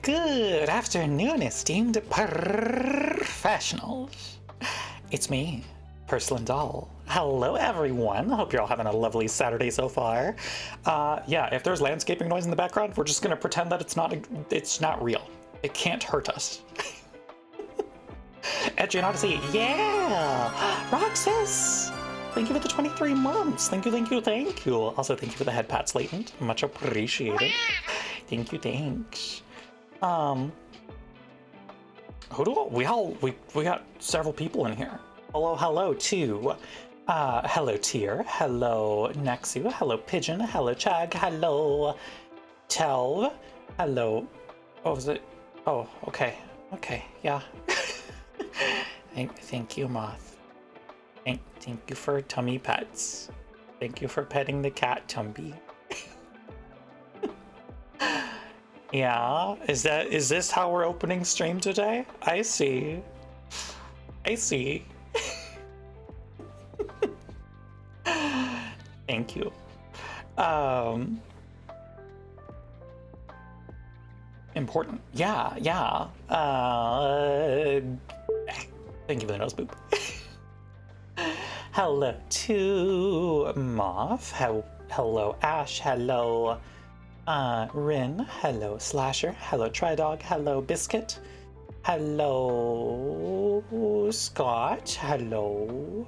Good afternoon, esteemed professionals. It's me, Porcelain Doll. Hello, everyone. Hope you're all having a lovely Saturday so far. Yeah, if there's landscaping noise in the background, we're just gonna pretend that it's not real. It can't hurt us. Etrian Odyssey, yeah! Roxas! Thank you for the 23 months. Thank you, thank you, thank you. Also, thank you for the head pats, Latent. Much appreciated. Thank you, thanks. Who do we got several people in here. Hello to hello Tier, hello Nexu, hello Pigeon, hello Chag, hello Telv, hello. What was it? Oh, okay, yeah. Thank you, Moth. Thank you for tummy pets. Thank you for petting the cat, Tumby. Yeah, is this how we're opening stream today? I see. Thank you. Important. Yeah, yeah. Thank you for the nose boop. Hello to Moth. Hello Ash. Hello Rin. Hello Slasher. Hello Tridog. Hello Biscuit. Hello Scott. Hello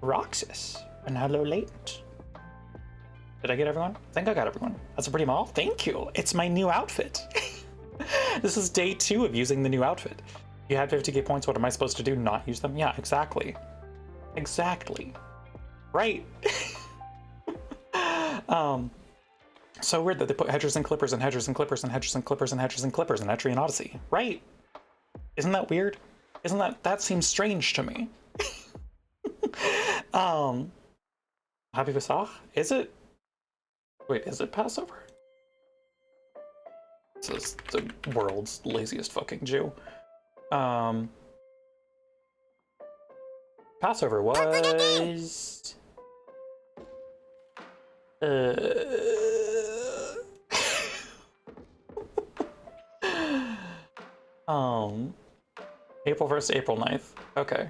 Roxas. And hello Latent. Did I get everyone? I think I got everyone. That's a pretty model. Thank you. It's my new outfit. This is day 2 of using the new outfit. You had 50k points. What am I supposed to do? Not use them? Yeah, exactly. Exactly. Right. So weird that they put hedgers and clippers and hedgers and clippers and hedgers and clippers and hedgers and clippers in Etrian Odyssey. Right. Isn't that weird? Isn't that seems strange to me. Happy Pesach? Is it? Wait, is it Passover? This is the world's laziest fucking Jew. Passover was... April 1st, April 9th. Okay.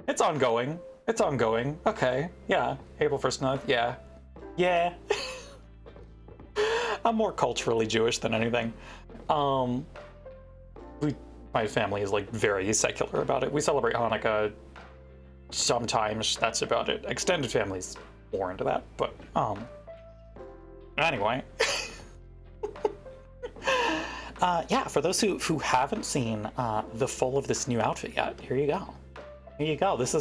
It's ongoing. It's ongoing. Okay. Yeah. April 1st, 9th. Yeah. Yeah. I'm more culturally Jewish than anything. My family is like very secular about it. We celebrate Hanukkah sometimes, that's about it. Extended family's more into that, but anyway. Yeah, for those who haven't seen the full of this new outfit yet, here you go. Here you go. This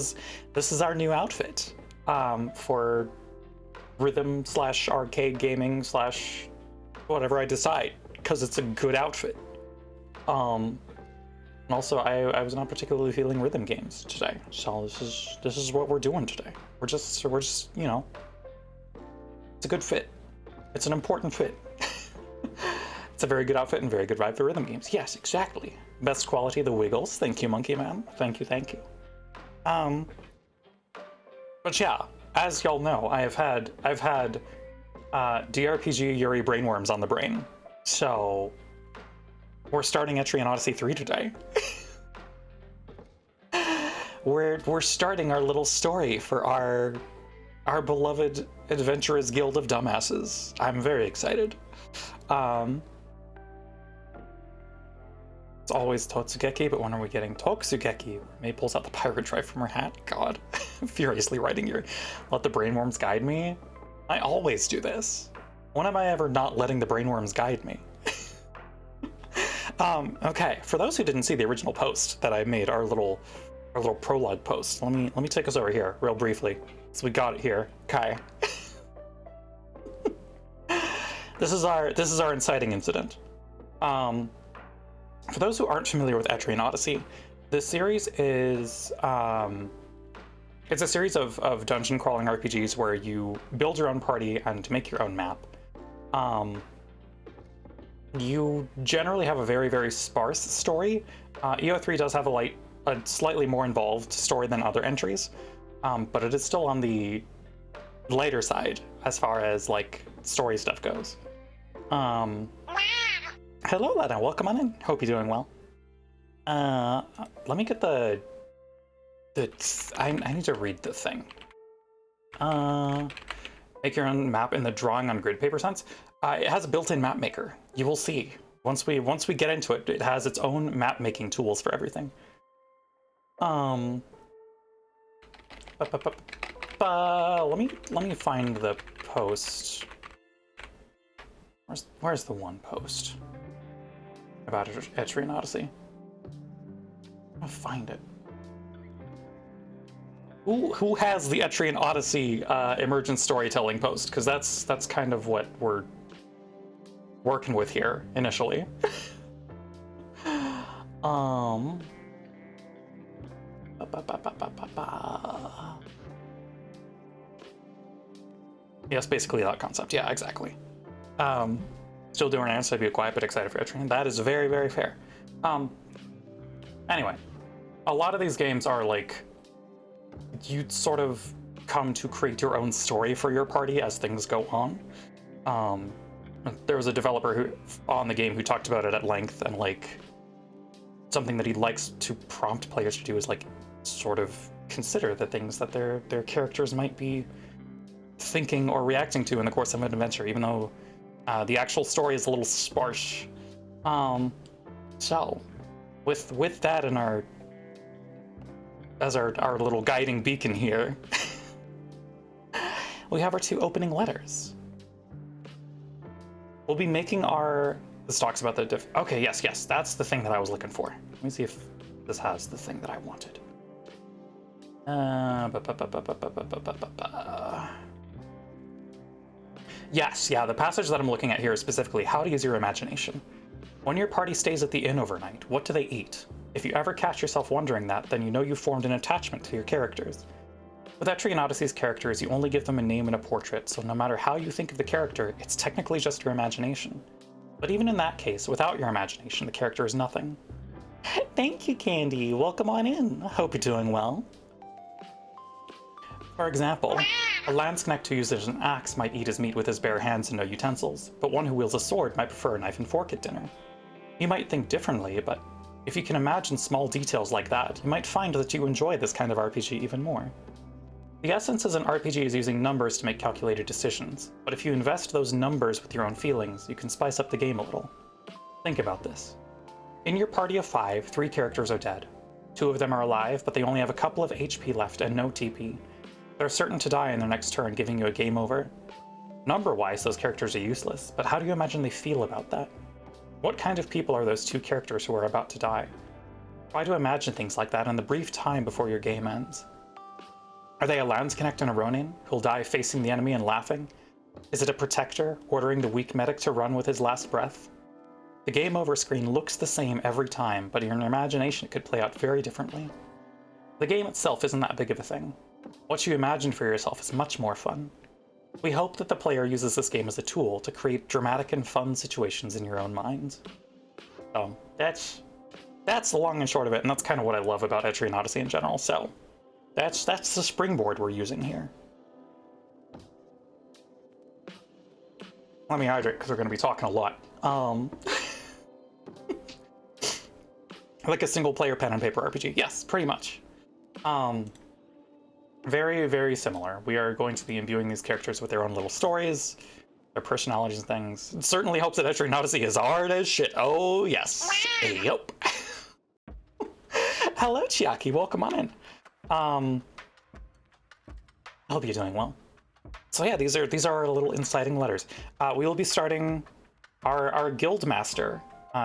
is our new outfit for rhythm / arcade gaming / whatever I decide, because it's a good outfit. And also I was not particularly feeling rhythm games today, so this is what we're doing today. We're just you know, it's a good fit. It's an important fit. It's a very good outfit and very good vibe for rhythm games. Yes, exactly. Best quality, the Wiggles. Thank you, Monkey Man. Thank you, thank you. But yeah, as y'all know, I've had DRPG Yuri Brainworms on the brain. So we're starting Etrian Odyssey 3 today. We're starting our little story for our beloved Adventurers Guild of Dumbasses. I'm very excited. It's always Totsugeki, but when are we getting Tokusugeki? May pulls out the pirate drive from her hat. God. Furiously writing your let the brainworms guide me. I always do this. When am I ever not letting the brainworms guide me? Okay, for those who didn't see the original post that I made, our little prologue post, let me take us over here real briefly. So we got it here. Okay. This is our inciting incident. For those who aren't familiar with Etrian Odyssey, this series is it's a series of dungeon crawling RPGs where you build your own party and make your own map. You generally have a very, very sparse story. EO3 does have a slightly more involved story than other entries, but it is still on the lighter side as far as like story stuff goes. Hello, Lena. Welcome on in. Hope you're doing well. Let me get I need to read the thing. Make your own map in the drawing on grid paper sense. It has a built-in map maker. You will see once we get into it. It has its own map making tools for everything. Let me find the post. Where's the one post about Etrian Odyssey? I'm gonna find it. Who has the Etrian Odyssey emergent storytelling post? Because that's kind of what we're working with here initially. Yes, basically that concept. Yeah, exactly. Still doing an answer, be quiet but excited for Etrian. That is very, very fair. Anyway, a lot of these games are like, you sort of come to create your own story for your party as things go on. There was a developer who on the game who talked about it at length, and like something that he likes to prompt players to do is like sort of consider the things that their characters might be thinking or reacting to in the course of an adventure, even though the actual story is a little sparse. So with that in our little guiding beacon here, we have our 2 opening letters. We'll be making this talks about the okay, yes, that's the thing that I was looking for. Let me see if this has the thing that I wanted. Yes, yeah, the passage that I'm looking at here is specifically how to use your imagination. When your party stays at the inn overnight, what do they eat? If you ever catch yourself wondering that, then you know you've formed an attachment to your characters. With Etrian Odyssey's characters, you only give them a name and a portrait, so no matter how you think of the character, it's technically just your imagination. But even in that case, without your imagination, the character is nothing. Thank you, Candy. Welcome on in. I hope you're doing well. For example, a landsknecht who uses an axe might eat his meat with his bare hands and no utensils, but one who wields a sword might prefer a knife and fork at dinner. You might think differently, but if you can imagine small details like that, you might find that you enjoy this kind of RPG even more. The essence as an RPG is using numbers to make calculated decisions, but if you invest those numbers with your own feelings, you can spice up the game a little. Think about this. In your party of 5, 3 characters are dead. 2 of them are alive, but they only have a couple of HP left and no TP. They're certain to die in their next turn, giving you a game over. Number-wise, those characters are useless, but how do you imagine they feel about that? What kind of people are those 2 characters who are about to die? Try to imagine things like that in the brief time before your game ends. Are they a landsknecht and a ronin, who'll die facing the enemy and laughing? Is it a protector, ordering the weak medic to run with his last breath? The game over screen looks the same every time, but in your imagination it could play out very differently. The game itself isn't that big of a thing. What you imagine for yourself is much more fun. We hope that the player uses this game as a tool to create dramatic and fun situations in your own mind. So, that's the long and short of it, and that's kind of what I love about Etrian Odyssey in general, so that's the springboard we're using here. Let me hydrate, because we're going to be talking a lot. Like a single-player pen and paper RPG. Yes, pretty much. Very, very similar. We are going to be imbuing these characters with their own little stories, their personalities and things. It certainly helps that Etrian Odyssey is hard as shit. Oh, yes. Yep. Hello, Chiaki. Welcome on in. I hope you're doing well. So yeah, these are our little inciting letters. We will be starting our guild master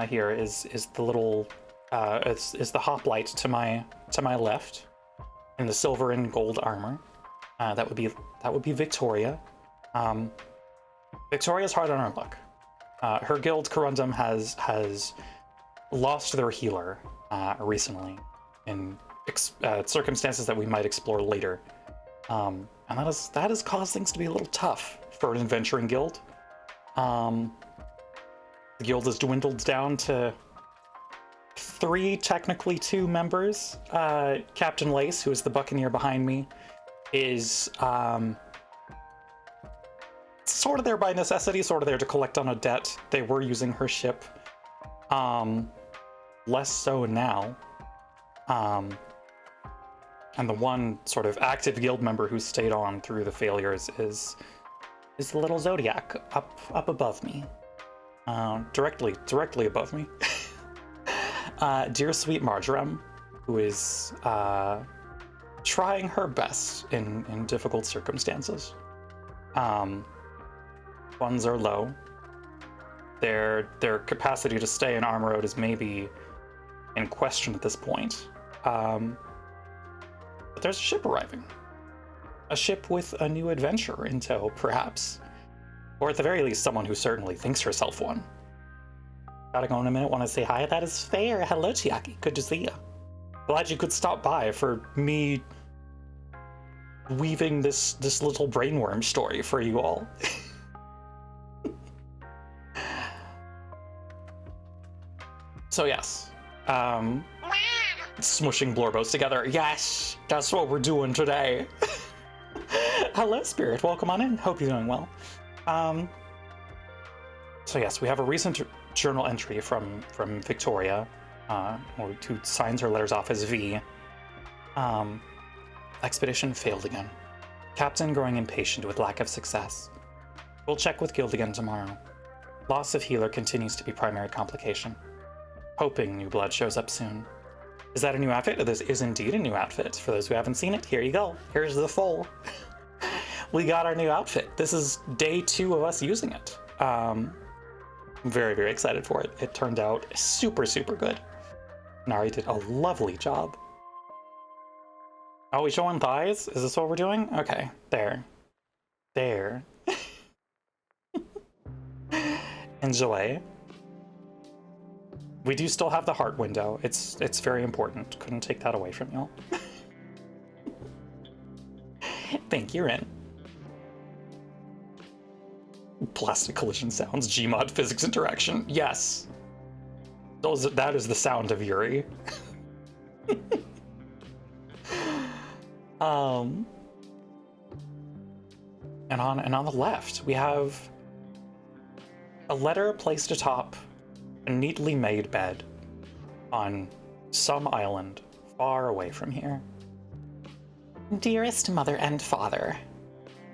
here is the little is the hoplite to my left in the silver and gold armor. That would be Victoria. Victoria's hard on her luck. Her guild Corundum has lost their healer recently in circumstances that we might explore later. And that has caused things to be a little tough for an adventuring guild. The guild has dwindled down to 3, technically 2 members. Captain Lace, who is the buccaneer behind me, is sort of there by necessity, sort of there to collect on a debt. They were using her ship. Less so now. And the one sort of active guild member who stayed on through the failures is the little Zodiac up above me. Directly above me. Dear sweet Marjoram, who is trying her best in difficult circumstances. Funds are low. Their capacity to stay in Armor Road is maybe in question at this point. But there's a ship arriving. A ship with a new adventurer in tow, perhaps. Or at the very least, someone who certainly thinks herself one. Gotta go in a minute, want to say hi? That is fair. Hello, Chiaki. Good to see you. Glad you could stop by for me weaving this little brainworm story for you all. So yes, smushing Blorbos together. Yes, that's what we're doing today. Hello, Spirit. Welcome on in. Hope you're doing well. So yes, we have a recent journal entry from Victoria, who signs her letters off as V. Expedition failed again. Captain growing impatient with lack of success. We'll check with Guild again tomorrow. Loss of healer continues to be primary complication. Hoping new blood shows up soon. Is that a new outfit? This is indeed a new outfit. For those who haven't seen it, here you go. Here's the full. We got our new outfit. This is day 2 of us using it. I'm very, very excited for it. It turned out super, super good. Nari did a lovely job. Are we showing thighs? Is this what we're doing? Okay, there. There. Enjoy. We do still have the heart window. It's very important. Couldn't take that away from y'all. Thank you, Rin. Plastic collision sounds. Gmod physics interaction. Yes. That is the sound of Yuri. And on the left, we have a letter placed atop a neatly made bed on some island far away from here. Dearest Mother and Father,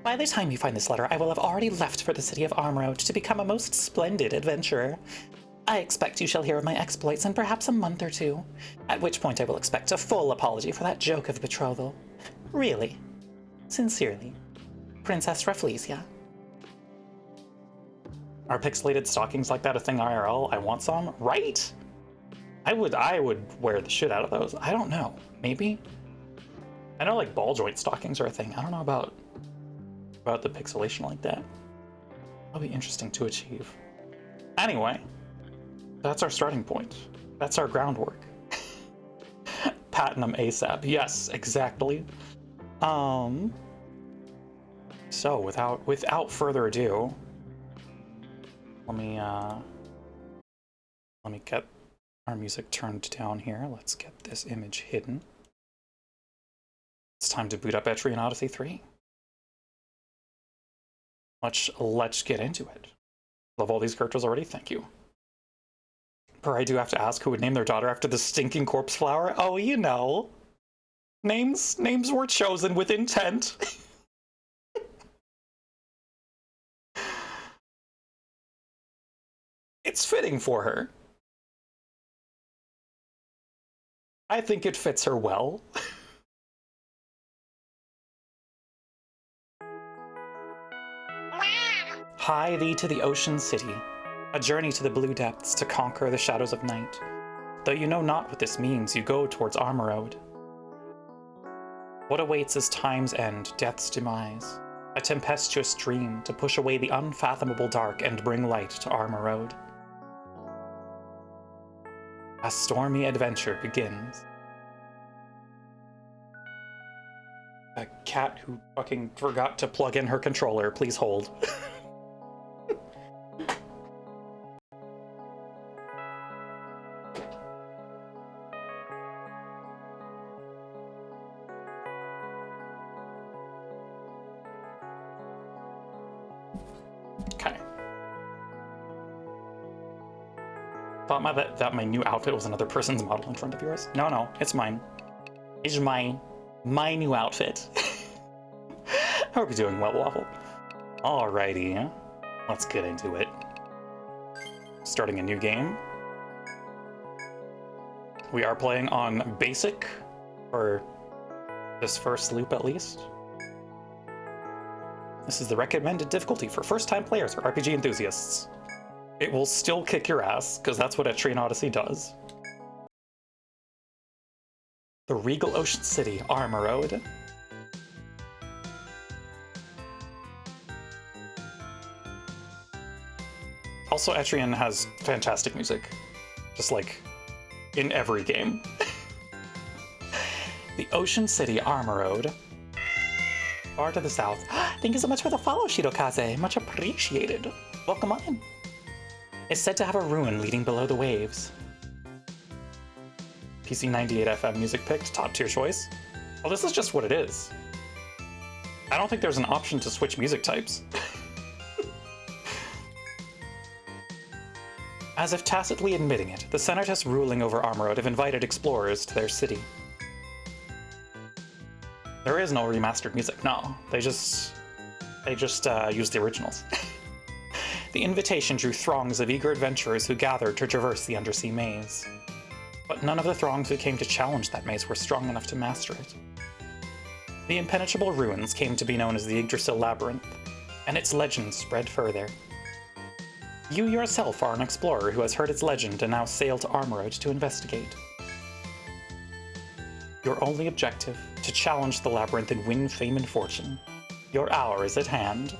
by the time you find this letter, I will have already left for the city of Armroad to become a most splendid adventurer. I expect you shall hear of my exploits in perhaps a month or 2, at which point I will expect a full apology for that joke of betrothal. Really. Sincerely. Princess Rafflesia. Are pixelated stockings like that a thing IRL? I want some. Right? I would wear the shit out of those. I don't know. Maybe? I know like ball joint stockings are a thing. I don't know about the pixelation like that. That'll be interesting to achieve. Anyway, that's our starting point. That's our groundwork. Platinum ASAP. Yes, exactly. So without further ado, let me get our music turned down here. Let's get this image hidden. It's time to boot up Etrian Odyssey 3. Let's get into it. Love all these characters already, thank you. But I do have to ask who would name their daughter after the stinking corpse flower? Oh, you know. Names were chosen with intent. It's fitting for her. I think it fits her well. Hie thee to the ocean city, a journey to the blue depths to conquer the shadows of night. Though you know not what this means, you go towards Armroad. What awaits is time's end, death's demise, a tempestuous dream to push away the unfathomable dark and bring light to Armroad. A stormy adventure begins. A cat who fucking forgot to plug in her controller, please hold. Okay. Thought that my new outfit was another person's model in front of yours. No, it's mine. It's my new outfit. I hope you're doing well, Waffle. Alrighty, let's get into it. Starting a new game. We are playing on basic, for this first loop at least. This is the recommended difficulty for first-time players or RPG enthusiasts. It will still kick your ass, because that's what Etrian Odyssey does. The Regal Ocean City, Armroad. Also, Etrian has fantastic music. Just like, in every game. The Ocean City, Armroad. Far to the south. Thank you so much for the follow, Shirokaze. Much appreciated. Welcome on. It's said to have a ruin leading below the waves. PC 98 FM music picked, top tier choice. Well, this is just what it is. I don't think there's an option to switch music types. As if tacitly admitting it, the Senators ruling over Armorode have invited explorers to their city. There is no remastered music, no. They just used the originals. The invitation drew throngs of eager adventurers who gathered to traverse the undersea maze. But none of the throngs who came to challenge that maze were strong enough to master it. The impenetrable ruins came to be known as the Yggdrasil Labyrinth, and its legend spread further. You yourself are an explorer who has heard its legend and now sail to Armorode to investigate. Your only objective, to challenge the labyrinth and win fame and fortune. Your hour is at hand.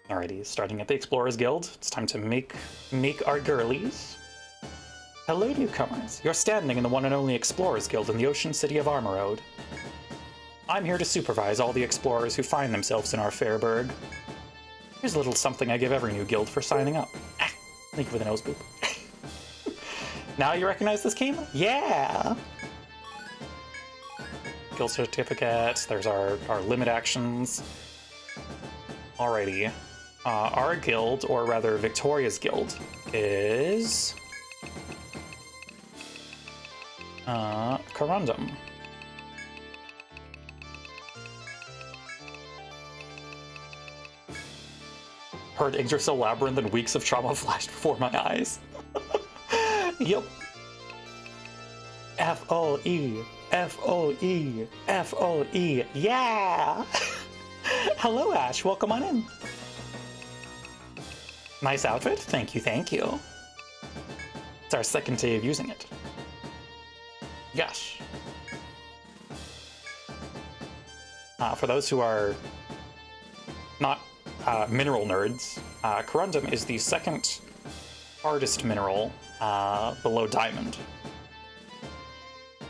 Alrighty, starting at the Explorers Guild, it's time to make our girlies. Hello, newcomers. You're standing in the one and only Explorers Guild in the ocean city of Armorode. I'm here to supervise all the explorers who find themselves in our fair burg. Here's a little something I give every new guild for signing up. Thank you for the nose boop. Now you recognize this game? Yeah! Guild certificates, there's our limit actions. Alrighty. Our guild, or rather Victoria's guild, is... Corundum. Heard Yggdrasil Labyrinth and weeks of trauma flashed before my eyes. Yep. F-O-E. F-O-E. F-O-E. Yeah! Hello, Ash. Welcome on in. Nice outfit. Thank you, thank you. It's our second day of using it. Gosh. For those who are not mineral nerds, corundum is the second hardest mineral below diamond.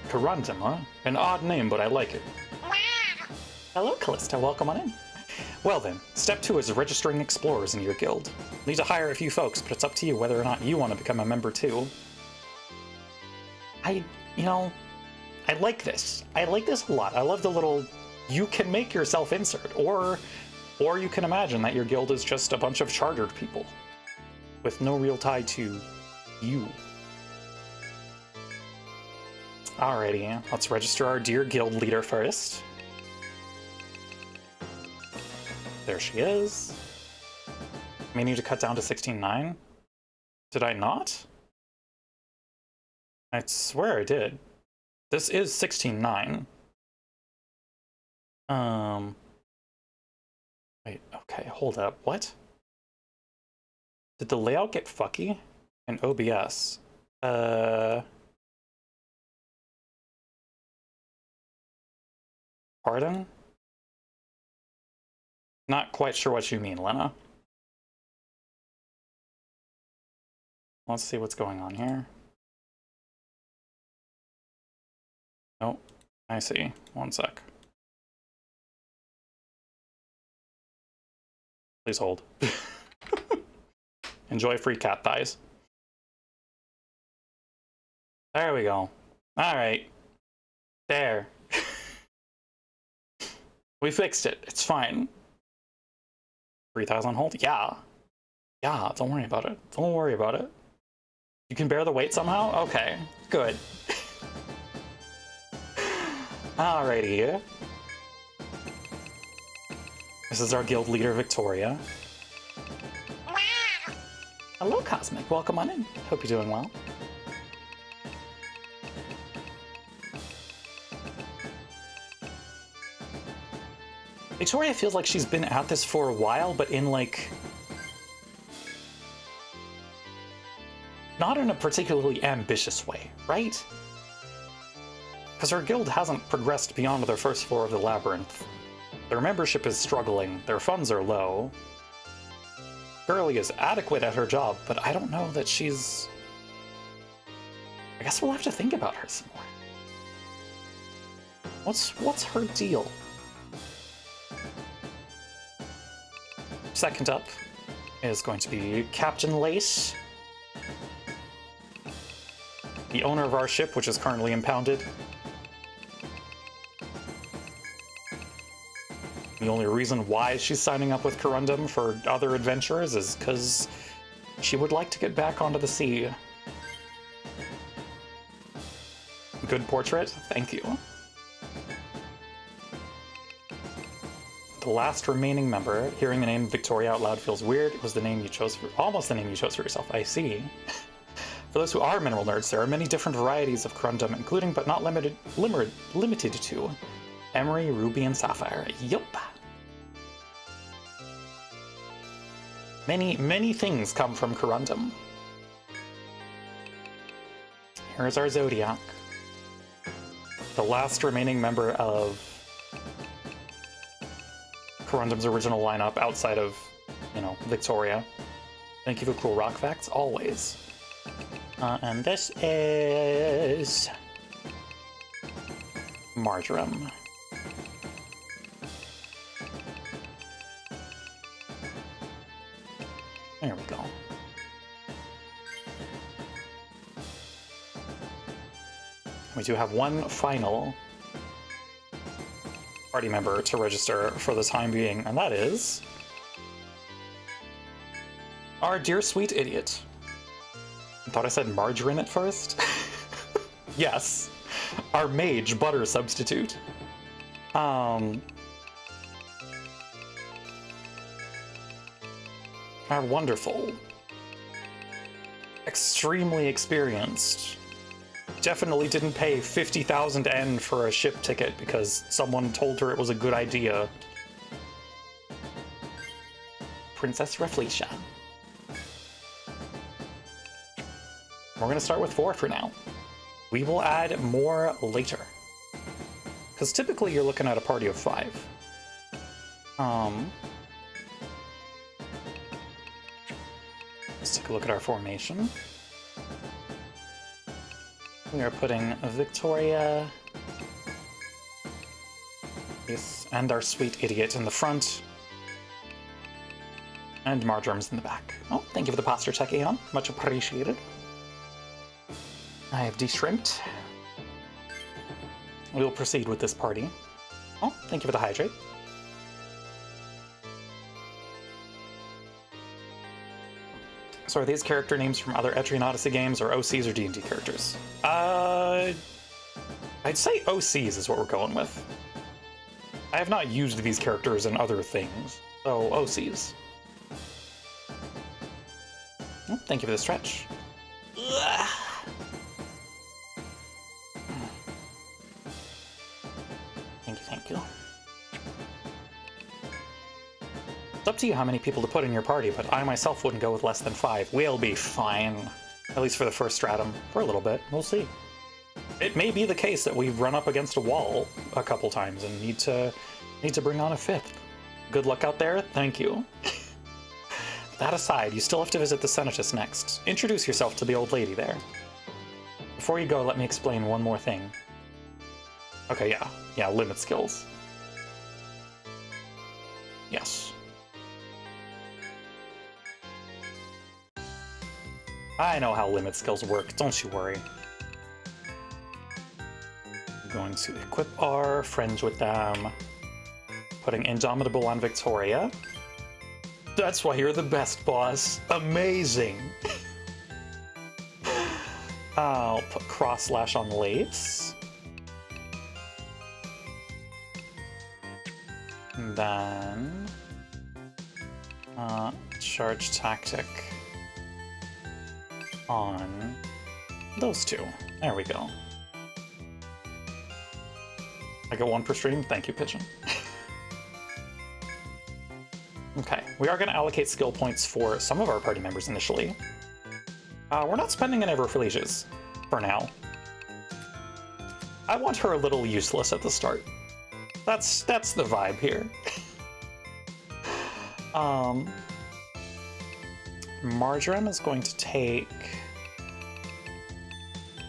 Corundum, huh? An odd name, but I like it. Hello, Callista. Welcome on in. Well then, step 2 is registering explorers in your guild. Need to hire a few folks, but it's up to you whether or not you want to become a member too. I like this. I like this a lot. I love the little, you can make yourself insert, or you can imagine that your guild is just a bunch of chartered people with no real tie to you. Alrighty, let's register our dear guild leader first. There she is. May need to cut down to 16.9. Did I not? I swear I did. This is 16.9. Wait, okay, hold up. What? Did the layout get fucky in OBS? Pardon? Not quite sure what you mean, Lena. Let's see what's going on here. Oh, I see. One sec. Please hold. Enjoy free cat thighs. There we go. All right. There. We fixed it. It's fine. 3,000 on hold? Yeah. Yeah, don't worry about it. Don't worry about it. You can bear the weight somehow? Okay, good. Alrighty. This is our guild leader, Victoria. Hello, Cosmic. Welcome on in. Hope you're doing well. Victoria feels like she's been at this for a while, but in like... not in a particularly ambitious way, right? Because her guild hasn't progressed beyond their first floor of the labyrinth. Their membership is struggling, their funds are low. Girly is adequate at her job, but I don't know that she's... I guess we'll have to think about her some more. What's her deal? Second up is going to be Captain Lace, the owner of our ship, which is currently impounded. The only reason why she's signing up with Corundum for other adventures is because she would like to get back onto the sea. Good portrait, thank you. The last remaining member. Hearing the name Victoria out loud feels weird. It was the name you chose for, almost the name you chose for yourself, I see. For those who are mineral nerds, there are many different varieties of Corundum, including but not limited to Emery, Ruby, and Sapphire. Yup. Many things come from Corundum. Here's our Zodiac. The last remaining member of Corundum's original lineup outside of, you know, Victoria. Thank you for cool rock facts, always. And this is Marjoram. There we go. We do have one final party member to register for the time being, and that is our dear sweet idiot. I thought I said margarine at first. Yes, our mage butter substitute. Our wonderful, extremely experienced, definitely didn't pay 50,000 N for a ship ticket because someone told her it was a good idea. Princess Rafflesia. We're gonna start with 4 for now. We will add more later. Because typically you're looking at a party of 5. Let's take a look at our formation. We are putting Victoria, yes, and our sweet idiot in the front, and Marjoram's in the back. Oh, thank you for the posture check, Aeon. Much appreciated. I have de-shrimped. We will proceed with this party. Oh, thank you for the hydrate. So are these character names from other Etrian Odyssey games, or OCs, or D&D characters? I'd say OCs is what we're going with. I have not used these characters in other things, so OCs. Oh, thank you for the stretch. Ugh. Thank you. It's up to you how many people to put in your party, but I myself wouldn't go with less than 5. We'll be fine. At least for the first stratum. For a little bit. We'll see. It may be the case that we run up against a wall a couple times and need to bring on a 5th. Good luck out there. Thank you. That aside, you still have to visit the Senatus next. Introduce yourself to the old lady there. Before you go, let me explain one more thing. Okay, yeah, limit skills. Yes. I know how limit skills work, don't you worry. I'm going to equip our friends with them. Putting Indomitable on Victoria. That's why you're the best, boss. Amazing! I'll put Cross Slash on Lace. And then... Charge Tactic on those 2. There we go. I get 1 per stream? Thank you, Pigeon. Okay, we are going to allocate skill points for some of our party members initially. We're not spending any of our Felicia's for now. I want her a little useless at the start. That's the vibe here. Marjoram is going to take...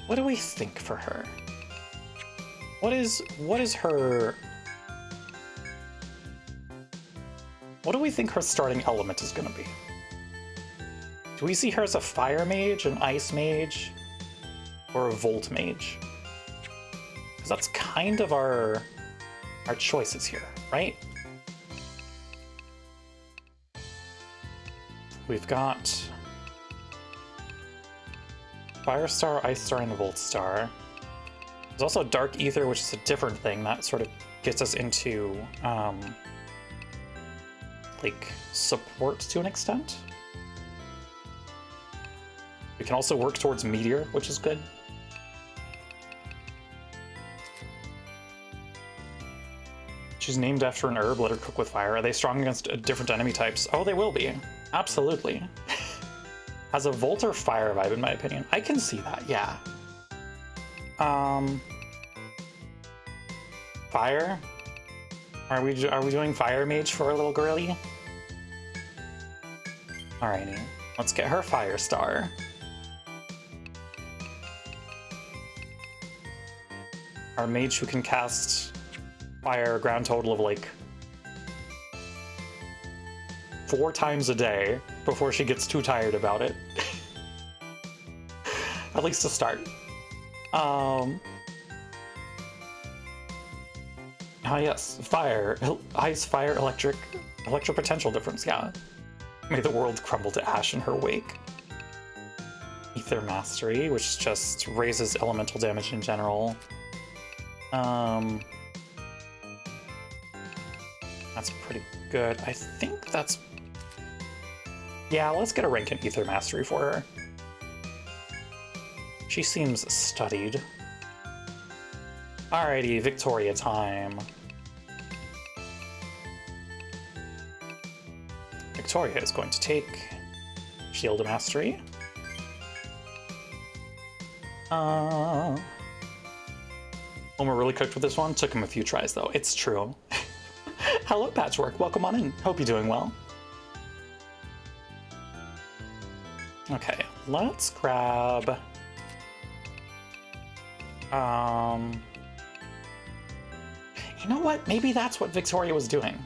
What do we think for her? What is her... What do we think her starting element is going to be? Do we see her as a fire mage, an ice mage, or a volt mage? Because that's kind of our choices here, right? we've got Fire Star, Ice Star, and Volt Star. There's also Dark Ether, which is a different thing that sort of gets us into like support to an extent. We can also work towards Meteor, which is good. She's named after an herb, let her cook with fire. Are they strong against different enemy types? Oh, they will be. Absolutely. Has a Volt or Fire vibe, in my opinion. I can see that, yeah. Fire? Are we doing Fire Mage for our little girlie? Alrighty. Let's get her Fire Star. Our mage who can cast fire a grand total of like 4 times a day before she gets too tired about it. At least to start. Ah yes, fire, ice, fire, electric potential difference, yeah. May the world crumble to ash in her wake. Ether Mastery, which just raises elemental damage in general. That's pretty good. I think that's... Yeah, let's get a rank in Ether Mastery for her. She seems studied. Alrighty, Victoria time. Victoria is going to take Shield Mastery. Homer really cooked with this one. Took him a few tries, though. It's true. Hello, Patchwork. Welcome on in. Hope you're doing well. Okay, let's grab... You know what? Maybe that's what Victoria was doing.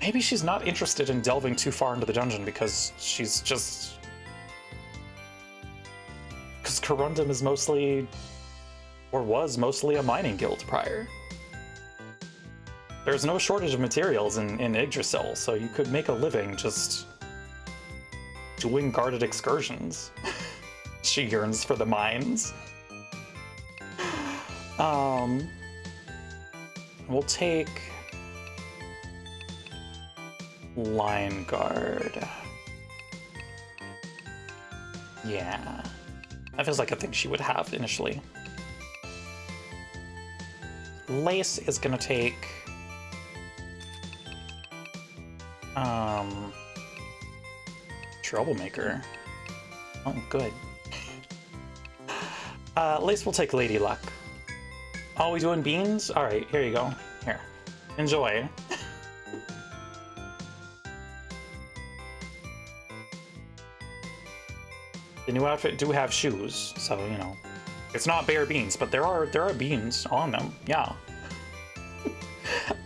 Maybe she's not interested in delving too far into the dungeon because she's just... Because Corundum is mostly, or was mostly, a mining guild prior. There's no shortage of materials in Yggdrasil, so you could make a living just doing guarded excursions. She yearns for the mines. We'll take Line Guard. Yeah. That feels like a thing she would have initially. Lace is gonna take... Troublemaker. Oh, good. Lace will take Lady Luck. Oh, we doing beans? Alright, here you go. Here. Enjoy. The new outfit do have shoes, so, you know. It's not bare beans, but there are beans on them. Yeah.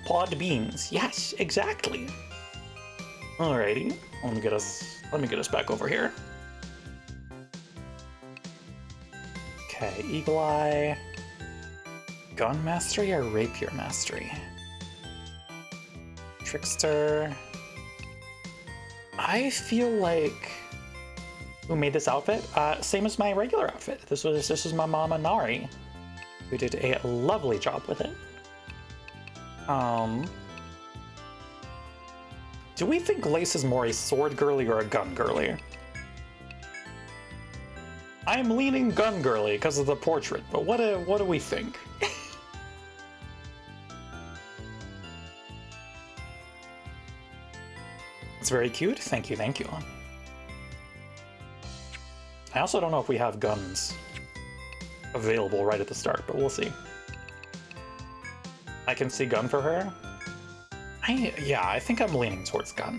Pod beans. Yes, exactly. Alrighty. Let me get us back over here. Okay, Eagle Eye. Gun Mastery or Rapier Mastery? Trickster. I feel like... Who made this outfit? Same as my regular outfit. This is my mama Nari, who did a lovely job with it. Do we think Lace is more a sword girly or a gun girly? I'm leaning gun girly because of the portrait, but what do we think? It's very cute. Thank you, thank you. I also don't know if we have guns available right at the start, but we'll see. I can see gun for her. Yeah, I think I'm leaning towards gun.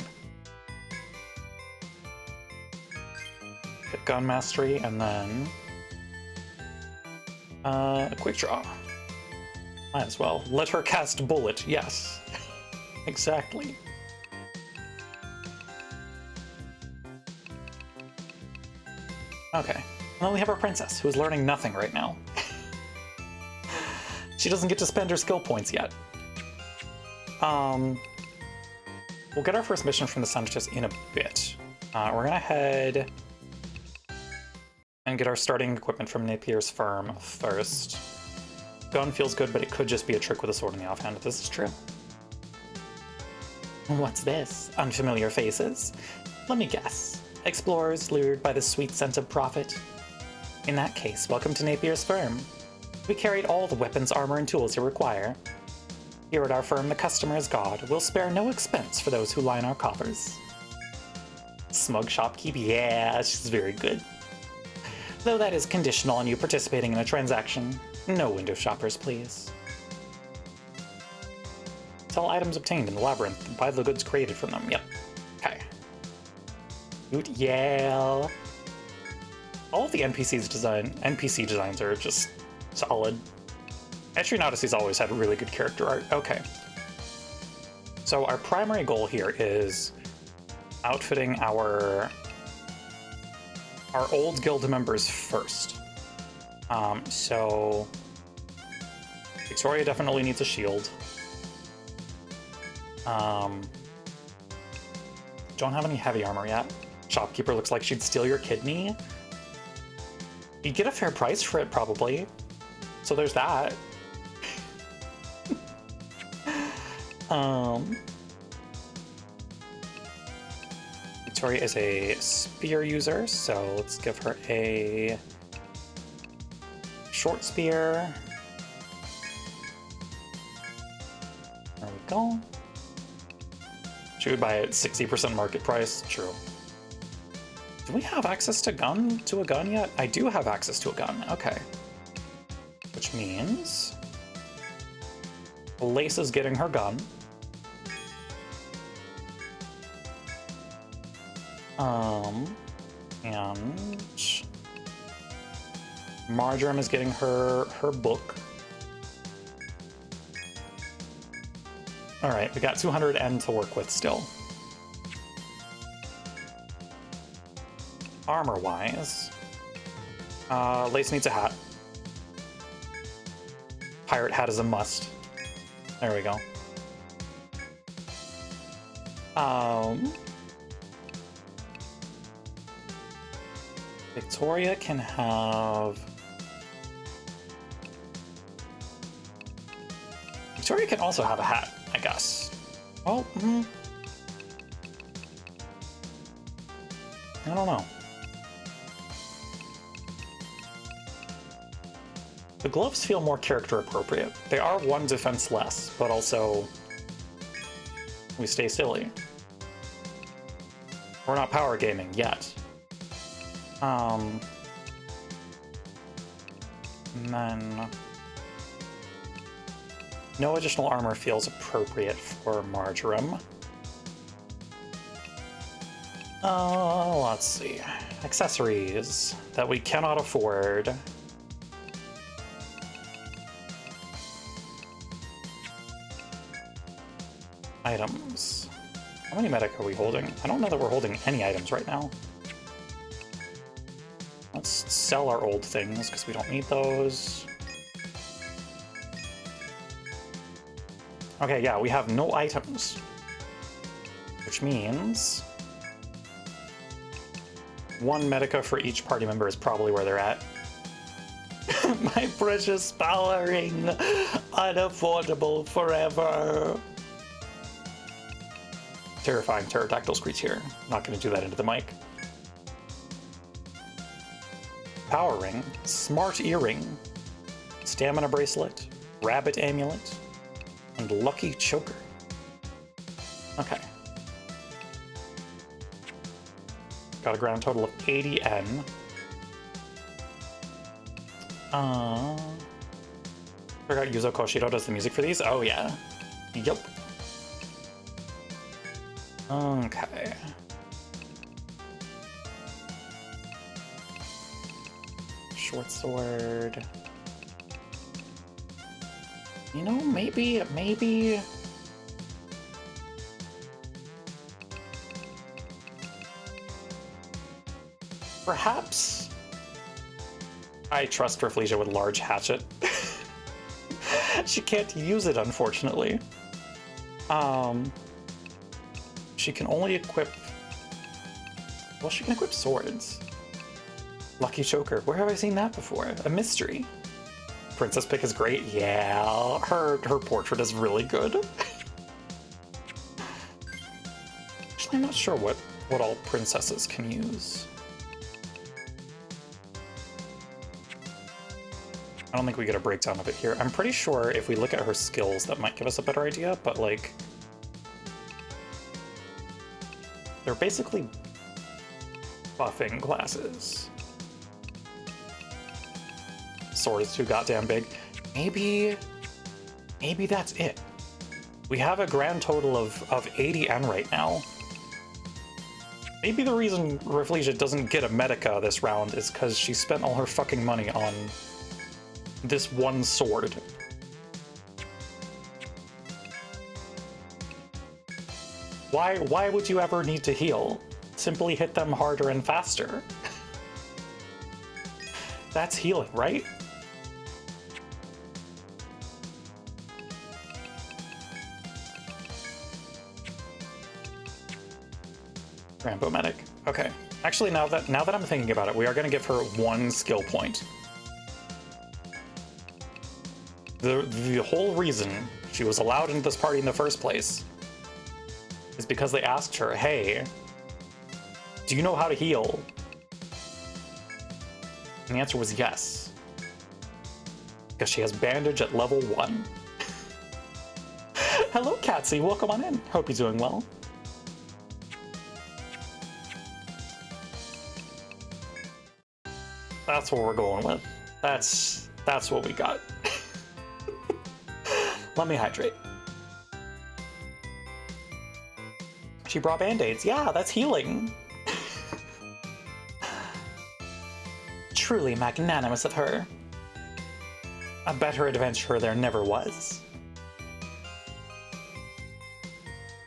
Hit gun mastery and then a quick draw. Might as well. Let her cast bullet. Yes, exactly. Okay, and then we have our princess, who is learning nothing right now. She doesn't get to spend her skill points yet. We'll get our first mission from the scientist in a bit. We're gonna head and get our starting equipment from Napier's farm first. Gun feels good, but it could just be a trick with a sword in the offhand. This is true. What's this? Unfamiliar faces? Let me guess. Explorers lured by the sweet scent of profit? In that case, welcome to Napier's firm. We carried all the weapons, armor, and tools you require. Here at our firm, the customer is God. We'll spare no expense for those who line our coffers. Smug shopkeep? Yeah, she's very good. Though that is conditional on you participating in a transaction. No window shoppers, please. Sell items obtained in the labyrinth and buy the goods created from them. Yep. Okay. Good, yeah. All of the NPC designs are just solid. Etrian Odyssey's always had really good character art. Okay. So our primary goal here is outfitting our old guild members first. So Victoria definitely needs a shield. Don't have any heavy armor yet. Shopkeeper looks like she'd steal your kidney. You'd get a fair price for it, probably. So there's that. Victoria is a spear user, so let's give her a short spear. There we go. She would buy it 60% market price. True. Do we have access to a gun yet? I do have access to a gun. Okay. Which means Lace is getting her gun. And Marjoram is getting her book. All right, we got 200 N to work with still. Armor-wise, Lace needs a hat. Pirate hat is a must. There we go. Victoria can have... Victoria can also have a hat, I guess. Well, I don't know. The gloves feel more character appropriate. They are one defense less, but also we stay silly. We're not power gaming yet. And then no additional armor feels appropriate for Marjoram. Let's see. Accessories that we cannot afford. Items. How many medic are we holding? I don't know that we're holding any items right now. Let's sell our old things because we don't need those. Okay, yeah, we have no items. Which means one medica for each party member is probably where they're at. My precious power ring, unaffordable forever. Terrifying pterodactyl screech here. Not going to do that into the mic. Power ring, smart earring, stamina bracelet, rabbit amulet, and lucky choker. Okay. Got a grand total of 80 N. Forgot Yuzo Koshiro does the music for these? Oh yeah. Yup. Okay. Short sword. You know, maybe... Perhaps I trust Rafflesia with large hatchet. She can't use it, unfortunately. she can only equip... Well, she can equip swords. Lucky Choker. Where have I seen that before? A mystery. Princess Pick is great. Yeah, her portrait is really good. Actually, I'm not sure what all princesses can use. I don't think we get a breakdown of it here. I'm pretty sure if we look at her skills, that might give us a better idea, but like... They're basically buffing classes. Sword is too goddamn big. Maybe that's it. We have a grand total of 80 N right now. Maybe the reason Rafflesia doesn't get a Medica this round is because she spent all her fucking money on this one sword. Why would you ever need to heal? Simply hit them harder and faster. That's healing, right? Rambo Medic. Okay. Actually, now that I'm thinking about it, we are going to give her 1 skill point. The whole reason she was allowed into this party in the first place is because they asked her, hey, do you know how to heal? And the answer was yes. Because she has bandage at level 1. Hello, Catsy. Welcome on in. Hope you're doing well. That's what we're going with. That's what we got. Let me hydrate. She brought band-aids. Yeah, that's healing. Truly magnanimous of her. A better adventurer there never was.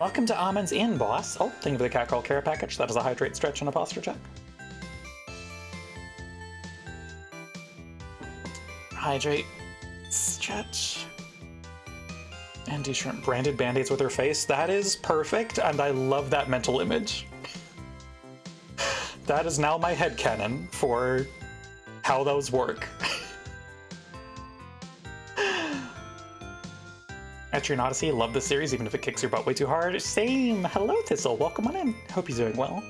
Welcome to Amon's Inn, boss. Oh, thank you for the Catcall care package. That is a hydrate, stretch, and a posture check. Hydrate, stretch, and t-shirt. Branded band-aids with her face. That is perfect, and I love that mental image. That is now my headcanon for how those work. Etrian Odyssey, love this series, even if it kicks your butt way too hard. Same! Hello, Thistle. Welcome on in. Hope you're doing well.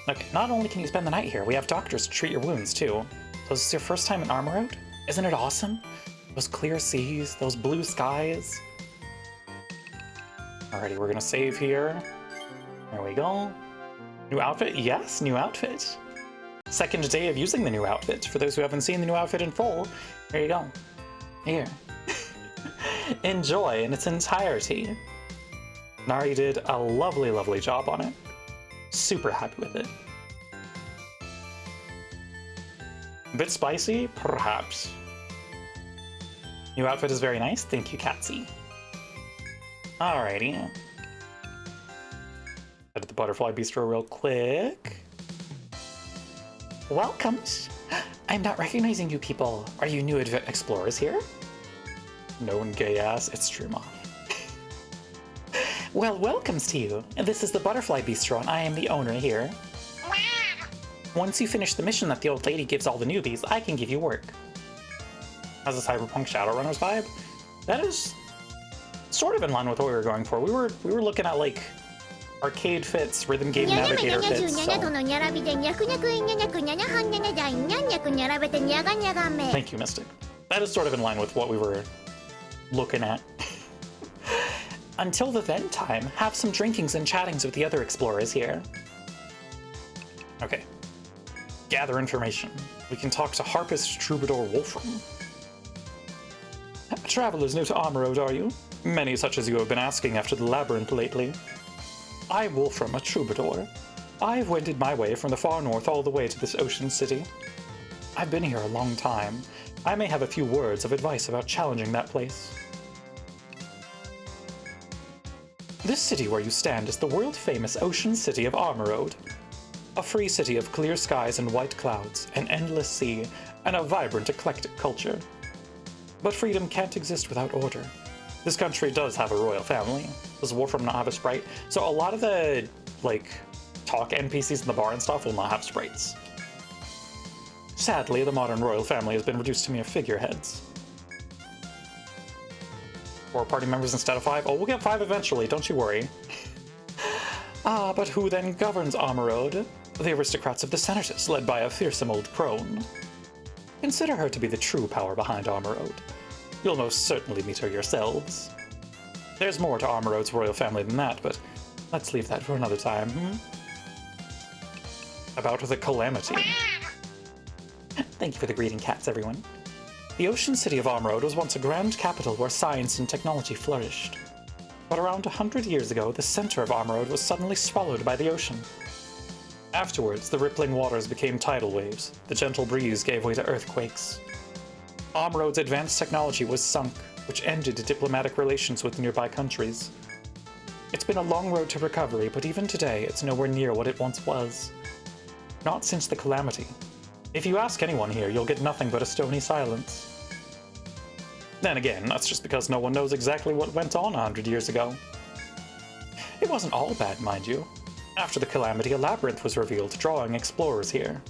Okay, not only can you spend the night here, we have doctors to treat your wounds, too. So is this your first time in Armoroad? Isn't it awesome? Those clear seas, those blue skies. Alrighty, we're gonna save here. There we go. New outfit? Yes, new outfit. Second day of using the new outfit. For those who haven't seen the new outfit in full, here you go. Here. Enjoy in its entirety. Nari did a lovely, lovely job on it. Super happy with it. A bit spicy? Perhaps. New outfit is very nice. Thank you, Catsy. Alrighty. Head to the Butterfly Bistro real quick. Welcomes. I'm not recognizing you people. Are you new explorers here? Known gay ass. It's true, Mom. Well, welcomes to you. This is the Butterfly Bistro, and I am the owner here. Once you finish the mission that the old lady gives all the newbies, I can give you work. Has a cyberpunk Shadowrunners vibe? That is sort of in line with what we were going for. We were looking at like arcade fits, rhythm game navigator fits. So. Thank you, Mystic. That is sort of in line with what we were looking at. Until the then time, have some drinkings and chattings with the other explorers here. Okay. Gather information. We can talk to Harpist Troubadour Wolfram. Travelers new to Armoroad, are you? Many such as you have been asking after the labyrinth lately. I'm Wolfram, a troubadour. I've wended my way from the far north all the way to this ocean city. I've been here a long time. I may have a few words of advice about challenging that place. This city where you stand is the world-famous ocean city of Armoroad. A free city of clear skies and white clouds, an endless sea, and a vibrant, eclectic culture. But freedom can't exist without order. This country does have a royal family. Does Wolfram not have a sprite? So a lot of the, like, talk NPCs in the bar and stuff will not have sprites. Sadly, the modern royal family has been reduced to mere figureheads. 4 party members instead of 5? Oh, we'll get 5 eventually, don't you worry. But who then governs Amarode? The aristocrats of the Senators, led by a fearsome old crone. Consider her to be the true power behind Amarode. You'll most certainly meet her yourselves. There's more to Amarode's royal family than that, but let's leave that for another time, About the Calamity. Thank you for the greeting, cats, everyone. The ocean city of Amarode was once a grand capital where science and technology flourished. But around 100 years ago, the center of Amarode was suddenly swallowed by the ocean. Afterwards, the rippling waters became tidal waves. The gentle breeze gave way to earthquakes. Amarode's advanced technology was sunk, which ended diplomatic relations with nearby countries. It's been a long road to recovery, but even today, it's nowhere near what it once was. Not since the Calamity. If you ask anyone here, you'll get nothing but a stony silence. Then again, that's just because no one knows exactly what went on 100 years ago. It wasn't all bad, mind you. After the Calamity, a labyrinth was revealed, drawing explorers here.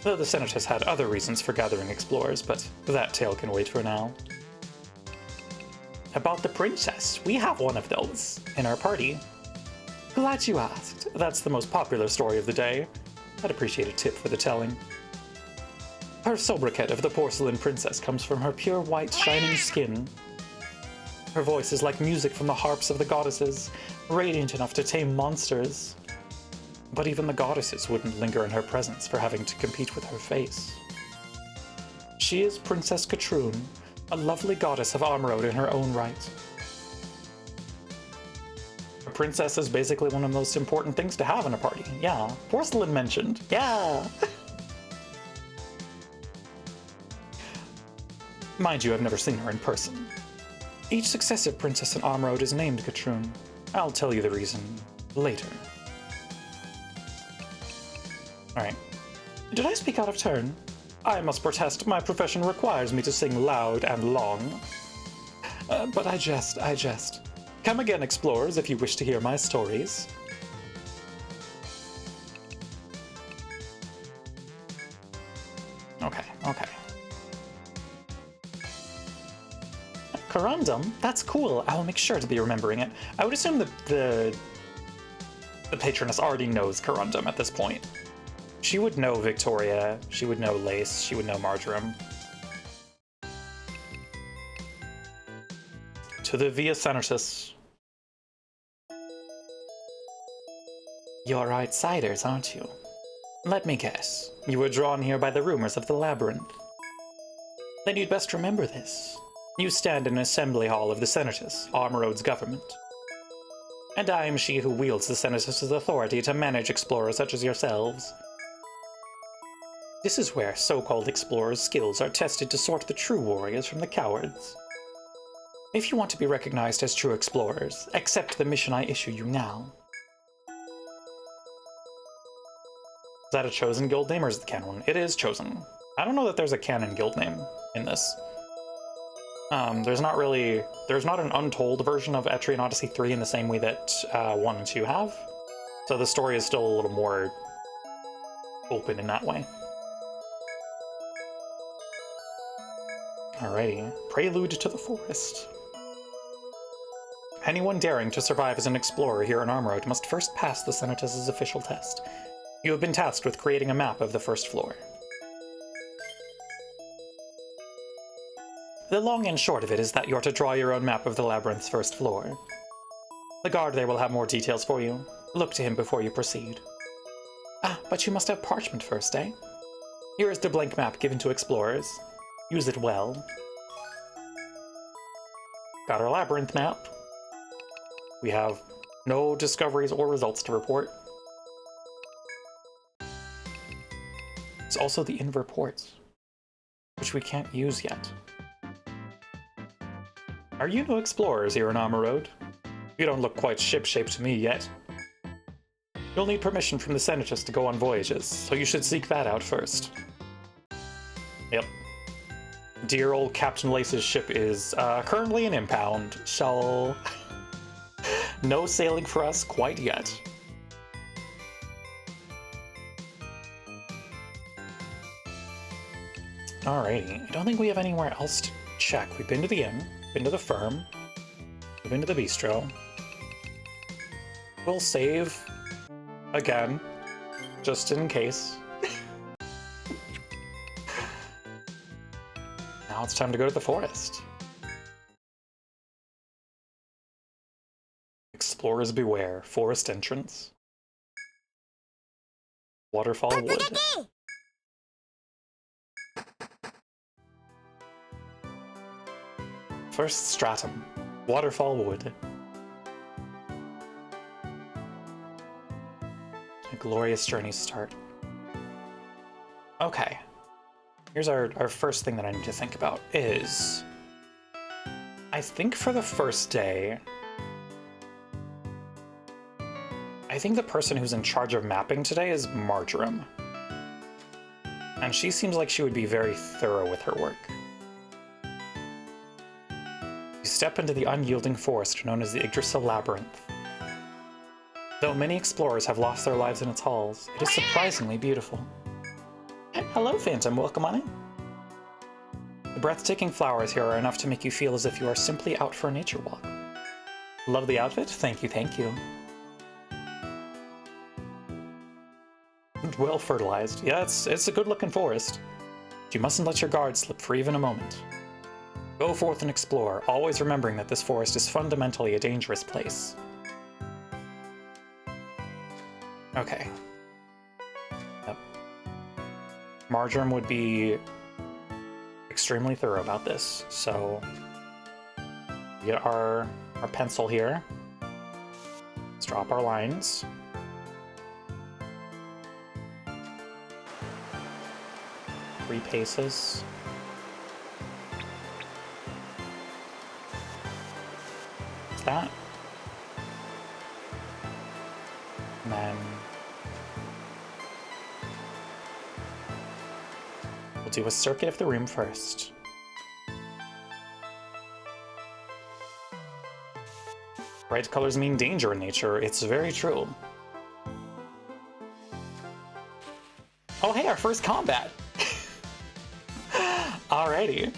Though the Senators had other reasons for gathering explorers, but that tale can wait for now. About the princess, we have one of those in our party. Glad you asked. That's the most popular story of the day. I'd appreciate a tip for the telling. Her sobriquet of the porcelain princess comes from her pure white, shining skin. Her voice is like music from the harps of the goddesses, radiant enough to tame monsters. But even the goddesses wouldn't linger in her presence for having to compete with her face. She is Princess Etrian, a lovely goddess of Amarode in her own right. A princess is basically one of the most important things to have in a party. Yeah, porcelain mentioned. Yeah! Mind you, I've never seen her in person. Each successive princess in Amarode is named Etrian. I'll tell you the reason later. Alright. Did I speak out of turn? I must protest. My profession requires me to sing loud and long. But I jest. Come again, explorers, if you wish to hear my stories. Okay. Corundum? That's cool. I'll make sure to be remembering it. I would assume that the patroness already knows Corundum at this point. She would know Victoria, she would know Lace, she would know Marjoram. To the Via Senatus. You're outsiders, aren't you? Let me guess. You were drawn here by the rumors of the labyrinth. Then you'd best remember this. You stand in an assembly hall of the Senatus, Amarode's government. And I am she who wields the Senatus's authority to manage explorers such as yourselves. This is where so-called explorers' skills are tested to sort the true warriors from the cowards. If you want to be recognized as true explorers, accept the mission I issue you now. Is that a chosen guild name or is it the canon one? It is chosen. I don't know that there's a canon guild name in this. There's not an untold version of Etrian Odyssey 3 in the same way that 1 and 2 have. So the story is still a little more open in that way. Alrighty, Prelude to the Forest. Anyone daring to survive as an explorer here in Amarode must first pass the Senatus's official test. You have been tasked with creating a map of the first floor. The long and short of it is that you're to draw your own map of the labyrinth's first floor. The guard there will have more details for you. Look to him before you proceed. Ah, but you must have parchment first, eh? Here is the blank map given to explorers. Use it well. Got our labyrinth map. We have no discoveries or results to report. It's also the Inver ports, which we can't use yet. Are you no explorers here in Amarode? You don't look quite ship-shape to me yet. You'll need permission from the Senatus to go on voyages, so you should seek that out first. Yep. Dear old Captain Lace's ship is currently an impound, so no sailing for us quite yet. Alrighty, I don't think we have anywhere else to check. We've been to the inn, been to the firm, we've been to the bistro. We'll save again, just in case. Now it's time to go to the forest. Explorers beware, forest entrance. Waterfall wood. First stratum, waterfall wood. A glorious journey start. Okay. Here's our first thing that I need to think about is... I think for the first day... I think the person who's in charge of mapping today is Marjoram. And she seems like she would be very thorough with her work. You step into the unyielding forest known as the Yggdrasil Labyrinth. Though many explorers have lost their lives in its halls, it is surprisingly beautiful. Hello, Phantom. Welcome on in. The breathtaking flowers here are enough to make you feel as if you are simply out for a nature walk. Love the outfit? Thank you, thank you. And well fertilized. Yeah, it's a good-looking forest. You mustn't let your guard slip for even a moment. Go forth and explore, always remembering that this forest is fundamentally a dangerous place. Okay. Yep. Marjoram would be extremely thorough about this, so we get our pencil here. Let's drop our lines. Three paces. What's that? And then we'll do a circuit of the room first. Bright colors mean danger in nature. It's very true. Oh, hey, our first combat! Alrighty. I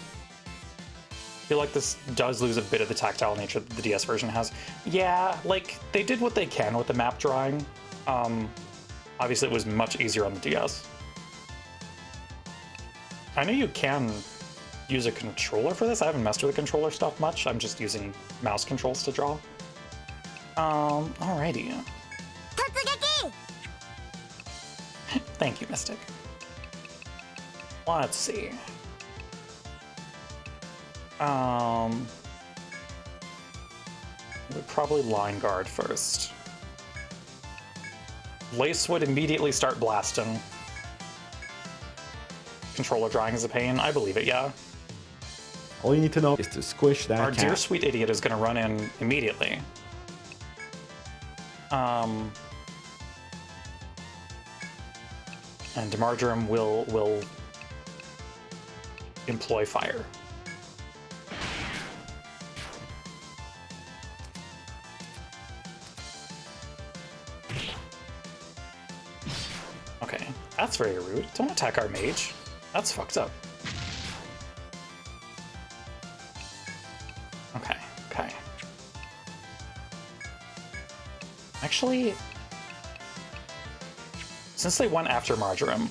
feel like this does lose a bit of the tactile nature that the DS version has. Yeah, like, they did what they can with the map drawing. Obviously it was much easier on the DS. I know you can use a controller for this. I haven't messed with the controller stuff much. I'm just using mouse controls to draw. Alrighty. Thank you, Mystic. Let's see. We'd probably line guard first. Lace would immediately start blasting. Controller drawing is a pain. I believe it, yeah. All you need to know is to squish that Our cat. dear sweet idiot is going to run in immediately. And Marjoram will employ fire. Okay, that's very rude. Don't attack our mage. That's fucked up. Okay, okay. Actually, since they went after Marjoram,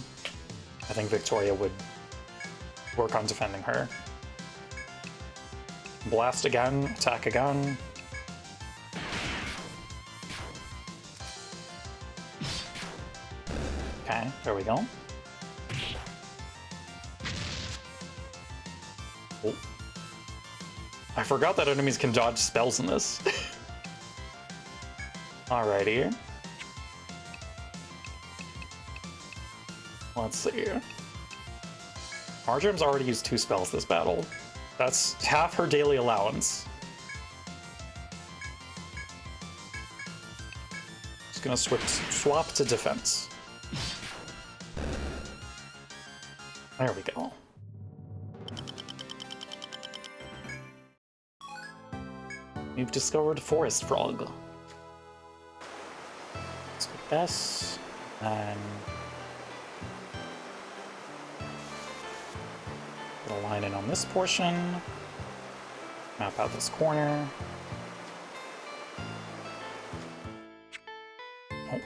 I think Victoria would work on defending her. Blast again, attack again. Okay, there we go. Oh. I forgot that enemies can dodge spells in this. Alrighty. Let's see. Marjoram's already used 2 spells this battle. That's half her daily allowance. Just gonna swap to defense. There we go. We've discovered Forest Frog. Let's get this, and put a line in on this portion. Map out this corner. Oh.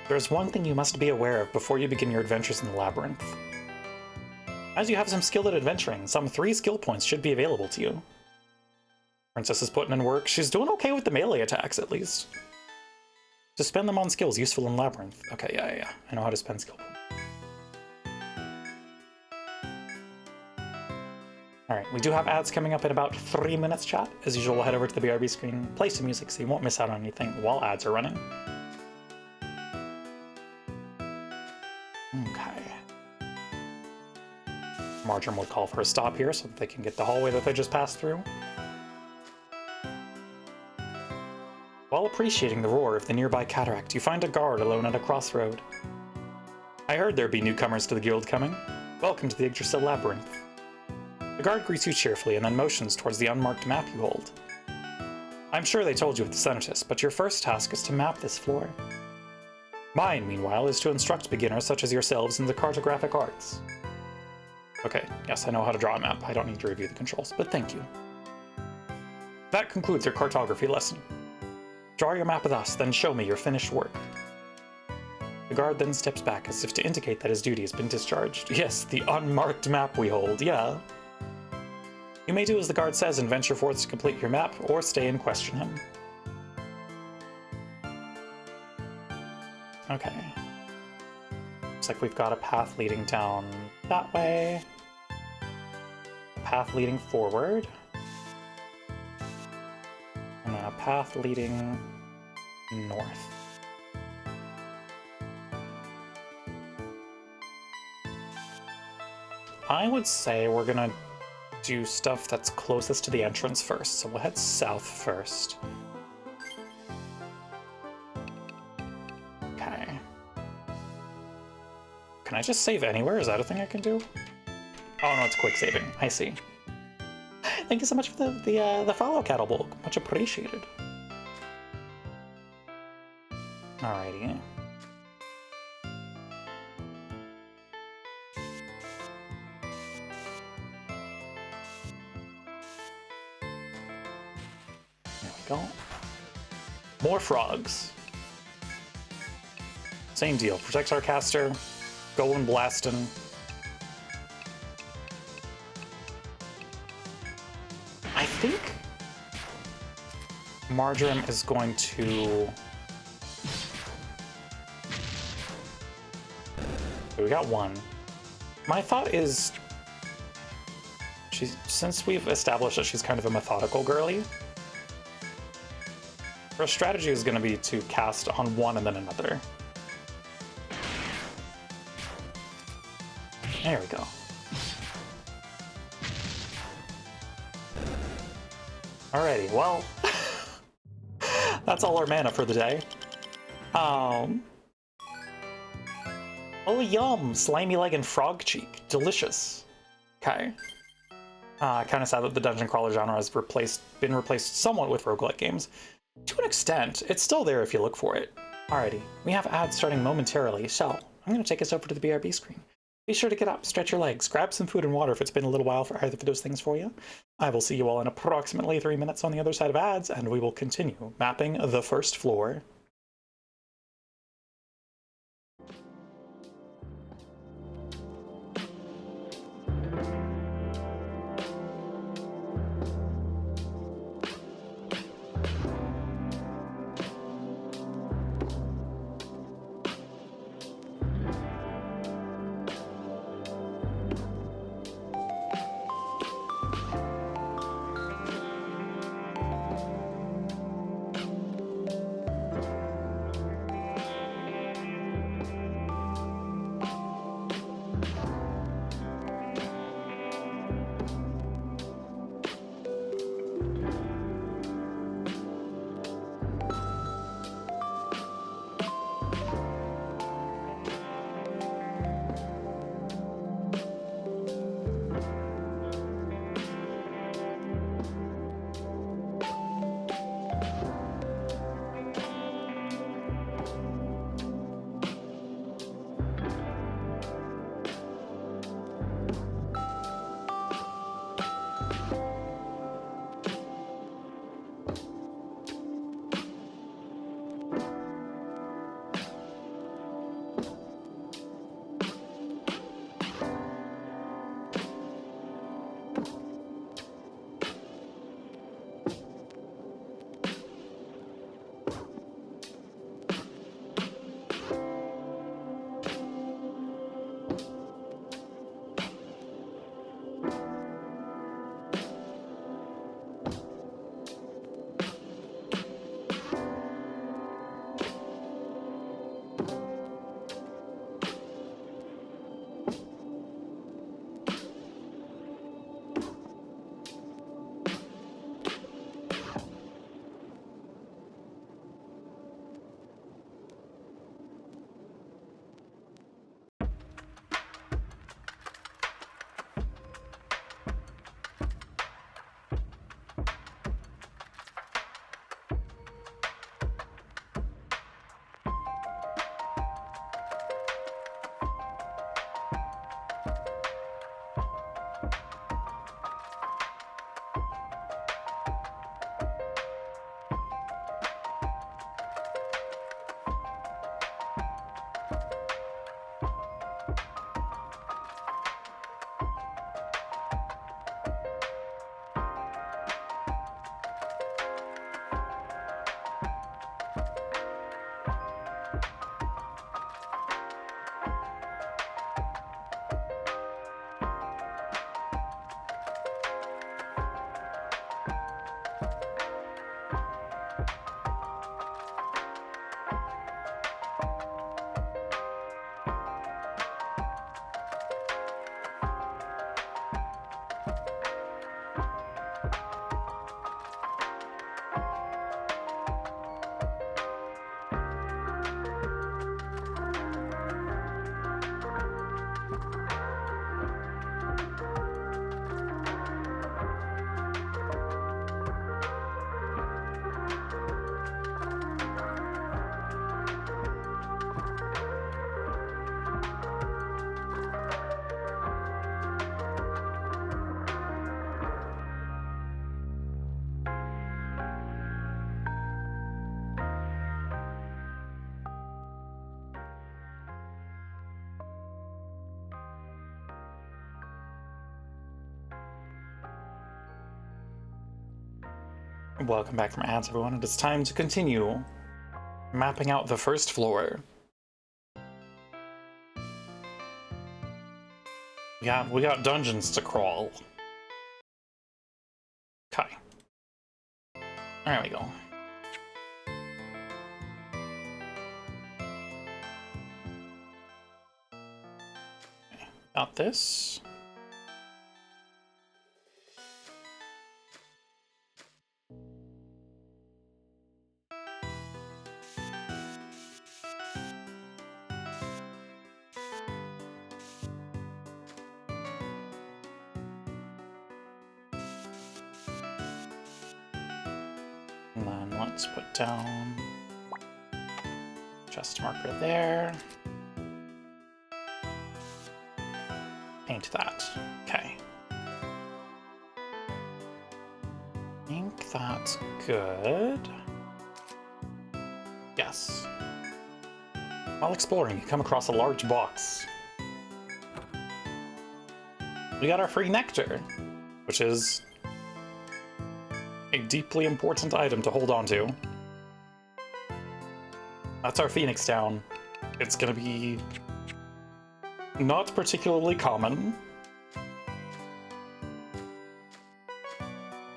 There's one thing you must be aware of before you begin your adventures in the labyrinth. As you have some skill at adventuring, some 3 skill points should be available to you. Princess is putting in work. She's doing okay with the melee attacks, at least. To spend them on skills useful in Labyrinth. Okay, yeah. I know how to spend skill points. Alright, we do have ads coming up in about 3 minutes, chat. As usual, we'll head over to the BRB screen, play some music so you won't miss out on anything while ads are running. Okay. Marjoram will call for a stop here so that they can get the hallway that they just passed through. While appreciating the roar of the nearby cataract, you find a guard alone at a crossroad. I heard there'd be newcomers to the guild coming. Welcome to the Yggdrasil Labyrinth. The guard greets you cheerfully and then motions towards the unmarked map you hold. I'm sure they told you at the Senatus, but your first task is to map this floor. Mine, meanwhile, is to instruct beginners such as yourselves in the cartographic arts. Okay, yes, I know how to draw a map. I don't need to review the controls, but thank you. That concludes your cartography lesson. Draw your map with us, then show me your finished work. The guard then steps back as if to indicate that his duty has been discharged. Yes, the unmarked map we hold, yeah. You may do as the guard says and venture forth to complete your map, or stay and question him. Okay. Looks like we've got a path leading down that way. A path leading forward. And then a path leading north. I would say we're gonna do stuff that's closest to the entrance first, so we'll head south first. Okay. Can I just save anywhere? Is that a thing I can do? Oh no, it's quick saving. I see. Thank you so much for the follow, Cattlebulk. Much appreciated. Alrighty. There we go. More frogs. Same deal. Protects our caster. Going blasting. I think Marjoram is going to... We got one. My thought is, since we've established that she's kind of a methodical girly, her strategy is going to be to cast on one and then another. There we go. Alrighty, well, that's all our mana for the day. Oh yum! Slimy leg and frog cheek. Delicious. Okay. Kind of sad that the dungeon crawler genre has been replaced somewhat with roguelike games. To an extent, it's still there if you look for it. Alrighty, we have ads starting momentarily, so I'm going to take us over to the BRB screen. Be sure to get up, stretch your legs, grab some food and water if it's been a little while for either of those things for you. I will see you all in approximately 3 minutes on the other side of ads, and we will continue mapping the first floor. Welcome back from ads, everyone. It is time to continue mapping out the first floor. Yeah, we got dungeons to crawl. Okay. There we go. Okay, got this. And then let's put down chest marker there. Paint that. Okay. I think that's good. Yes. While exploring, you come across a large box. We got our free nectar, which is a deeply important item to hold on to. That's our Phoenix Down. It's gonna be not particularly common.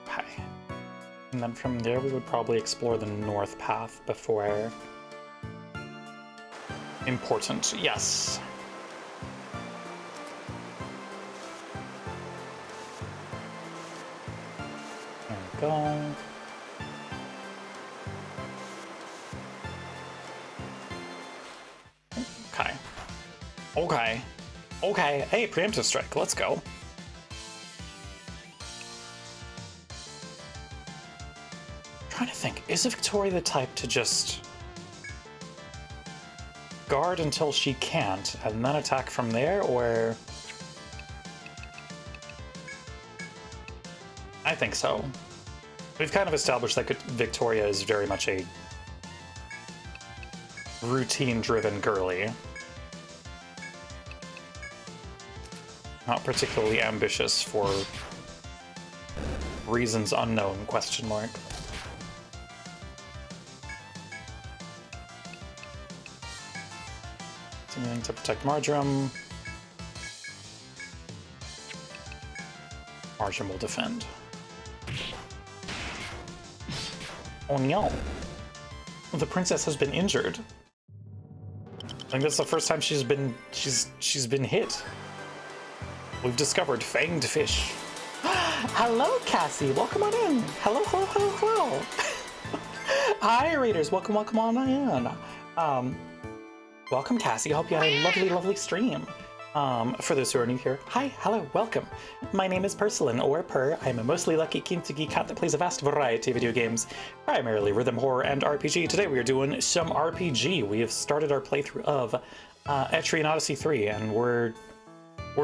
Okay. And then from there we would probably explore the north path before... Important, yes. There we go. Okay. Okay. Okay. Hey, preemptive strike. Let's go. Trying to think. Is Victoria the type to just guard until she can't and then attack from there, or... I think so. We've kind of established that Victoria is very much a routine-driven girly. Not particularly ambitious for reasons unknown, question mark. Something to protect Marjoram. Marjoram will defend. Oh no. The princess has been injured. I think that's the first time she's been hit. We've discovered fanged fish. Hello, Cassie. Welcome on in. Hello, hello, hello, hello. Hi, readers. Welcome on in. Welcome, Cassie. I hope you had a lovely, lovely stream. For those who are new here, hi, hello, welcome. My name is Purslin, or Purr. I'm a mostly lucky Kintsugi cat that plays a vast variety of video games, primarily rhythm horror and RPG. Today we are doing some RPG. We have started our playthrough of Etrian Odyssey 3, and we're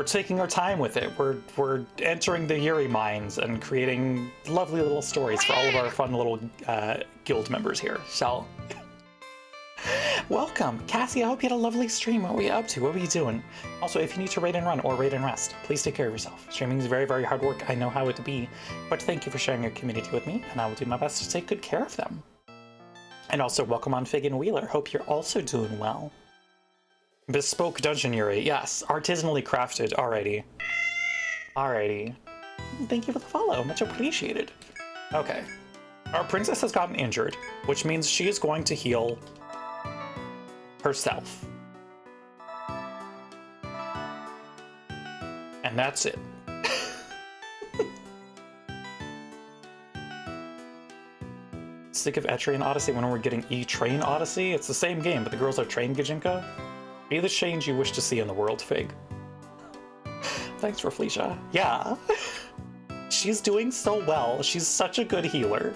taking our time with it. We're entering the Yuri mines and creating lovely little stories for all of our fun little guild members here. So, welcome, Cassie. I hope you had a lovely stream. What were you up to? What were you doing? Also, if you need to raid and run or raid and rest, please take care of yourself. Streaming is very, very hard work. I know how it to be, but thank you for sharing your community with me, and I will do my best to take good care of them. And also, welcome on Fig and Wheeler. Hope you're also doing well. Bespoke dungeon Yuri. Yes, artisanally crafted. Alrighty. Alrighty. Thank you for the follow. Much appreciated. Okay. Our princess has gotten injured, which means she is going to heal herself. And that's it. Sick of Etrian Odyssey when we're getting E-Train Odyssey? It's the same game, but the girls are train Gijinka. Be the change you wish to see in the world, Fig. Thanks for Felicia. Yeah. She's doing so well. She's such a good healer.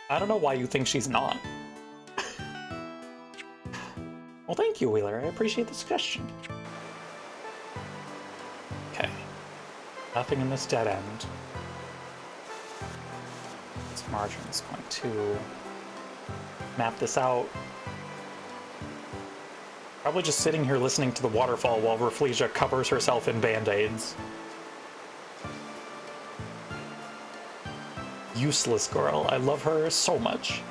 I don't know why you think she's not. Well, thank you, Wheeler. I appreciate the suggestion. Okay. Nothing in this dead end. This margin is going to map this out. Probably just sitting here listening to the waterfall while Rafflesia covers herself in band-aids. useless girl. I love her so much.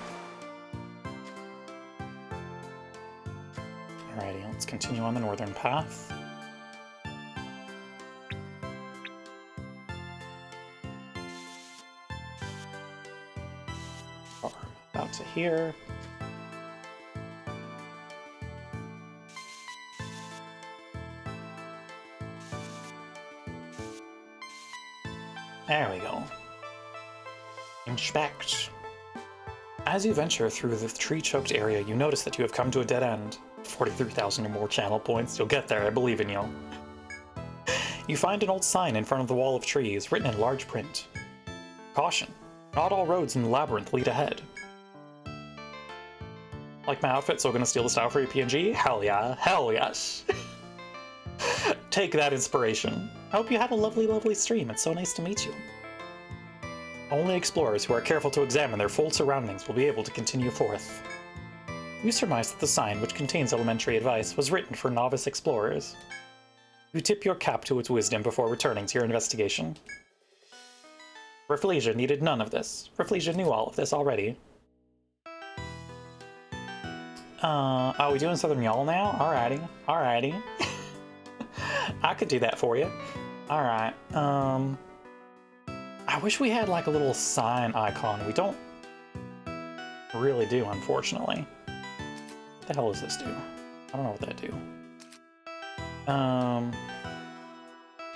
Alrighty, let's continue on the northern path. Out to here. There we go. Inspect. As you venture through the tree-choked area, you notice that you have come to a dead end. 43,000 or more channel points. You'll get there, I believe in you. You find an old sign in front of the wall of trees, written in large print. Caution. Not all roads in the labyrinth lead ahead. Like my outfit, so gonna steal the style for your PNG? Hell yeah. Hell yes. Take that inspiration. I hope you had a lovely, lovely stream. It's so nice to meet you. Only explorers who are careful to examine their full surroundings will be able to continue forth. You surmise that the sign, which contains elementary advice, was written for novice explorers. You tip your cap to its wisdom before returning to your investigation. Rafflesia needed none of this. Rafflesia knew all of this already. Are we doing Southern Y'all now? Alrighty. Alrighty. I could do that for you. Alright. I wish we had like a little sign icon. We don't really do, unfortunately. What the hell does this do? I don't know what that do.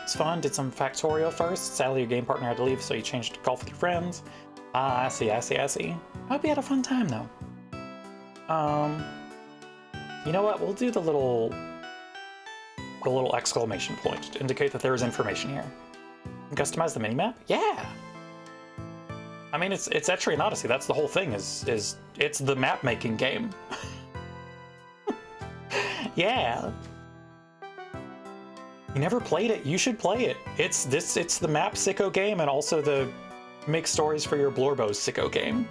It's fun. Did some factorial first. Sadly, your game partner had to leave, so you changed to golf with your friends. Ah, I see, I see, I see. I hope you had a fun time, though. You know what? We'll do the little exclamation point to indicate that there is information here. You can customize the minimap? Yeah! I mean, it's Etrian Odyssey. That's the whole thing, is it's the map-making game. Yeah! You never played it? You should play it. It's the map sicko game and also the make stories for your Blorbos sicko game.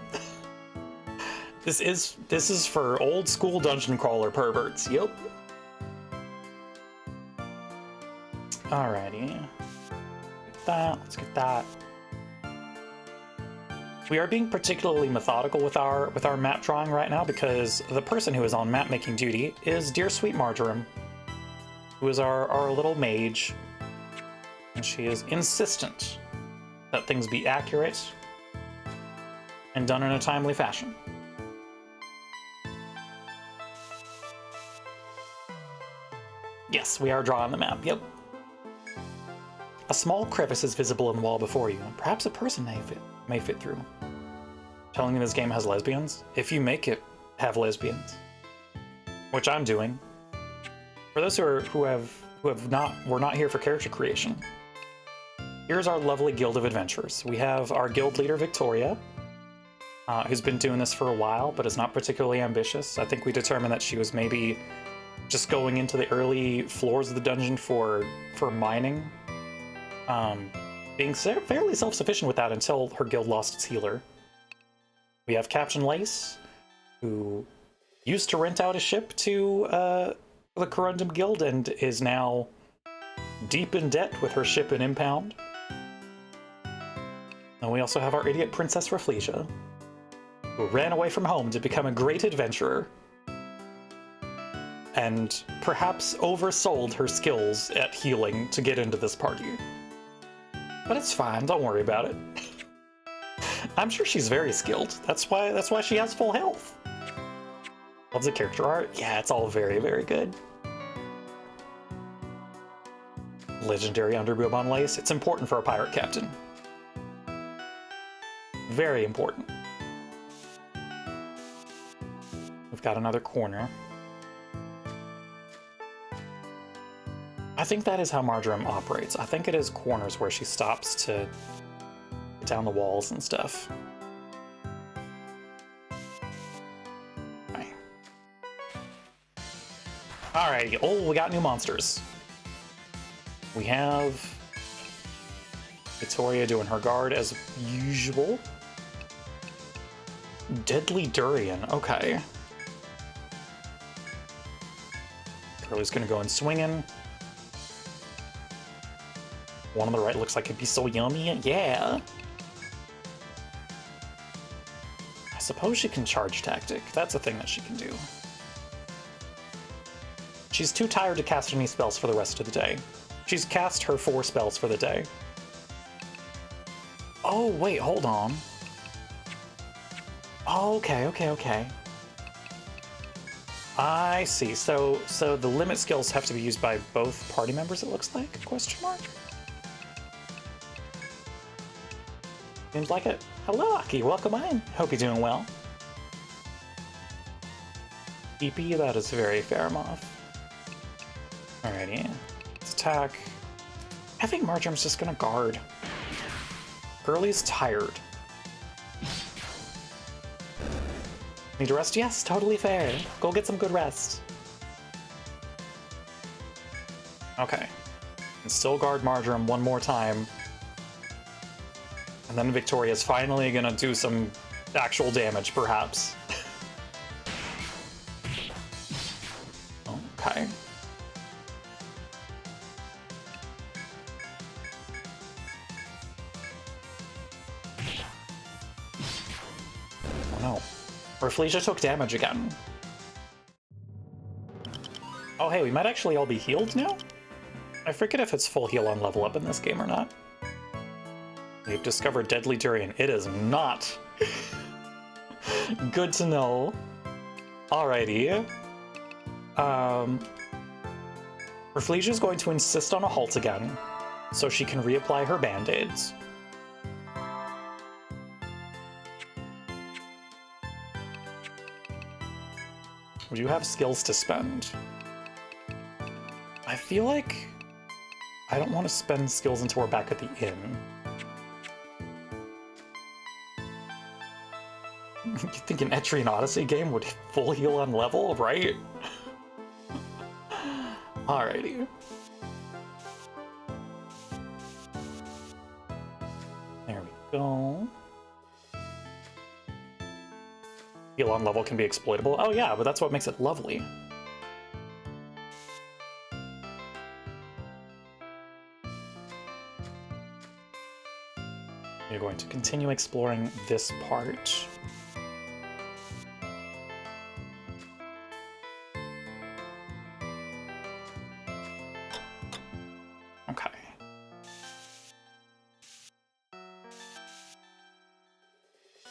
This is for old school dungeon crawler perverts. Yep. Alrighty. Get that. Let's get that. We are being particularly methodical with our map drawing right now because the person who is on map making duty is dear sweet Marjoram, who is our little mage, and she is insistent that things be accurate and done in a timely fashion. Yes, we are drawing the map, yep. A small crevice is visible in the wall before you, and perhaps a person may fit through. Telling me this game has lesbians? If you make it have lesbians, which I'm doing. For those who were not here for character creation, here's our lovely guild of adventurers. We have our guild leader Victoria, who's been doing this for a while, but is not particularly ambitious. I think we determined that she was maybe just going into the early floors of the dungeon for mining, being fairly self-sufficient with that until her guild lost its healer. We have Captain Lace, who used to rent out a ship to the Corundum Guild and is now deep in debt with her ship in impound. And we also have our idiot Princess Rafflesia, who ran away from home to become a great adventurer and perhaps oversold her skills at healing to get into this party. But it's fine, don't worry about it. I'm sure she's very skilled. That's why she has full health. Loves the character art. Yeah, it's all very, very good. Legendary underboob on Lace. It's important for a pirate captain. Very important. We've got another corner. I think that is how Marjoram operates. I think it is corners where she stops to get down the walls and stuff. Alright, oh, we got new monsters. We have Victoria doing her guard as usual. Deadly Durian, okay. Curly's gonna go in swinging. One on the right looks like it'd be so yummy, yeah. I suppose she can charge tactic. That's a thing that she can do. She's too tired to cast any spells for the rest of the day. She's cast her 4 spells for the day. Oh, wait, hold on. Okay. I see. So the limit skills have to be used by both party members, it looks like? Question mark? Seems like it. Hello, Aki. Welcome in. Hope you're doing well. EP, that is very fair, Moth. Alrighty. Let's attack. I think Marjorie's just gonna guard. Girlie's tired. Need to rest? Yes, totally fair. Go get some good rest. Okay. And still guard Marjorie one more time. And then Victoria's finally gonna do some actual damage, perhaps. Okay. Oh no. Rafflesia took damage again. Oh hey, we might actually all be healed now? I forget if it's full heal on level up in this game or not. We've discovered Deadly Durian. It is not. Good to know. Alrighty. Rafflesia's going to insist on a halt again, so she can reapply her band-aids. We do have skills to spend. I feel like I don't want to spend skills until we're back at the inn. You think an Etrian Odyssey game would full heal on level, right? Alrighty. There we go. Heal on level can be exploitable. Oh yeah, but that's what makes it lovely. We're going to continue exploring this part. Okay.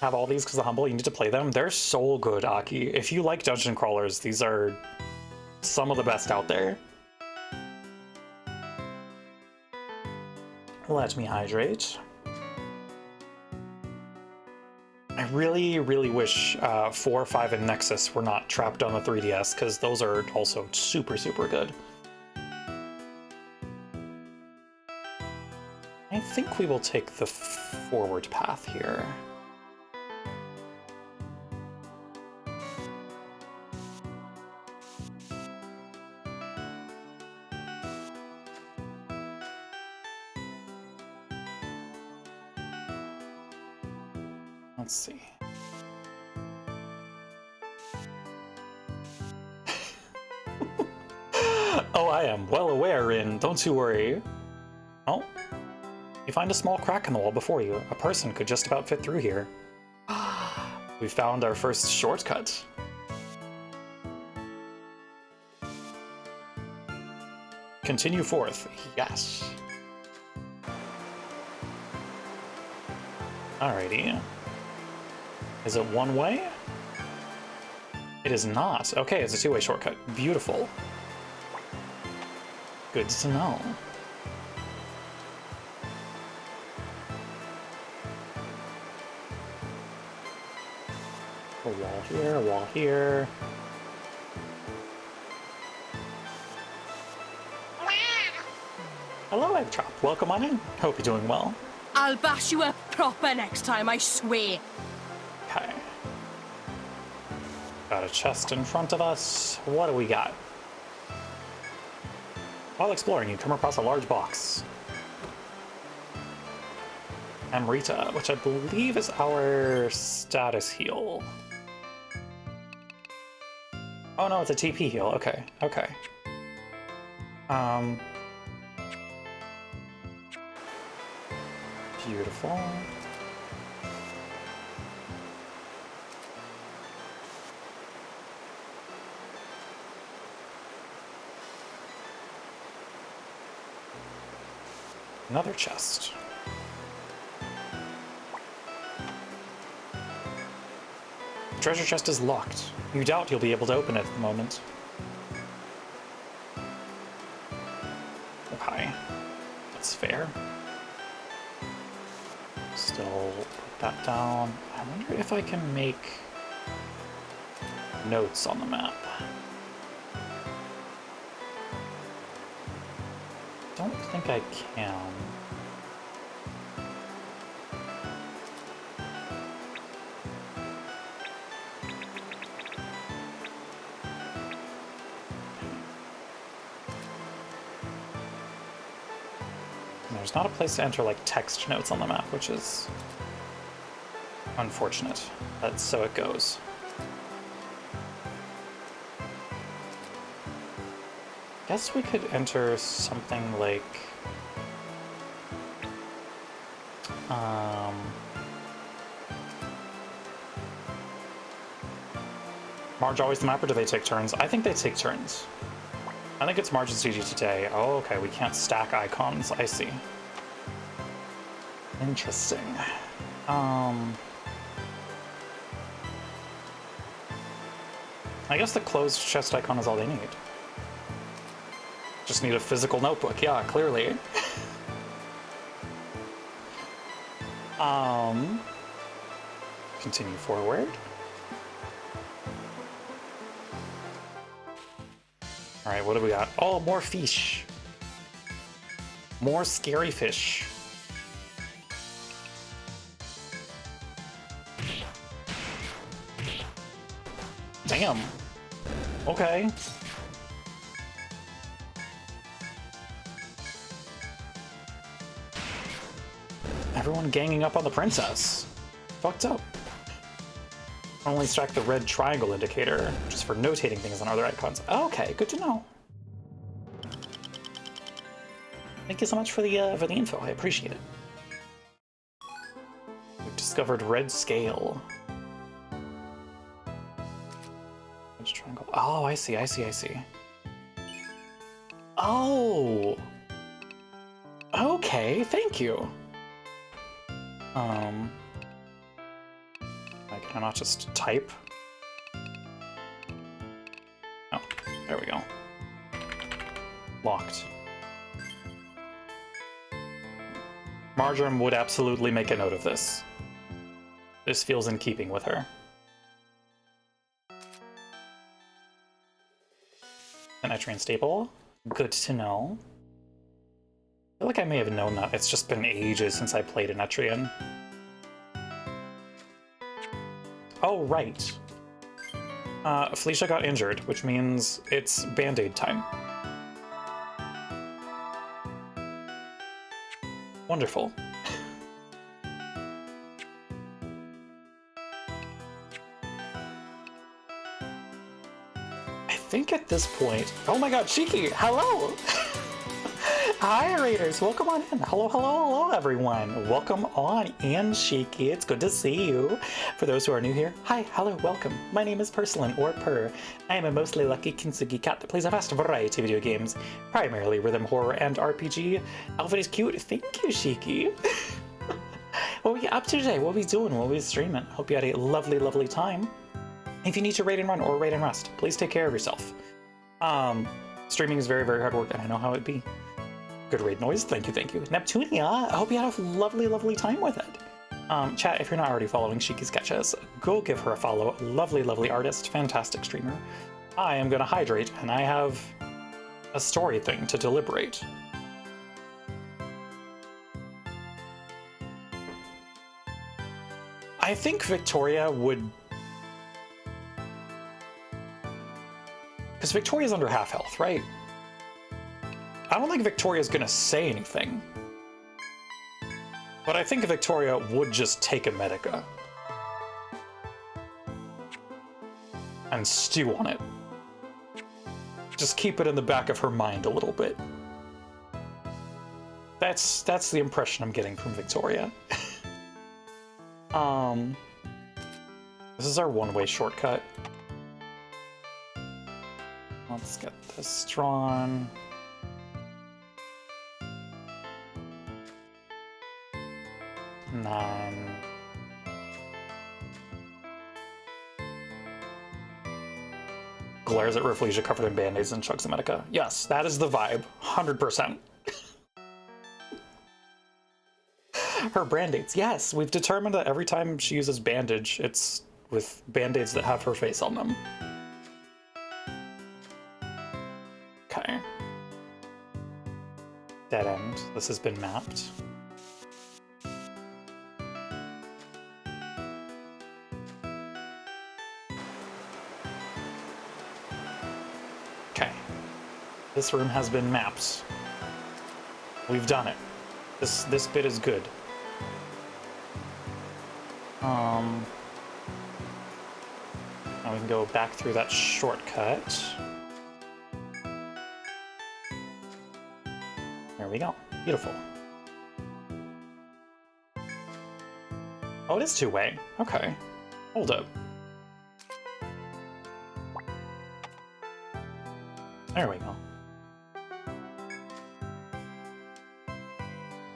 Have all these because of Humble, you need to play them. They're so good, Aki. If you like dungeon crawlers, these are some of the best out there. Let me hydrate. I really, really wish 4, 5, and Nexus were not trapped on the 3DS, because those are also super, super good. I think we will take the forward path here. Let's see. Oh, I am well aware, Rin. Don't you worry. Oh. You find a small crack in the wall before you. A person could just about fit through here. We found our first shortcut. Continue forth. Yes. Alrighty. Is it one way? It is not. Okay, it's a two-way shortcut. Beautiful. Good to know. A wall here, a wall here. Hello, Eggtrop. Welcome on in. Hope you're doing well. I'll bash you up proper next time, I swear. Okay. Got a chest in front of us. What do we got? While exploring, you come across a large box. Amrita, which I believe is our status heal. Oh no, it's a TP heal. Okay, okay. Beautiful. Another chest. The treasure chest is locked. You doubt you'll be able to open it at the moment. Okay. That's fair. Still put that down. I wonder if I can make notes on the map. Don't think I can. There's not a place to enter like text notes on the map, which is unfortunate, but so it goes. Guess we could enter something like Marge always the map, or do they take turns? I think they take turns. I think it's Marge and CG today. Oh, okay, we can't stack icons. I see. Interesting. I guess the closed chest icon is all they need. Just need a physical notebook. Yeah, clearly. Continue forward. All right, what do we got? Oh, more fish. More scary fish. Damn. Okay. Everyone ganging up on the princess. Fucked up. Only stack the red triangle indicator, just for notating things on other icons. Okay, good to know. Thank you so much for the info. I appreciate it. We've discovered red scale. Red triangle. Oh, I see. Oh. Okay, thank you. Can I not just type? Oh, there we go. Locked. Marjoram would absolutely make a note of this. This feels in keeping with her. An Etrian staple. Good to know. I feel like I may have known that. It's just been ages since I played an Etrian. Oh, right. Felicia got injured, which means it's Band-Aid time. Wonderful. I think at this point... Oh my god, Shiki! Hello! Hi, Raiders! Welcome on in. Hello, everyone. Welcome on in, Shiki. It's good to see you. For those who are new here, hi, hello, welcome. My name is Purslin, or Purr. I am a mostly lucky kintsugi cat that plays a vast variety of video games, primarily rhythm, horror, and RPG. Outfit is cute. Thank you, Shiki. What are we up to today? What are we doing? What are we streaming? Hope you had a lovely, lovely time. If you need to raid and run or raid and rest, please take care of yourself. Streaming is very, very hard work, and I know how it be. Good raid noise, thank you. Neptunia, I hope you had a lovely, lovely time with it. Chat, if you're not already following Shiki Sketches, go give her a follow. Lovely, lovely artist, fantastic streamer. I am gonna hydrate, and I have a story thing to deliberate. I think Victoria would... Because Victoria's under half health, right? I don't think Victoria's gonna say anything. But I think Victoria would just take a Medica. And stew on it. Just keep it in the back of her mind a little bit. That's the impression I'm getting from Victoria. This is our one-way shortcut. Let's get this drawn. And then... glares at Rafflesia covered in band-aids and chugs the Medica. Yes, that is the vibe. 100%. Her band-aids. Yes, we've determined that every time she uses bandage, it's with band-aids that have her face on them. Okay. Dead end. This has been mapped. Okay. This room has been mapped. We've done it. This bit is good. Now we can go back through that shortcut. There we go. Beautiful. Oh, it is two-way. Okay. Hold up. There we go.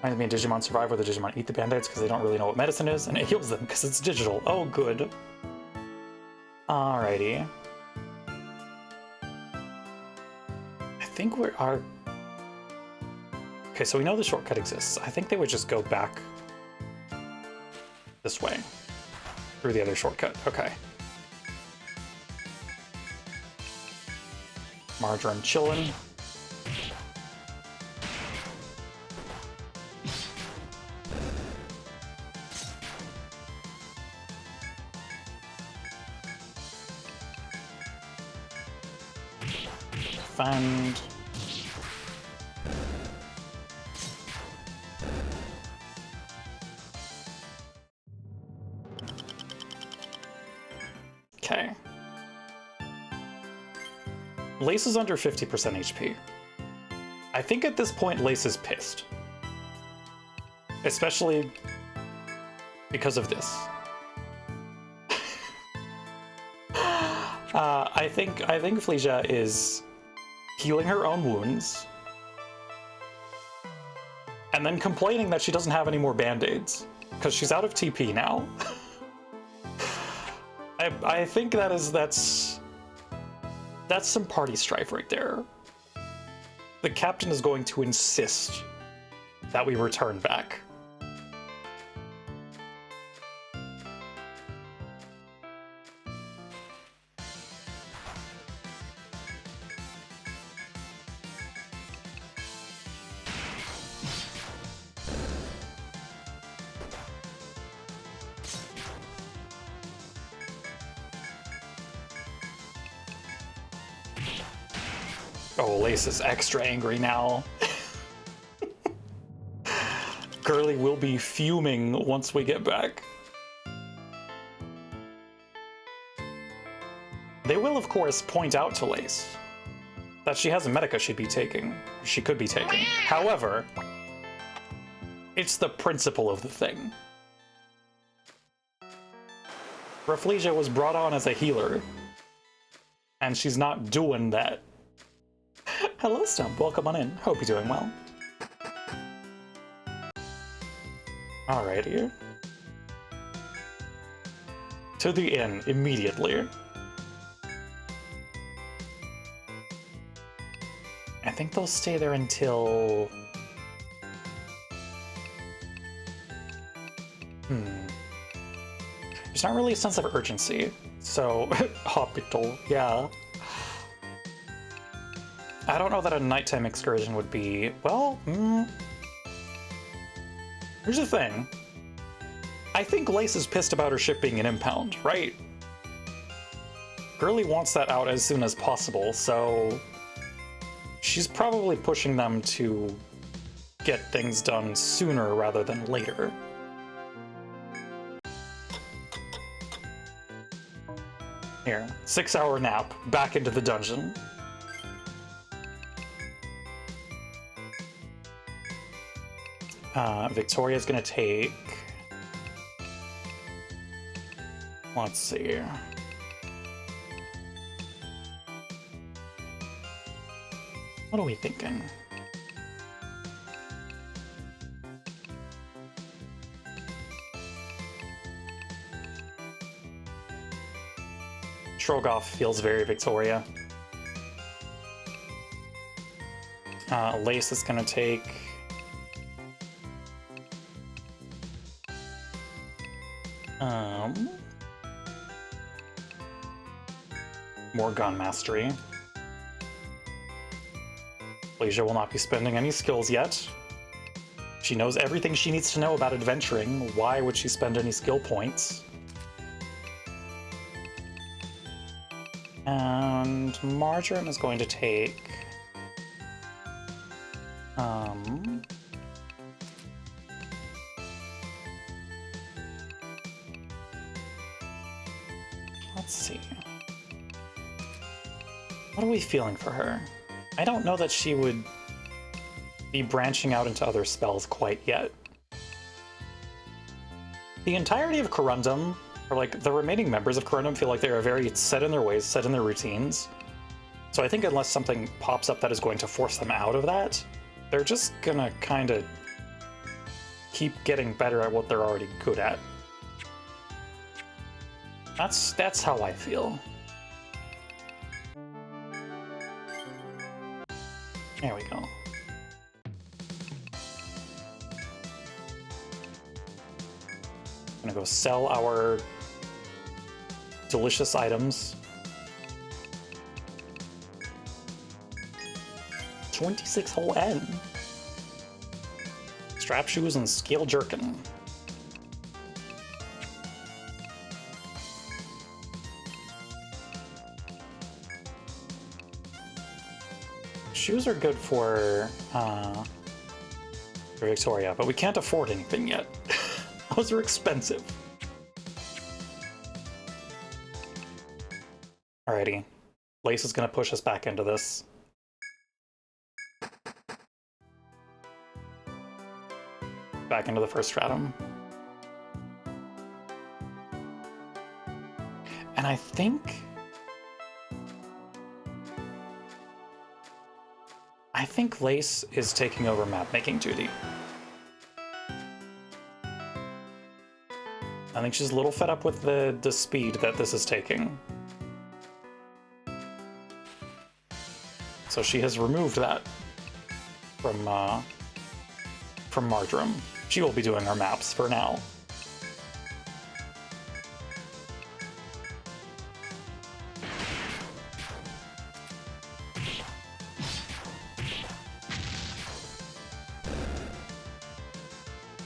Reminds me of Digimon Survive, where the Digimon eat the band-aids because they don't really know what medicine is, and it heals them because it's digital. Oh, good. Alrighty. I think we are... Okay, so we know the shortcut exists. I think they would just go back this way through the other shortcut. Okay. Marjoram chillin'. Defend. Okay. Lace is under 50% HP. I think at this point Lace is pissed. Especially because of this. I think Fleesia is healing her own wounds and then complaining that she doesn't have any more band-aids because she's out of TP now. I think that's some party strife right there. The captain is going to insist that we return back. Oh, Lace is extra angry now. Girly will be fuming once we get back. They will, of course, point out to Lace that she has a Medica she could be taking. However, it's the principle of the thing. Rafflesia was brought on as a healer, and she's not doing that. Hello, Stump. Welcome on in. Hope you're doing well. Alrighty. To the inn, immediately. I think they'll stay there until... There's not really a sense of urgency, so... Hospital, yeah. I don't know that a nighttime excursion would be... Well, here's the thing. I think Lace is pissed about her ship being an impound, right? Girly wants that out as soon as possible, so... she's probably pushing them to get things done sooner rather than later. Here, 6-hour nap, back into the dungeon. Victoria's gonna take... Let's see. What are we thinking? Strogoff feels very Victoria. Lace is gonna take... more gun mastery. Leisha will not be spending any skills yet. She knows everything she needs to know about adventuring. Why would she spend any skill points? And Marjoram is going to take... let's see. What are we feeling for her? I don't know that she would be branching out into other spells quite yet. The entirety of Corundum, or like the remaining members of Corundum, feel like they are very set in their ways, set in their routines. So I think unless something pops up that is going to force them out of that, they're just gonna kind of keep getting better at what they're already good at. That's how I feel. There we go. Gonna go sell our delicious items. 26 whole N. Strap shoes and scale jerkin. Shoes are good for Victoria, but we can't afford anything yet. Those are expensive. Alrighty. Lace is gonna push us back into this. Back into the first stratum. And I think Lace is taking over map-making duty. I think she's a little fed up with the speed that this is taking. So she has removed that from Marjoram. She will be doing our maps for now.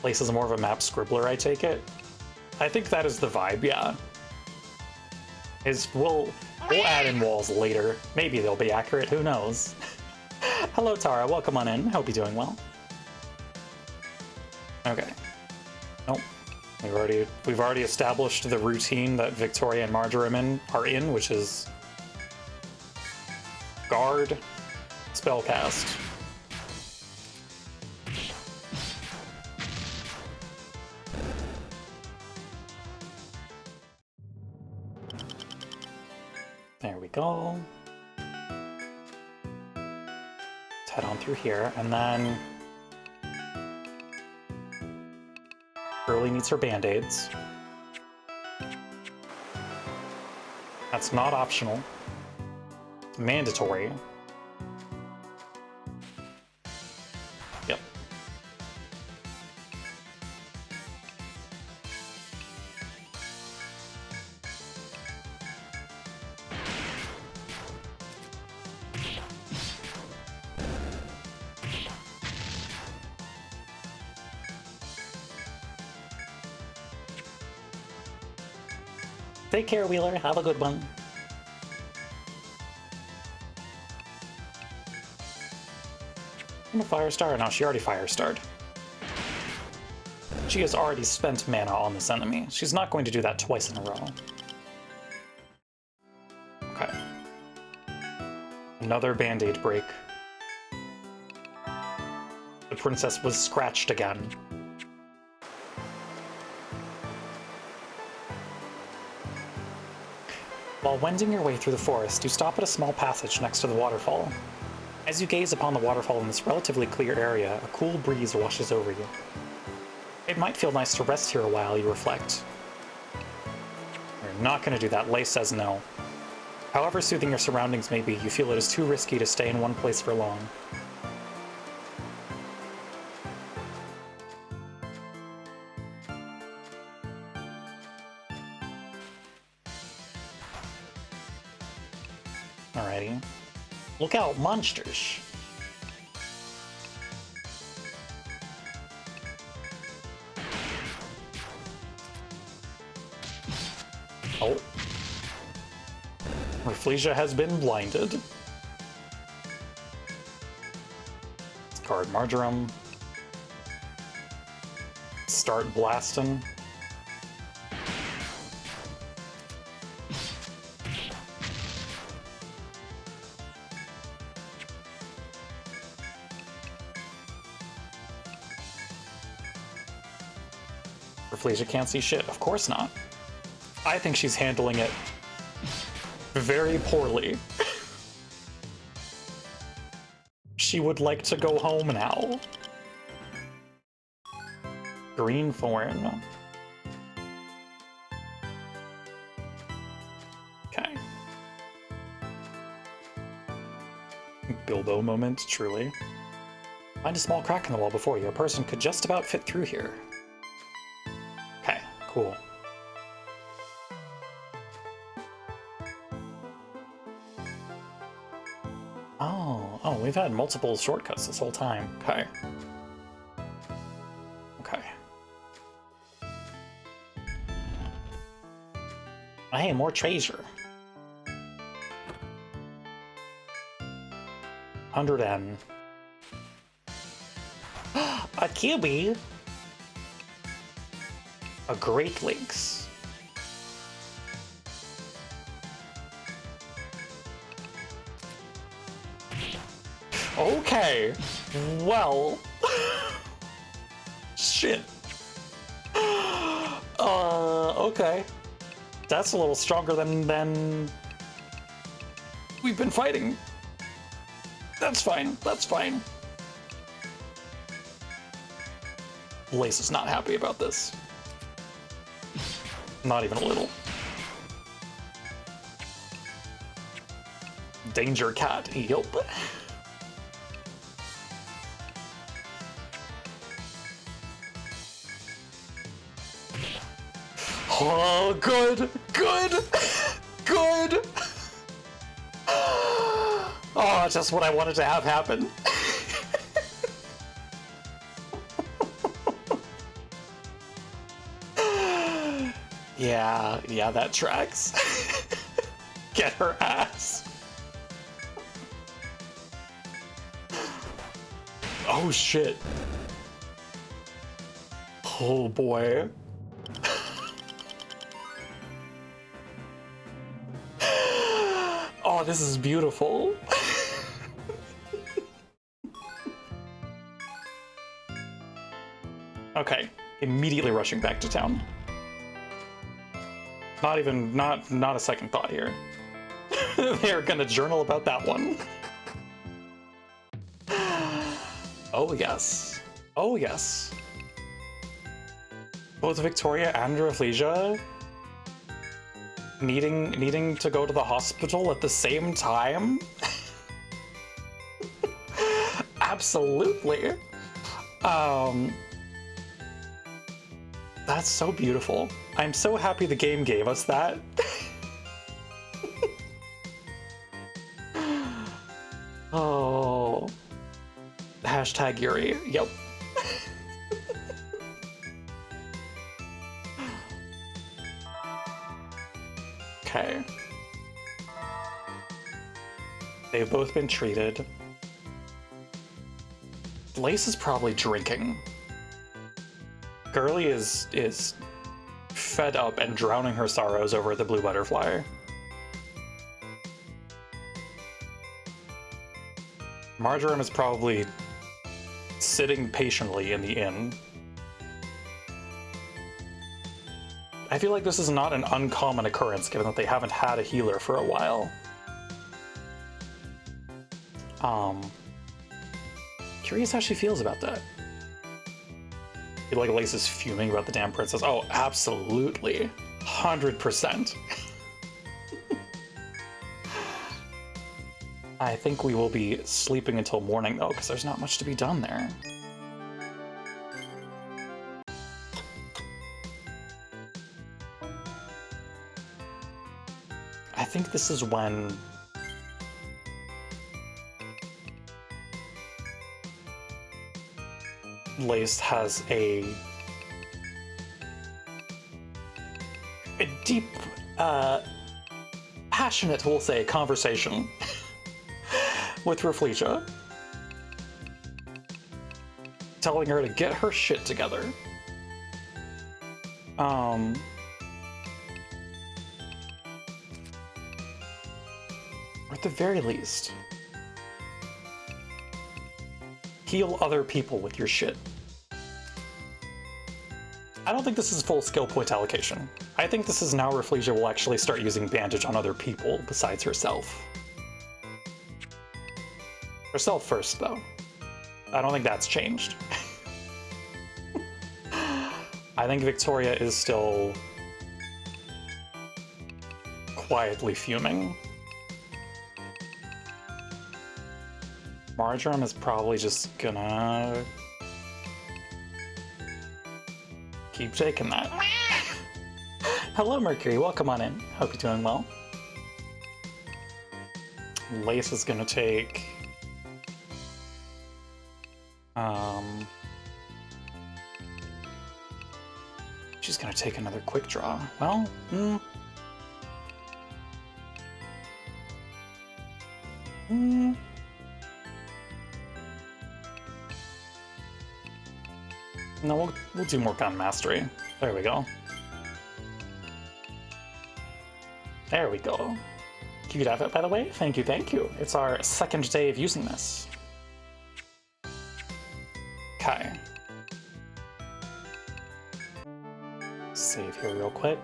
Lace is more of a map scribbler, I take it. I think that is the vibe, yeah. We'll add in walls later. Maybe they'll be accurate, who knows? Hello Tara, welcome on in. Hope you're doing well. Okay. Nope. We've already established the routine that Victoria and Marjoram are in, which is guard, spellcast. There we go. Let's head on through here, and then Girly needs her band-aids. That's not optional. It's mandatory. Yep. Take care, Wheeler. Have a good one. I'm a Firestar? No, she already Firestarred. She has already spent mana on this enemy. She's not going to do that twice in a row. Okay. Another band-aid break. The princess was scratched again. While wending your way through the forest, you stop at a small passage next to the waterfall. As you gaze upon the waterfall in this relatively clear area, a cool breeze washes over you. It might feel nice to rest here a while, you reflect. We're not going to do that. Lace says no. However soothing your surroundings may be, you feel it is too risky to stay in one place for long. Alrighty. Look out, monsters! Oh. Rafflesia has been blinded. Discard Marjoram. Start blasting. Rafflesia can't see shit. Of course not. I think she's handling it very poorly. She would like to go home now. Green Thorn. Okay. Bilbo moment, truly. Find a small crack in the wall before you. A person could just about fit through here. Okay, cool. Oh, we've had multiple shortcuts this whole time. Okay. Okay. Hey, more treasure. 100 N. A QB. A Great Lynx. Okay. Well. Shit. Okay. That's a little stronger than we've been fighting. That's fine. That's fine. Lace is not happy about this. Not even a little. Danger cat. Yup. Oh, good, good, good. Oh, just what I wanted to have happen. Yeah, that tracks. Get her ass. Oh, shit. Oh, boy. Oh, this is beautiful. Okay, immediately rushing back to town. Not a second thought here. They're gonna journal about that one. Oh yes. Oh yes. Both Victoria and Rafflesia needing to go to the hospital at the same time? Absolutely. That's so beautiful. I'm so happy the game gave us that. Oh. Hashtag Yuri. Yep. Okay. They've both been treated. Lace is probably drinking. Girly is fed up and drowning her sorrows over the blue butterfly. Marjoram is probably sitting patiently in the inn. I feel like this is not an uncommon occurrence, given that they haven't had a healer for a while. Curious how she feels about that. I feel like Lace is fuming about the damn princess. Oh, absolutely. 100%. I think we will be sleeping until morning, though, because there's not much to be done there. I think this is when Lace has a deep, passionate, we'll say, conversation with Rafflesia, telling her to get her shit together. Or at the very least, heal other people with your shit. I don't think this is full skill point allocation. I think this is now Rafflesia will actually start using bandage on other people besides herself. Herself first, though. I don't think that's changed. I think Victoria is still quietly fuming. Marjoram is probably just gonna keep taking that. Hello, Mercury. Welcome on in. Hope you're doing well. Lace is gonna take... she's gonna take another quick draw. Well, no, we'll do more gun mastery. There we go. There we go. Cute outfit, by the way. Thank you, thank you. It's our second day of using this. Okay. Save here real quick.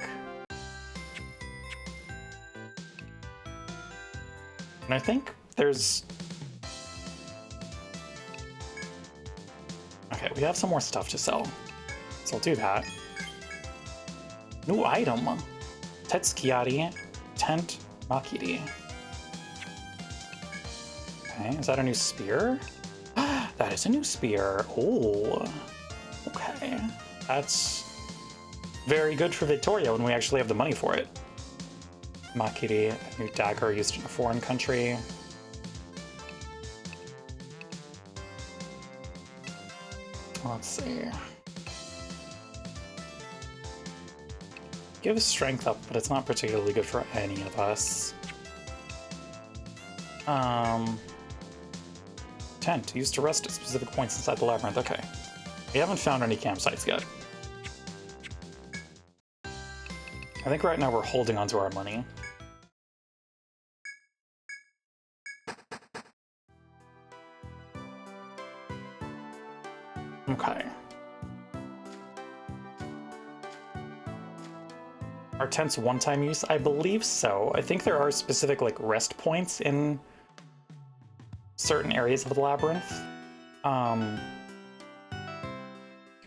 And I think there's... okay, we have some more stuff to sell, so I'll do that. New item. Tetsukiari Tent Makiri. Okay, is that a new spear? That is a new spear. Oh, okay. That's very good for Victoria when we actually have the money for it. Makiri, a new dagger used in a foreign country. Let's see. Give strength up, but it's not particularly good for any of us. Tent, used to rest at specific points inside the labyrinth. Okay. We haven't found any campsites yet. I think right now we're holding onto our money. Okay. Are tents one-time use? I believe so. I think there are specific, like, rest points in certain areas of the labyrinth. And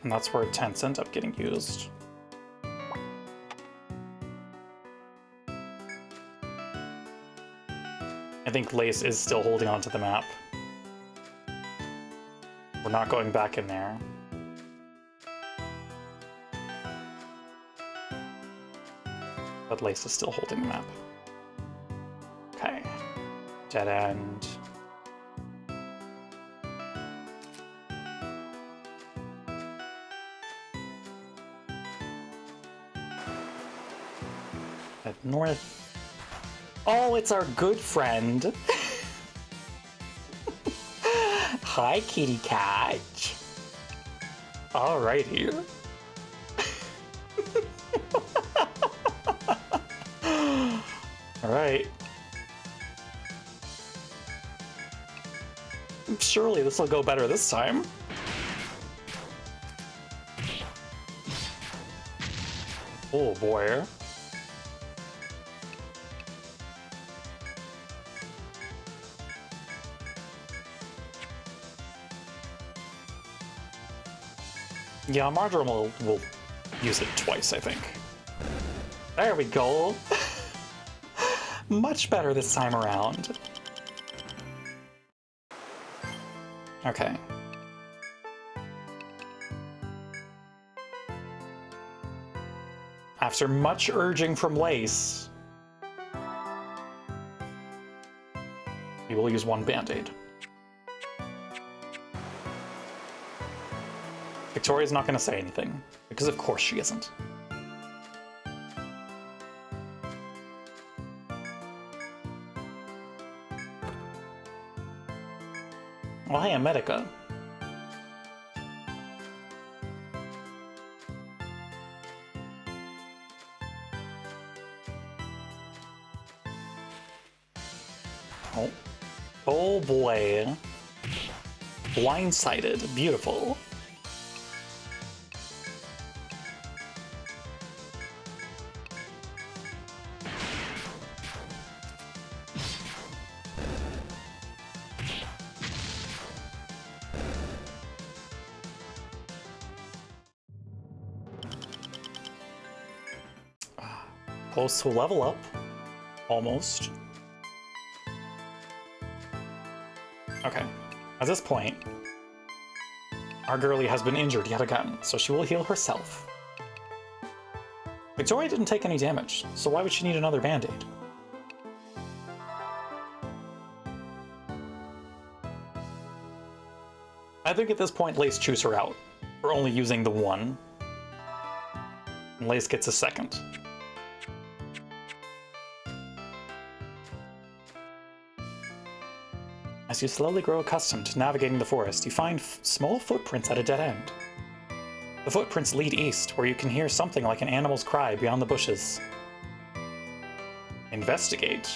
that's where tents end up getting used. I think Lace is still holding onto the map. We're not going back in there. But Lace is still holding the map. Okay. Dead end. Head north. Oh, it's our good friend. Hi, kitty cat. Alrighty. Alright. Surely this will go better this time. Oh boy. Yeah, Marjoram will use it twice, I think. There we go. Much better this time around. Okay. After much urging from Lace, we will use one Band-Aid. Victoria's not going to say anything, because of course she isn't. Well, hey, I'm Medica. Oh. Oh boy. Blindsided. Beautiful. Close to a level up. Almost. Okay. At this point, our girlie has been injured yet again, so she will heal herself. Victoria didn't take any damage, so why would she need another Band-Aid? I think at this point Lace chews her out for only using the one. And Lace gets a second. As you slowly grow accustomed to navigating the forest, you find small footprints at a dead end. The footprints lead east, where you can hear something like an animal's cry beyond the bushes. Investigate.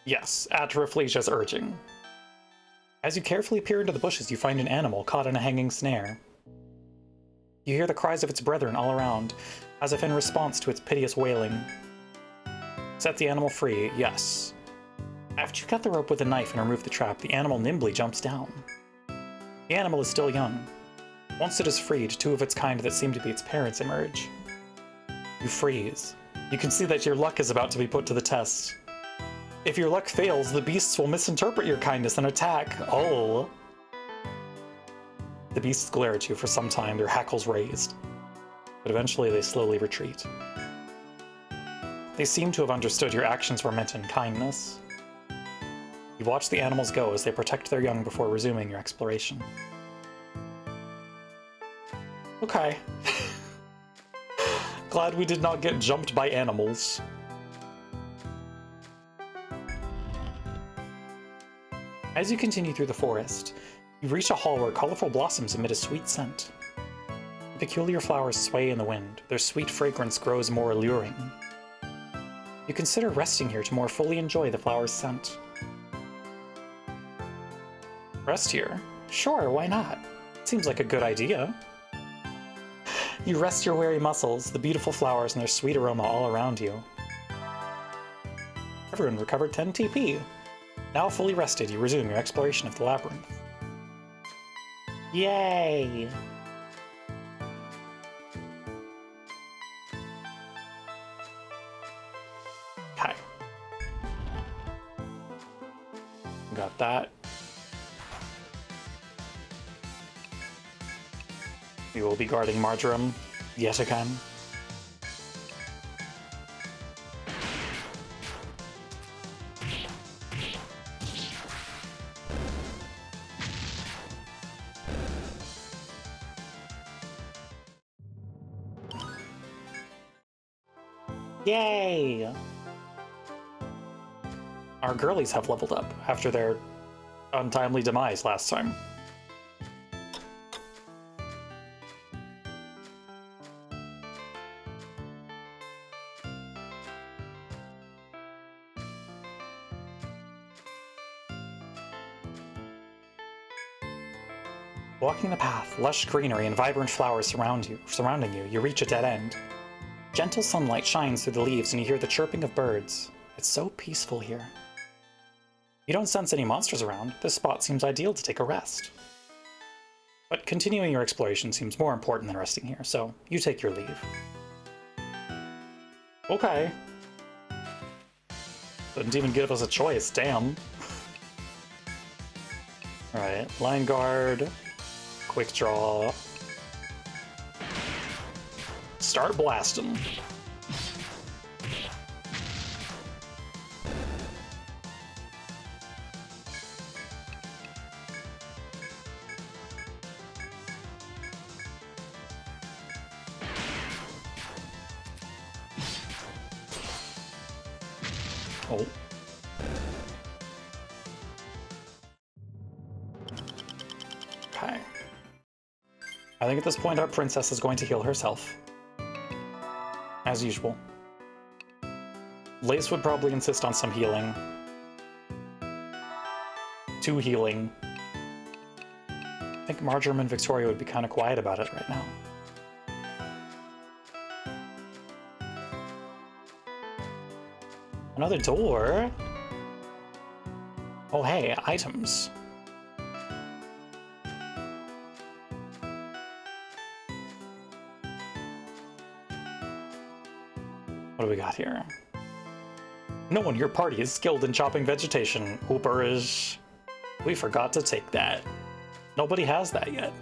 Yes, at Rafflesia's urging. As you carefully peer into the bushes, you find an animal caught in a hanging snare. You hear the cries of its brethren all around, as if in response to its piteous wailing. Set the animal free, yes. After you cut the rope with a knife and remove the trap, the animal nimbly jumps down. The animal is still young. Once it is freed, two of its kind that seem to be its parents emerge. You freeze. You can see that your luck is about to be put to the test. If your luck fails, the beasts will misinterpret your kindness and attack. Oh. The beasts glare at you for some time, their hackles raised. But eventually they slowly retreat. They seem to have understood your actions were meant in kindness. You watch the animals go as they protect their young before resuming your exploration. Okay. Glad we did not get jumped by animals. As you continue through the forest, you reach a hall where colorful blossoms emit a sweet scent. Peculiar flowers sway in the wind. Their sweet fragrance grows more alluring. You consider resting here to more fully enjoy the flower's scent. Rest here? Sure, why not? Seems like a good idea. You rest your weary muscles, the beautiful flowers and their sweet aroma all around you. Everyone recovered 10 TP. Now fully rested, you resume your exploration of the labyrinth. Yay! Okay. Got that. We will be guarding Marjoram yet again. Yay! Our girlies have leveled up after their untimely demise last time. Walking the path, lush greenery and vibrant flowers surrounding you, you reach a dead end. Gentle sunlight shines through the leaves and you hear the chirping of birds. It's so peaceful here. You don't sense any monsters around. This spot seems ideal to take a rest. But continuing your exploration seems more important than resting here, so you take your leave. Okay. Didn't even give us a choice, damn. Alright, line guard, quick draw. Start blasting. Oh. Okay. I think at this point our princess is going to heal herself. As usual. Lace would probably insist on some healing. 2 healing. I think Marjoram and Victoria would be kind of quiet about it right now. Another door? Oh hey, items. What do we got here? No one in your party is skilled in chopping vegetation. Hooperish. We forgot to take that. Nobody has that yet.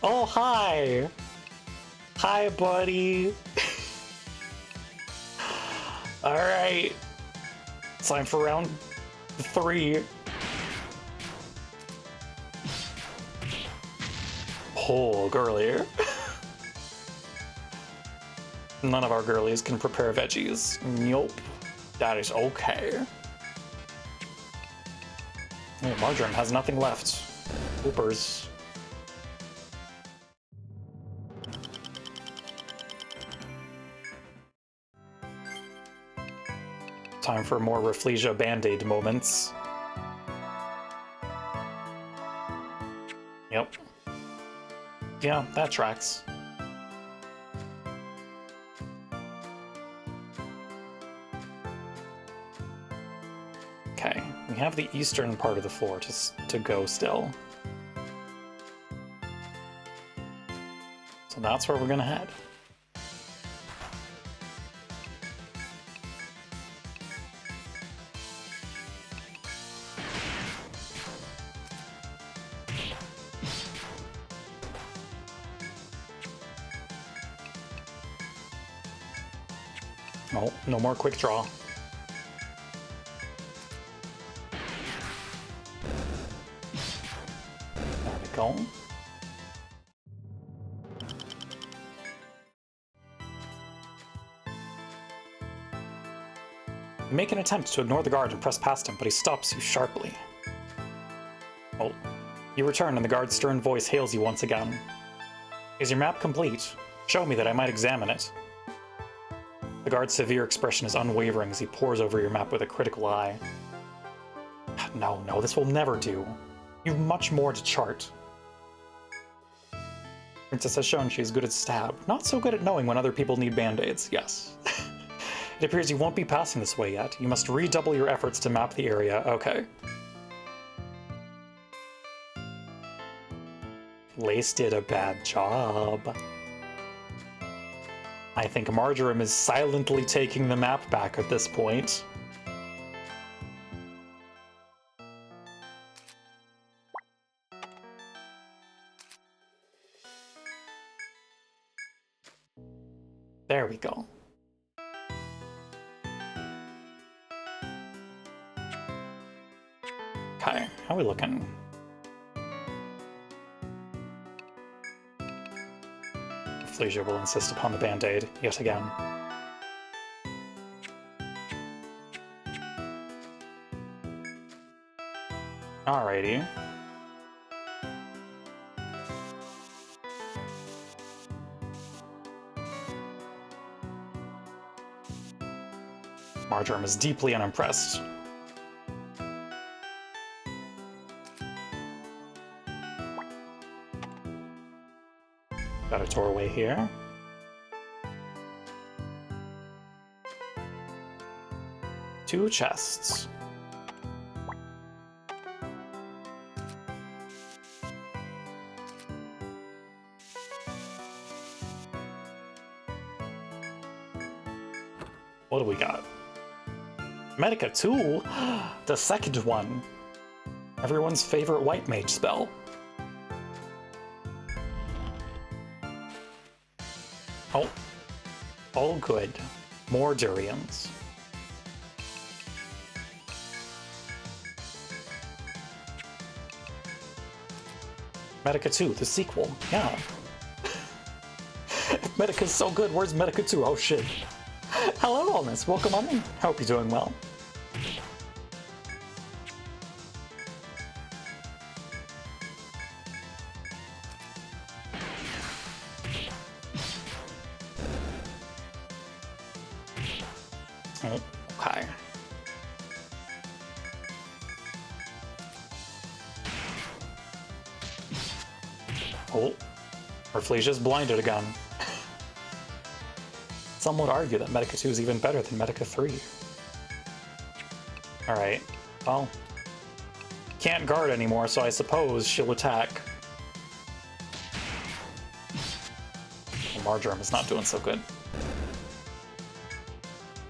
Oh, hi! Hi, buddy! Alright. Time for round 3. Oh, girly. None of our girlies can prepare veggies. Nope. That is okay. Oh, Marjoram has nothing left. Hoopers. Time for more Rafflesia Band-Aid moments. Yep. Yeah, that tracks. Okay, we have the eastern part of the floor to go still. So that's where we're gonna head. Oh, no more quick draw. There we go. You make an attempt to ignore the guard and press past him, but he stops you sharply. Oh. You return and the guard's stern voice hails you once again. Is your map complete? Show me that I might examine it. The guard's severe expression is unwavering as he pores over your map with a critical eye. No, this will never do. You've much more to chart. Princess has shown she is good at stab, not so good at knowing when other people need band-aids, yes. It appears you won't be passing this way yet. You must redouble your efforts to map the area. Okay. Lace did a bad job. I think Marjoram is silently taking the map back at this point. There we go. Okay, how are we looking? Flesia will insist upon the band-aid yet again. Alrighty. Marjoram is deeply unimpressed. Got a doorway here. Two chests. What do we got? Medica 2? The second one. Everyone's favorite white mage spell. Oh. Oh, good. More durians. Medica 2, the sequel. Yeah. If Medica's so good, where's Medica 2? Oh shit. Hello, Allness. Welcome on in. Hope you're doing well. Okay. Oh, Rafflesia's blinded again. Some would argue that Medica 2 is even better than Medica 3. Alright, well, can't guard anymore, so I suppose she'll attack. Marjoram is not doing so good.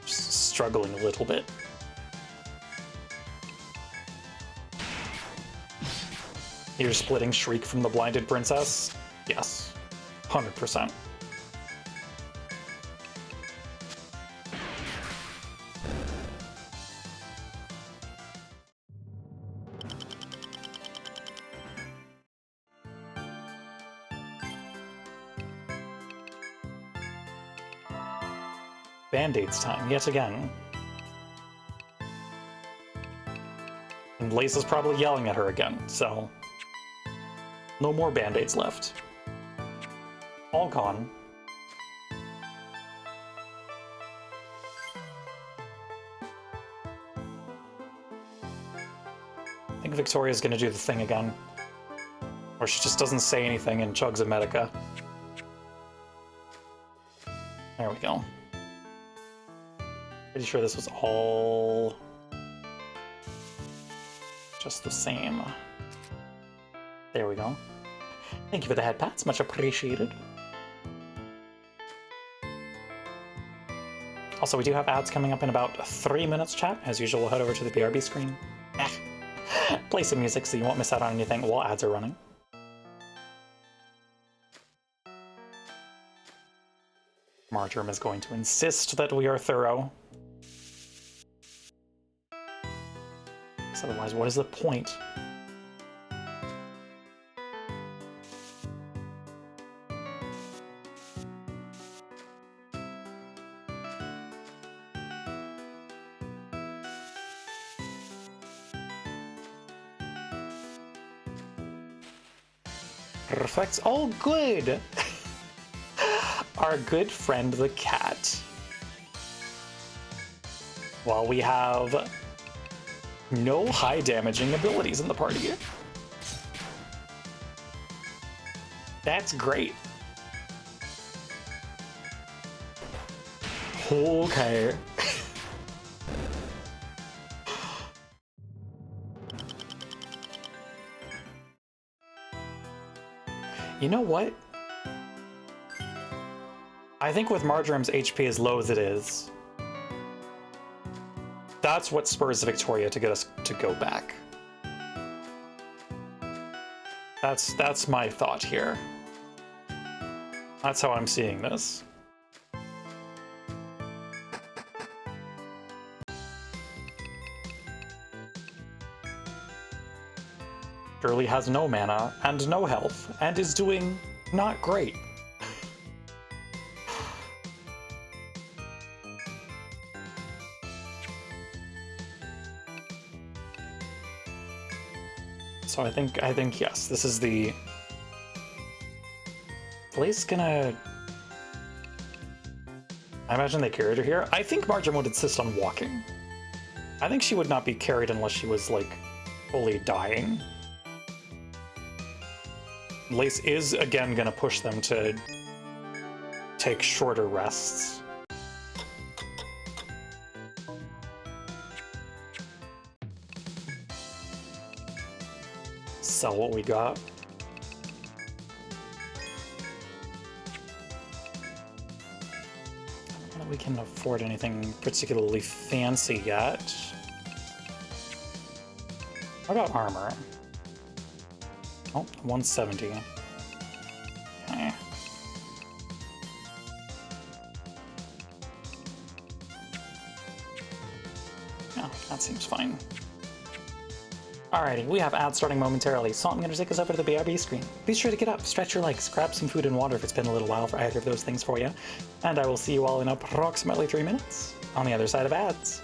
Just struggling a little bit. You're splitting Shriek from the blinded princess? Yes, 100%. Band-Aids time, yet again. And Lace is probably yelling at her again, so... no more Band-Aids left. All gone. I think Victoria's gonna do the thing again. Or she just doesn't say anything and chugs a Medica. There we go. Pretty sure this was all... just the same. There we go. Thank you for the head pats, much appreciated. Also, we do have ads coming up in about 3 minutes, chat. As usual, we'll head over to the BRB screen. Play some music so you won't miss out on anything while ads are running. Marjoram is going to insist that we are thorough. Because otherwise, what is the point? Perfect. Oh, good! Our good friend the cat. While we have no high damaging abilities in the party. That's great. Okay. You know what? I think with Marjoram's HP as low as it is, that's what spurs Victoria to get us to go back. That's my thought here. That's how I'm seeing this. Shirley has no mana and no health and is doing not great. So I think yes, this is the... Blaze gonna... I imagine they carried her here. I think Marjoram would insist on walking. I think she would not be carried unless she was, like, fully dying. Lace is, again, gonna push them to take shorter rests. Sell what we got. that we can afford anything particularly fancy yet. What about armor? Oh, 170. Okay. Yeah, that seems fine. Alrighty, we have ads starting momentarily, so I'm going to take us over to the BRB screen. Be sure to get up, stretch your legs, grab some food and water if it's been a little while for either of those things for you, and I will see you all in approximately 3 minutes on the other side of ads.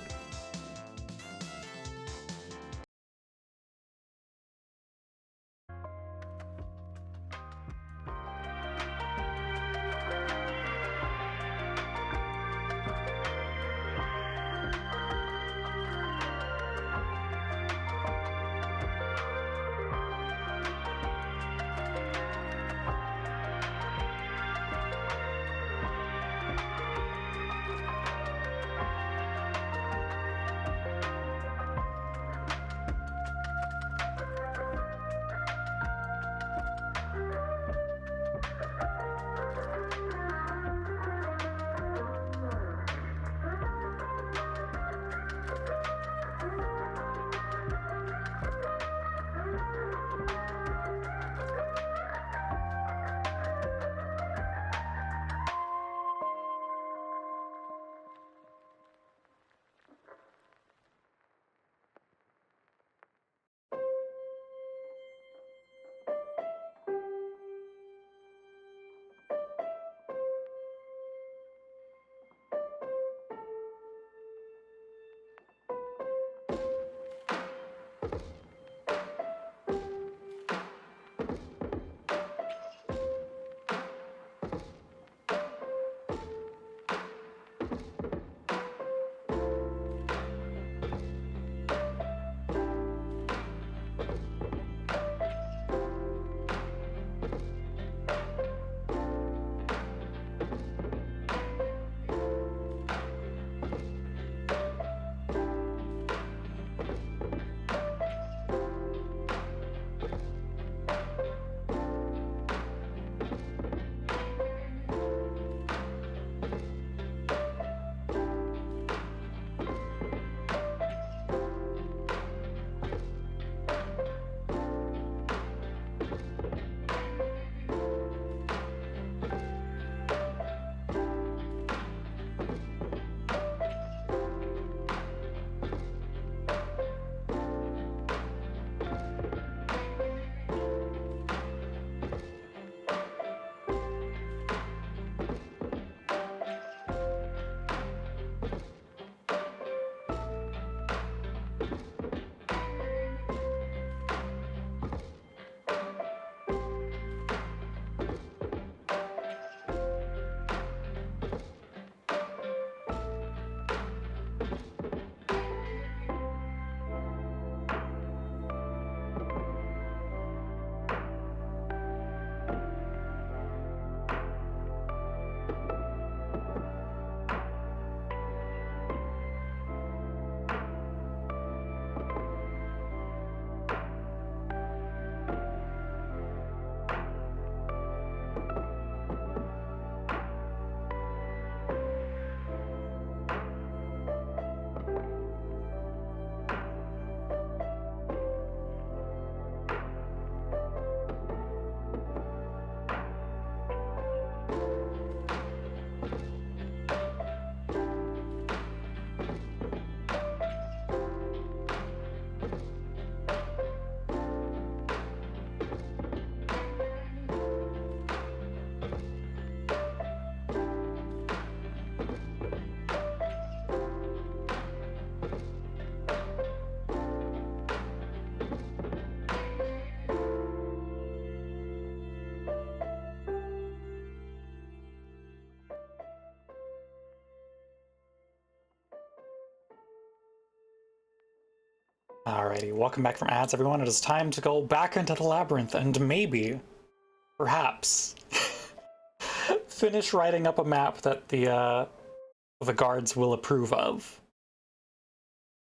Alrighty, welcome back from ads, everyone. It is time to go back into the labyrinth and maybe, perhaps, finish writing up a map that the guards will approve of,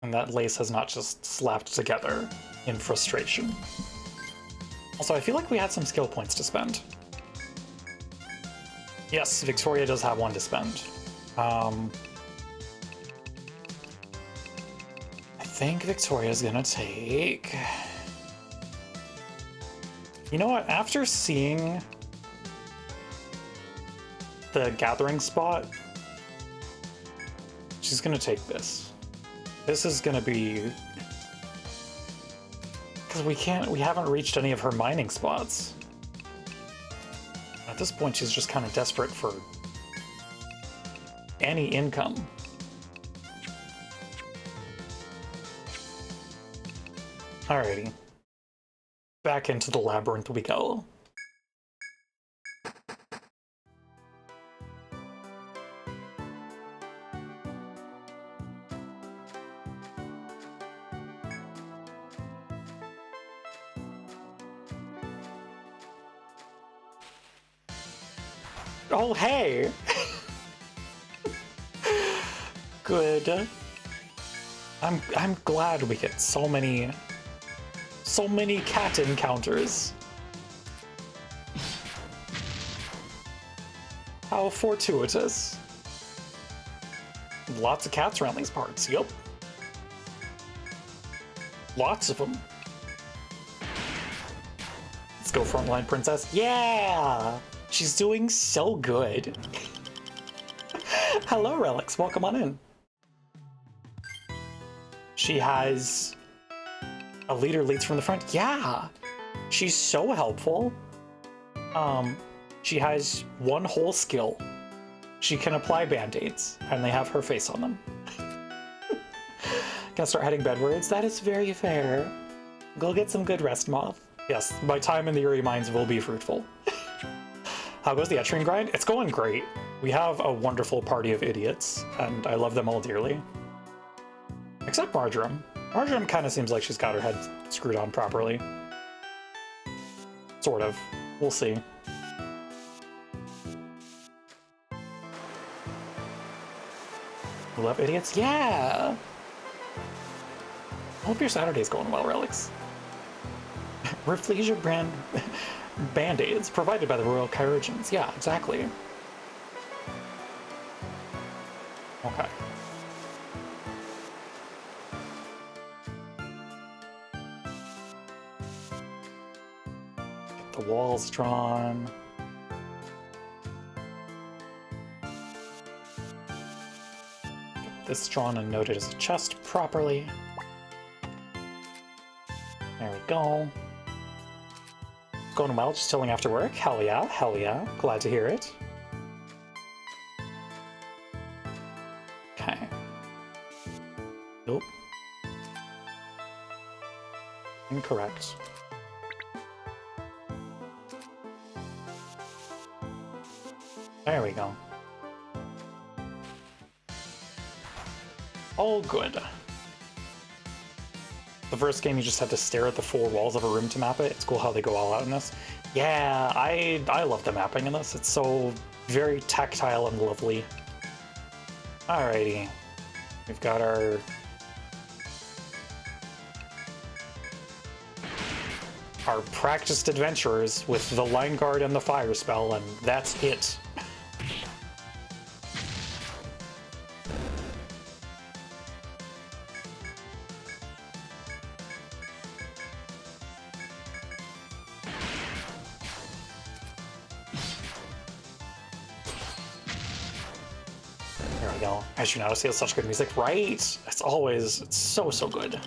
and that Lace has not just slapped together in frustration. Also, I feel like we had some skill points to spend. Yes, Victoria does have one to spend. I think Victoria's gonna take... You know what? After seeing the gathering spot, she's gonna take this. This is gonna be... Because we haven't reached any of her mining spots. At this point, she's just kind of desperate for any income. Alrighty. Back into the labyrinth we go. Oh, hey! Good. I'm glad we get so many cat encounters. How fortuitous. Lots of cats around these parts, yup. Lots of them. Let's go frontline princess. Yeah! She's doing so good. Hello, Relics. Welcome on in. She has a leader leads from the front. Yeah, she's so helpful. She has one whole skill. She can apply band-aids, and they have her face on them. Gonna start heading bedwards. That is very fair. Go get some good rest, Moth. Yes, my time in the Eerie Mines will be fruitful. How goes the Etrian grind? It's going great. We have a wonderful party of idiots, and I love them all dearly. Except Marjoram. Marjoram kind of seems like she's got her head screwed on properly. Sort of. We'll see. We love idiots? Yeah! Hope your Saturday's going well, Relics. Rafflesia brand band-aids provided by the Royal Chirurgeons. Yeah, exactly. Okay. Get the walls drawn. Get this drawn and noted as a chest properly. There we go. Going well, just chilling after work. Hell yeah, hell yeah. Glad to hear it. Okay. Nope. Incorrect. There we go. All good. The first game, you just had to stare at the four walls of a room to map it. It's cool how they go all out in this. Yeah, I love the mapping in this. It's so very tactile and lovely. Alrighty. We've got our... our practiced adventurers with the line guard and the fire spell, and that's it. As you notice, he has such good music, right? It's always, it's so, so good.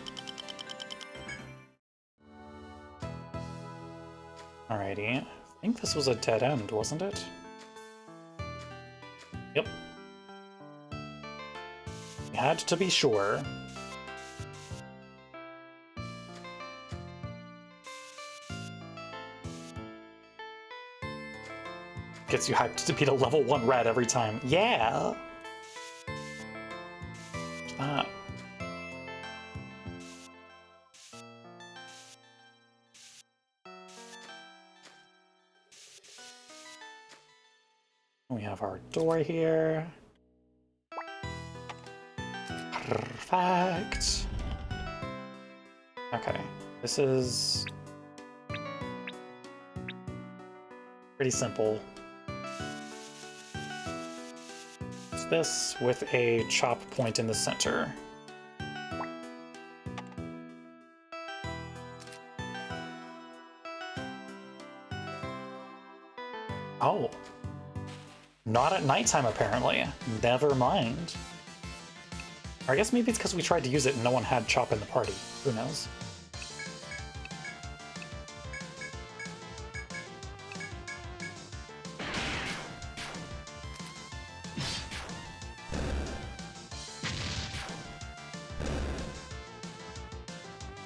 Alrighty. I think this was a dead end, wasn't it? Yep. We had to be sure. Gets you hyped to beat a level 1 red every time. Yeah! That. We have our door here. Perfect. Okay, this is pretty simple. this with a chop point in the center. Oh. Not at nighttime, apparently. Never mind. Or I guess maybe it's because we tried to use it and no one had chop in the party. Who knows?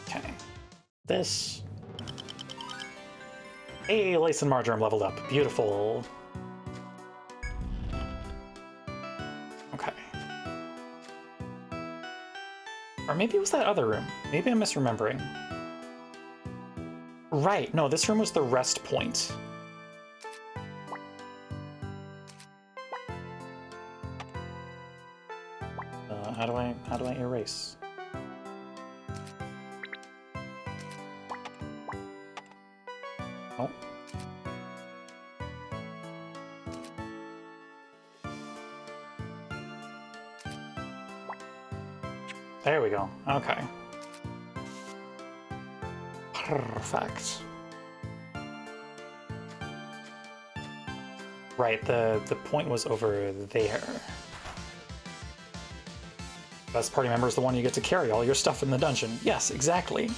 Okay. This. Hey, Lace and Marjoram leveled up. Beautiful. Okay. Or maybe it was that other room. Maybe I'm misremembering. Right, no, this room was the rest point. How do I erase? Oh. There we go. Okay. Perfect. Right, the point was over there. Best party member is the one you get to carry all your stuff in the dungeon. Yes, exactly.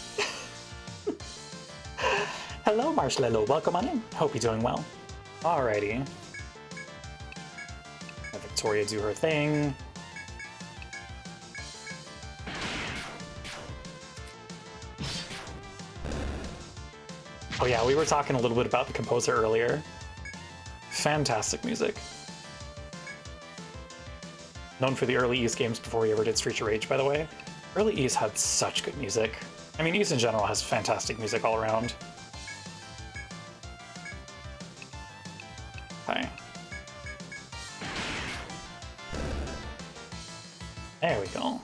Hello, Marshmallow. Welcome on in. Hope you're doing well. Alrighty. Let Victoria do her thing. Oh yeah, we were talking a little bit about the composer earlier. Fantastic music. Known for the early Ys games before he ever did Streets of Rage, by the way. Early Ys had such good music. I mean, Ys in general has fantastic music all around. Okay. There we go.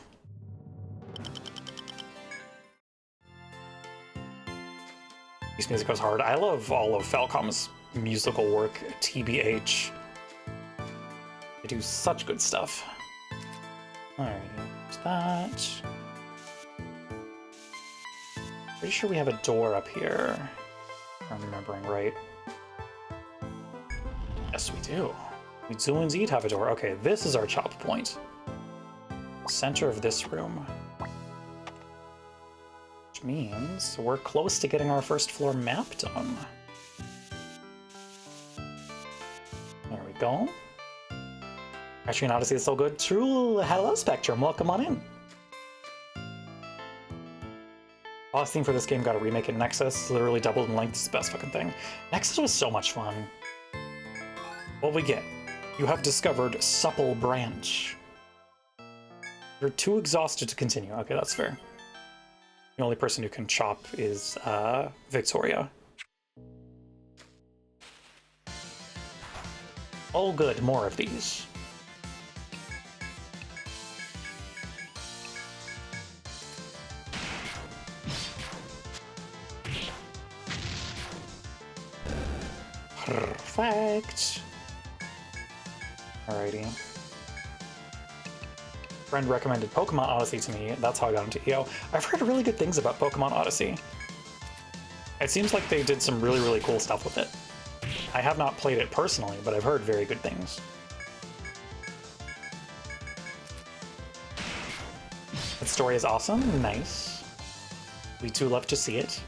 Ys music goes hard. I love all of Falcom's musical work, TBH. They do such good stuff. Alright, there's that. Pretty sure we have a door up here, if I'm remembering right. Yes, we do. We do indeed have a door. Okay, this is our chop point. Center of this room. Which means we're close to getting our first floor map done. There we go. Etrian Odyssey is so good. True. Hello, Spectrum. Welcome on in. Boss theme for this game got a remake in Nexus. Literally doubled in length. It's the best fucking thing. Nexus was so much fun. What we get? You have discovered Supple Branch. You're too exhausted to continue. Okay, that's fair. The only person who can chop is Victoria. Oh good, more of these. Perfect. Alrighty. Friend recommended Pokemon Odyssey to me. That's how I got into EO. I've heard really good things about Pokemon Odyssey. It seems like they did some really, really cool stuff with it. I have not played it personally, but I've heard very good things. The story is awesome. Nice. We do love to see it.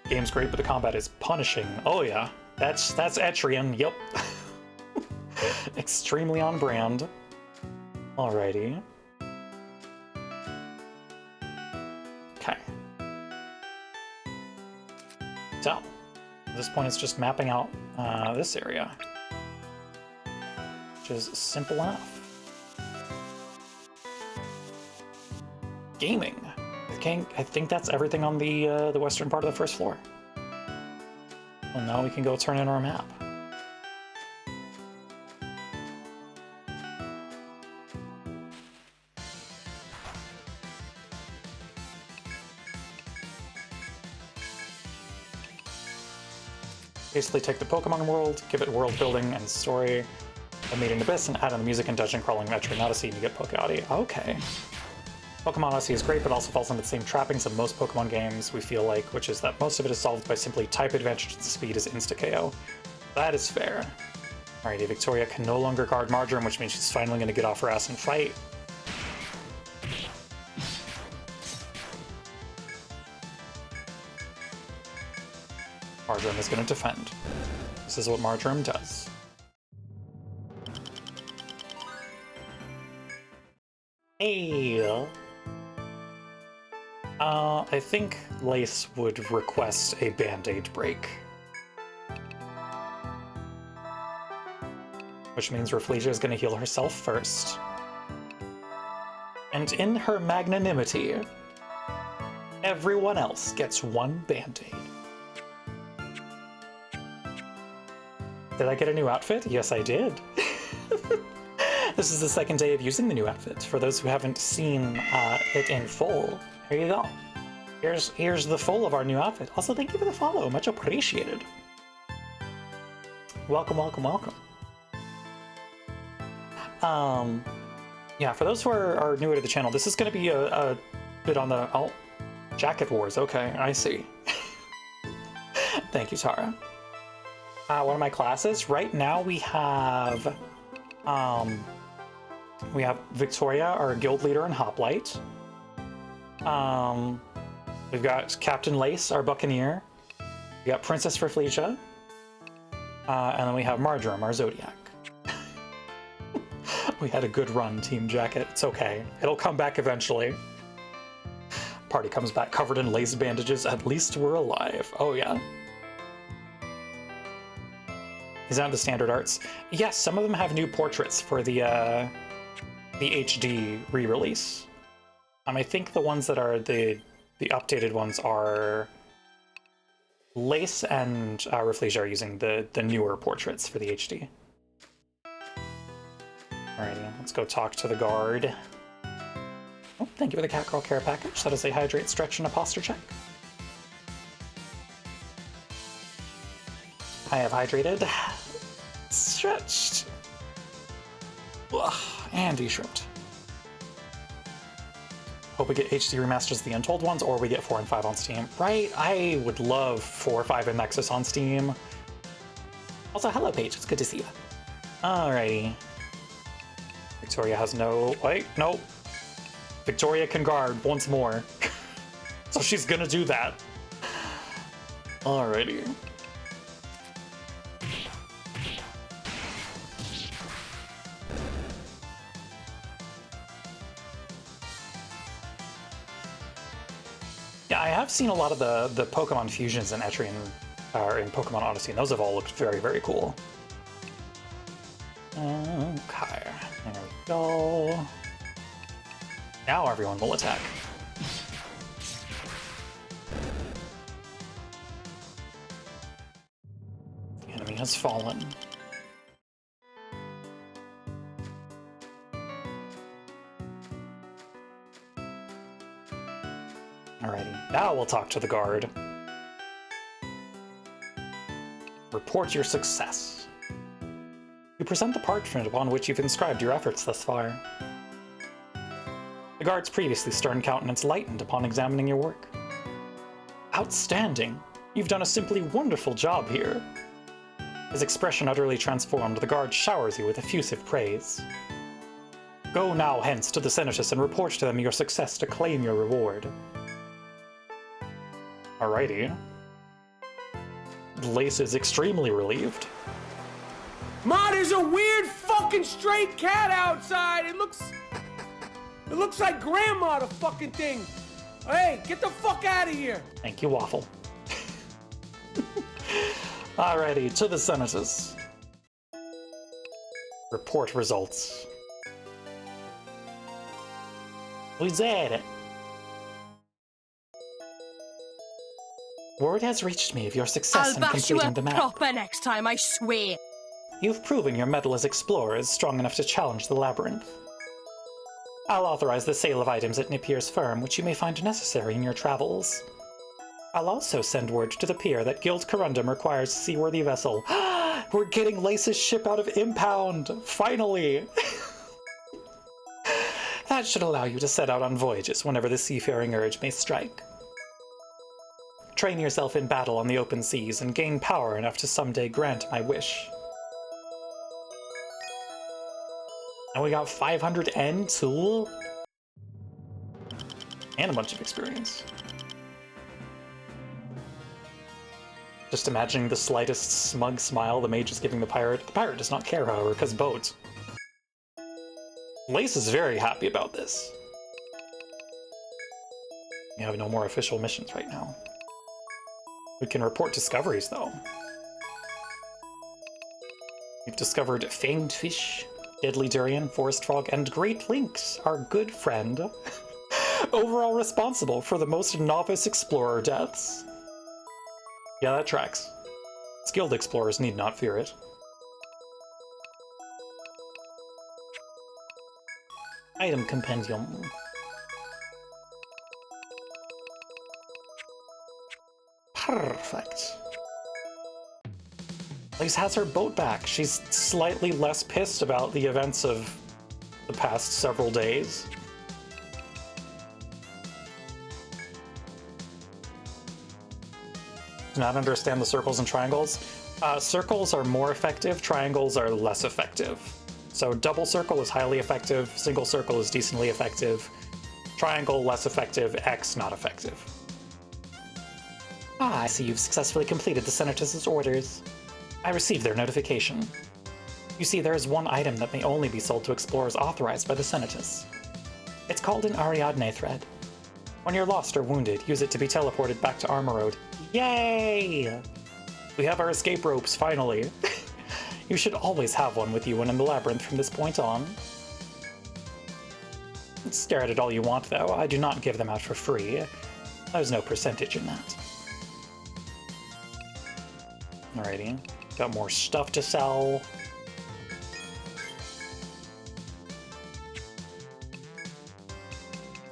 Game's great, but the combat is punishing. Oh yeah, that's Etrian. Yep. Extremely on brand. Alrighty. Okay. So, at this point it's just mapping out this area. Which is simple enough. Gaming. I think that's everything on the western part of the first floor. Well, now we can go turn in our map. Basically take the Pokemon world, give it world building and story, and meet an abyss, and add in the music and dungeon crawling Etrian Odyssey, and you get Poke-Odyssey. Okay. Pokemon Odyssey is great, but also falls under the same trappings of most Pokemon games, we feel like, which is that most of it is solved by simply type advantage to speed as insta-KO. That is fair. Alrighty, Victoria can no longer guard Marjoram, which means she's finally going to get off her ass and fight. Marjoram is going to defend. This is what Marjoram does. Hey! I think Lace would request a Band-Aid break. Which means Rafflesia is going to heal herself first. And in her magnanimity, everyone else gets one Band-Aid. Did I get a new outfit? Yes, I did. This is the second day of using the new outfit. For those who haven't seen it in full, here you go. Here's the full of our new outfit. Also, thank you for the follow. Much appreciated. Welcome, welcome, welcome. Yeah, for those who are newer to the channel, this is going to be a bit on the... Oh, Jacket Wars. Okay, I see. Thank you, Tara. One of my classes. Right now we have Victoria, our guild leader in Hoplite. We've got Captain Lace, our buccaneer. We got Princess Rafflesia. And then we have Marjoram, our Zodiac. We had a good run, Team Jacket. It's okay. It'll come back eventually. Party comes back covered in lace bandages. At least we're alive. Oh, yeah. Is that the standard arts? Yes, some of them have new portraits for the HD re-release. I think the ones that are the updated ones are Lace and Rafflesia are using the newer portraits for the HD. Alrighty, let's go talk to the guard. Oh, thank you for the Catgirl care package. That is a hydrate, stretch, and a posture check. I have hydrated, stretched, and de-shrimped. Hope we get HD remasters of the Untold ones, or we get 4 and 5 on Steam. Right? I would love 4, 5, and Nexus on Steam. Also, hello, Paige. It's good to see you. Alrighty. Victoria has no... Wait, no. Victoria can guard once more. So she's gonna do that. Alrighty. Yeah, I have seen a lot of the Pokemon fusions in Etrian, or in Pokemon Odyssey, and those have all looked very, very cool. Okay, there we go. Now everyone will attack. The enemy has fallen. Alrighty, now we'll talk to the guard. Report your success. You present the parchment upon which you've inscribed your efforts thus far. The guard's previously stern countenance lightened upon examining your work. Outstanding! You've done a simply wonderful job here. His expression utterly transformed, the guard showers you with effusive praise. Go now hence to the Senatus and report to them your success to claim your reward. Alrighty. Lace is extremely relieved. Ma, there's a weird fucking stray cat outside. It looks like Grandma, the fucking thing. Hey, get the fuck out of here. Thank you, Waffle. Alrighty, to the Senatus. Report results. Who's at it? Word has reached me of your success in I'll bash you completing up the map. proper next time, I swear. You've proven your mettle as explorer is strong enough to challenge the labyrinth. I'll authorize the sale of items at Nipier's firm, which you may find necessary in your travels. I'll also send word to the pier that Guild Corundum requires a seaworthy vessel. We're getting Lace's ship out of impound! Finally! That should allow you to set out on voyages whenever the seafaring urge may strike. Train yourself in battle on the open seas and gain power enough to someday grant my wish. And we got 500 N too? And a bunch of experience. Just imagining the slightest smug smile the mage is giving the pirate. The pirate does not care, however, because boats. Lace is very happy about this. We have no more official missions right now. We can report discoveries, though. We've discovered fanged fish, deadly durian, forest frog, and great lynx, our good friend. Overall responsible for the most novice explorer deaths. Yeah, that tracks. Skilled explorers need not fear it. Item compendium. Perfect. Lace has her boat back. She's slightly less pissed about the events of the past several days. Do not understand the circles and triangles. Circles are more effective, triangles are less effective. So double circle is highly effective, single circle is decently effective, triangle less effective, X not effective. Ah, I see you've successfully completed the Senatus's orders. I received their notification. You see, there is one item that may only be sold to explorers authorized by the Senatus. It's called an Ariadne thread. When you're lost or wounded, use it to be teleported back to Armor Road. Yay! We have our escape ropes, finally. You should always have one with you when in the labyrinth from this point on. Stare at it all you want, though. I do not give them out for free. There's no percentage in that. Alrighty. Got more stuff to sell.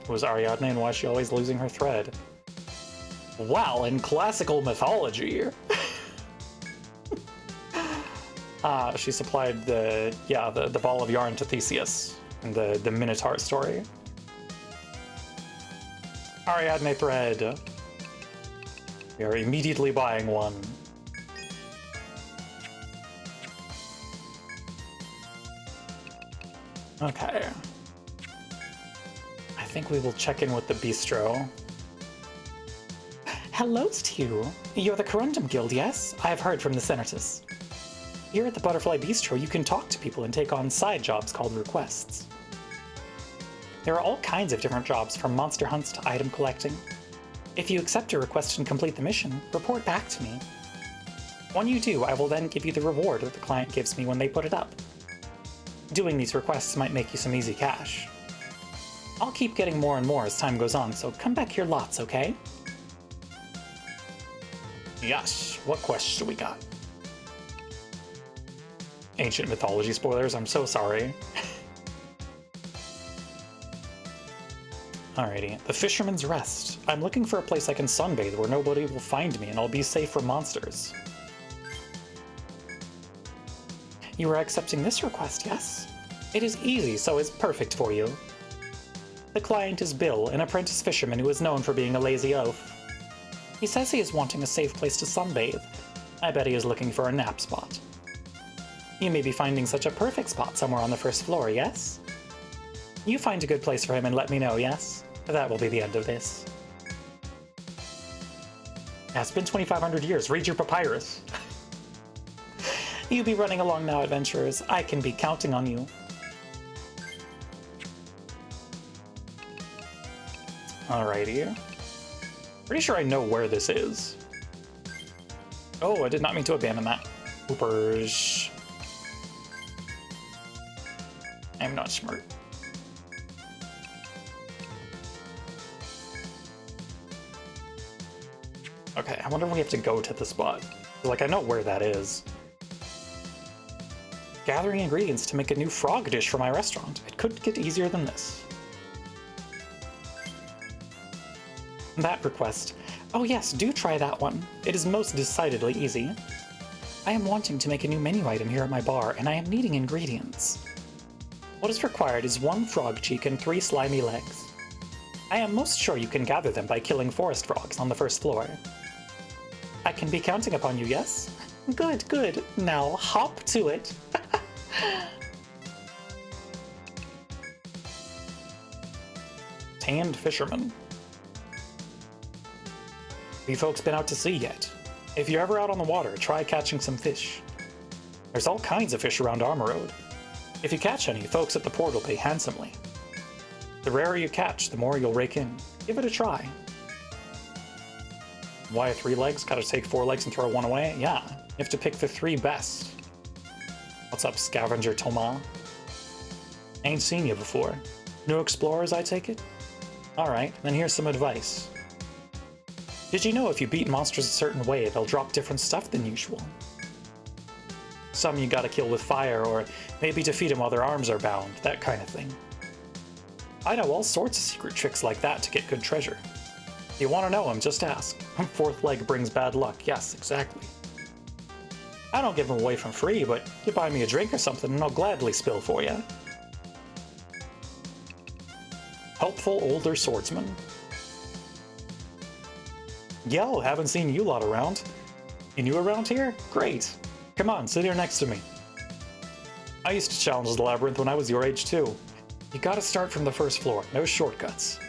Who was Ariadne and why is she always losing her thread? Well, in classical mythology, she supplied the ball of yarn to Theseus in the Minotaur story. Ariadne thread. We are immediately buying one. Okay. I think we will check in with the bistro. Hello to you. You're the Corundum Guild, yes? I have heard from the Senatus. Here at the Butterfly Bistro, you can talk to people and take on side jobs called requests. There are all kinds of different jobs, from monster hunts to item collecting. If you accept a request and complete the mission, report back to me. When you do, I will then give you the reward that the client gives me when they put it up. Doing these requests might make you some easy cash. I'll keep getting more and more as time goes on, so come back here lots, okay? Yes, what quests do we got? Ancient mythology spoilers, I'm so sorry. Alrighty, the Fisherman's Rest. I'm looking for a place I can sunbathe where nobody will find me and I'll be safe from monsters. You are accepting this request, yes? It is easy, so it's perfect for you. The client is Bill, an apprentice fisherman who is known for being a lazy oaf. He says he is wanting a safe place to sunbathe. I bet he is looking for a nap spot. You may be finding such a perfect spot somewhere on the first floor, yes? You find a good place for him and let me know, yes? That will be the end of this. Yeah, it's been 2,500 years. Read your papyrus. You be running along now, adventurers. I can be counting on you. Alrighty. Pretty sure I know where this is. Oh, I did not mean to abandon that. Oopers. I'm not smart. Okay, I wonder if we have to go to the spot. Like, I know where that is. Gathering ingredients to make a new frog dish for my restaurant. It couldn't get easier than this. That request. Oh yes, do try that one. It is most decidedly easy. I am wanting to make a new menu item here at my bar, and I am needing ingredients. What is required is 1 frog cheek and 3 slimy legs. I am most sure you can gather them by killing forest frogs on the first floor. I can be counting upon you, yes? Good, good. Now hop to it. Tanned fisherman. Have you folks been out to sea yet? If you're ever out on the water, try catching some fish. There's all kinds of fish around Armor Road. If you catch any, folks at the port will pay handsomely. The rarer you catch, the more you'll rake in. Give it a try. Why 3 legs? Gotta take 4 legs and throw 1 away? Yeah, you have to pick the 3 best. What's up, Scavenger Thomas? Ain't seen you before. New explorers, I take it? Alright, then here's some advice. Did you know if you beat monsters a certain way, they'll drop different stuff than usual? Some you gotta kill with fire, or maybe defeat them while their arms are bound, that kind of thing. I know all sorts of secret tricks like that to get good treasure. If you want to know them, just ask. 4th leg brings bad luck. Yes, exactly. I don't give them away for free, but you buy me a drink or something and I'll gladly spill for you. Helpful older swordsman. Yo, haven't seen you lot around. You new around here? Great. Come on, sit here next to me. I used to challenge the labyrinth when I was your age too. You gotta start from the first floor, no shortcuts.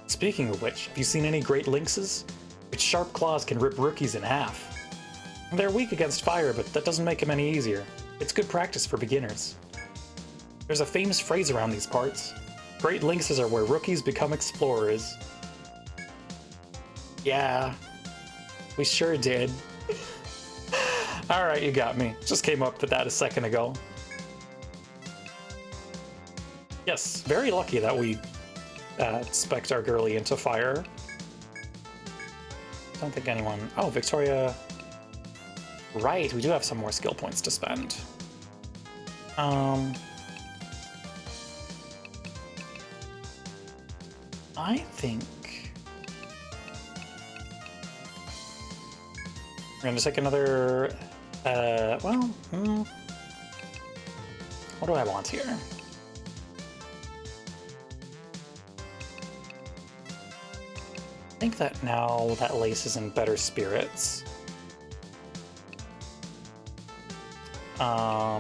Speaking of which, have you seen any great lynxes? Its sharp claws can rip rookies in half. They're weak against fire, but that doesn't make them any easier. It's good practice for beginners. There's a famous phrase around these parts. Great lynxes are where rookies become explorers. Yeah, we sure did. Alright, you got me. Just came up with that a second ago. Yes, very lucky that we spec'd our girly into fire. Don't think anyone... Oh, Victoria... Right, we do have some more skill points to spend. I think... We're gonna take another... What do I want here? I think that now that Lace is in better spirits. Her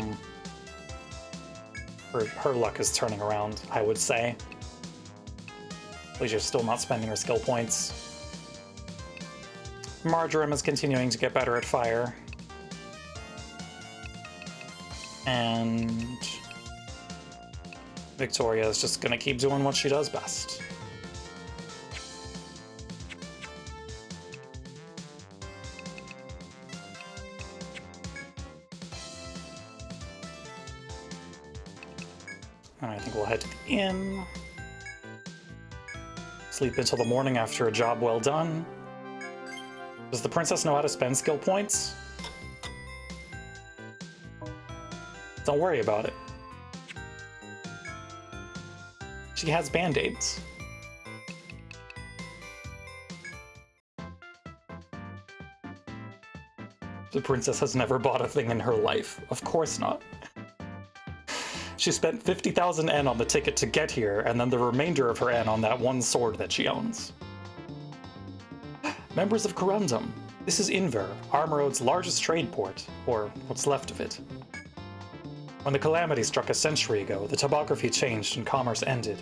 luck is turning around, I would say. At least she's still not spending her skill points. Marjoram is continuing to get better at fire. And Victoria is just gonna keep doing what she does best. And I think we'll head to the inn. Sleep until the morning after a job well done. Does the princess know how to spend skill points? Don't worry about it. She has band-aids. The princess has never bought a thing in her life. Of course not. She spent 50,000 N on the ticket to get here, and then the remainder of her N on that one sword that she owns. Members of Corundum. This is Inver, Armor Road's largest trade port, or what's left of it. When the calamity struck a century ago, the topography changed and commerce ended.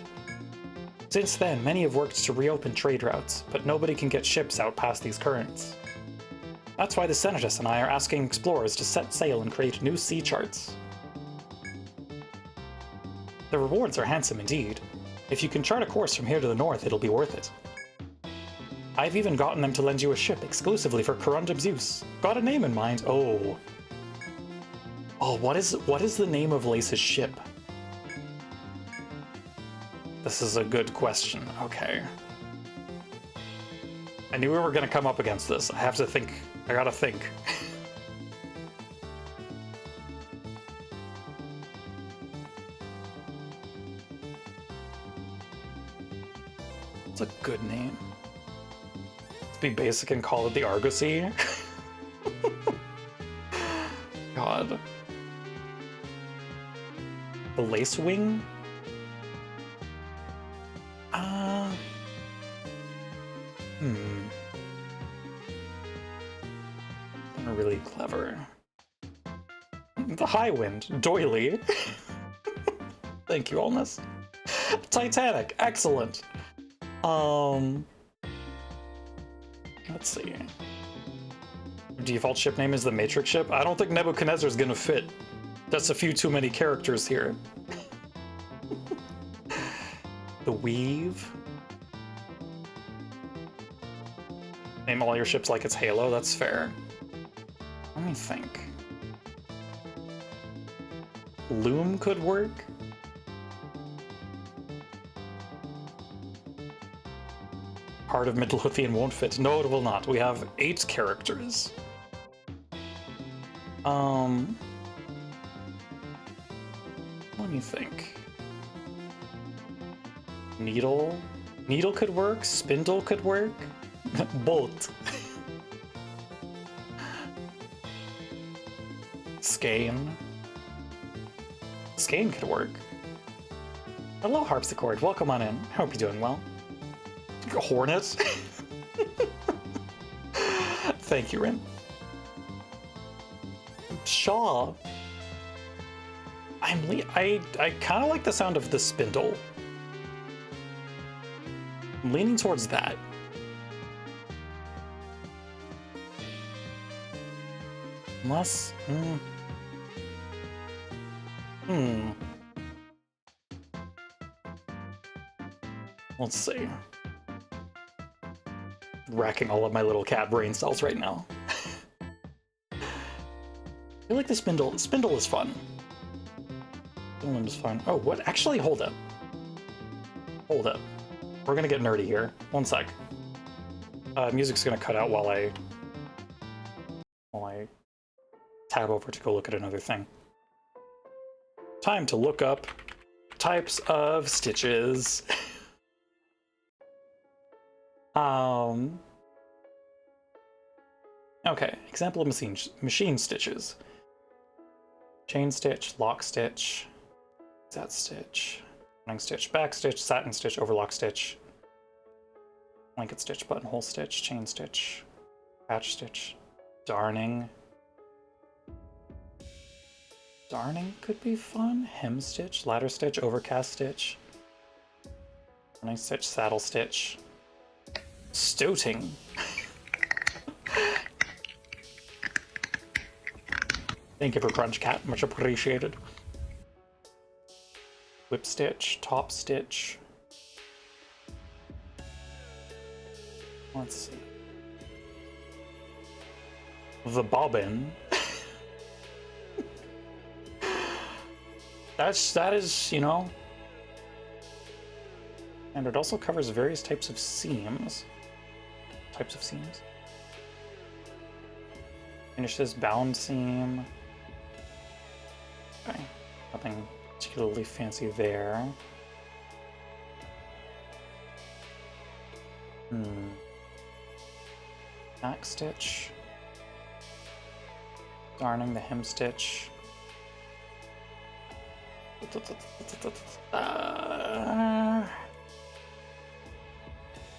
Since then, many have worked to reopen trade routes, but nobody can get ships out past these currents. That's why the Senatus and I are asking explorers to set sail and create new sea charts. The rewards are handsome indeed. If you can chart a course from here to the north, it'll be worth it. I've even gotten them to lend you a ship exclusively for Corundum's use. Got a name in mind? Oh. Oh, what is the name of Lace's ship? This is a good question. Okay. I knew we were gonna come up against this. I have to think. I gotta think. It's a good name. Be basic and call it the Argosy. God. The lace wing? Really clever. The high wind, doily. Thank you, Allness. Titanic, excellent. Let's see. Default ship name is the Matrix ship. I don't think Nebuchadnezzar is gonna fit. That's a few too many characters here. The Weave. Name all your ships like it's Halo, that's fair. Let me think. Loom could work. Heart of Midlothian won't fit. No, it will not. We have 8 characters. Let me think. Needle? Needle could work. Spindle could work. Bolt. Skein. Skein could work. Hello, Harpsichord. Welcome on in. Hope you're doing well. Hornet. Thank you, Rin. Shaw. I kind of like the sound of the spindle. I'm leaning towards that. Unless, let's see. Racking all of my little cat brain cells right now. I feel like the spindle is fun. Spindle is fun. Oh, what? Actually, hold up. Hold up. We're gonna get nerdy here. One sec. Music's gonna cut out while I tab over to go look at another thing. Time to look up types of stitches. Okay, example of machine stitches. Chain stitch, lock stitch, zat stitch, running stitch, back stitch, satin stitch, overlock stitch, blanket stitch, buttonhole stitch, chain stitch, patch stitch, darning. Darning could be fun. Hem stitch, ladder stitch, overcast stitch, running stitch, saddle stitch, stoting. Thank you for Crunch Cat, much appreciated. Whip stitch, top stitch. Let's see. The bobbin. That is, you know. And it also covers various types of seams. Finishes bound seam. Okay, nothing particularly fancy there. Back stitch. Darning the hem stitch.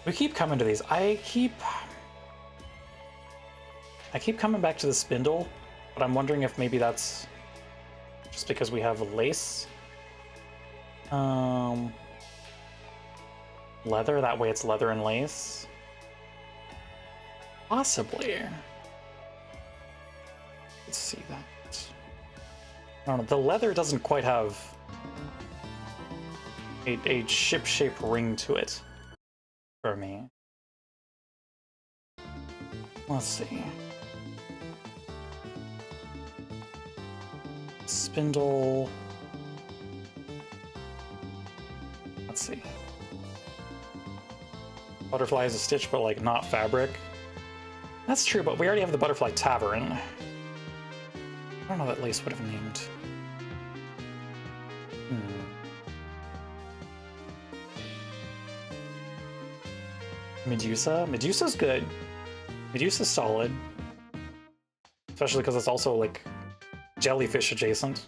We keep coming to these. I keep coming back to the spindle, but I'm wondering if maybe that's just because we have lace. Leather, that way it's leather and lace. Possibly. Let's see that. I don't know, the leather doesn't quite have a ship-shaped ring to it for me. Let's see. Spindle. Let's see. Butterfly is a stitch, but like not fabric. That's true, but we already have the Butterfly Tavern. I don't know that lace would have named. Medusa? Medusa's good. Medusa's solid. Especially because it's also, like, jellyfish adjacent.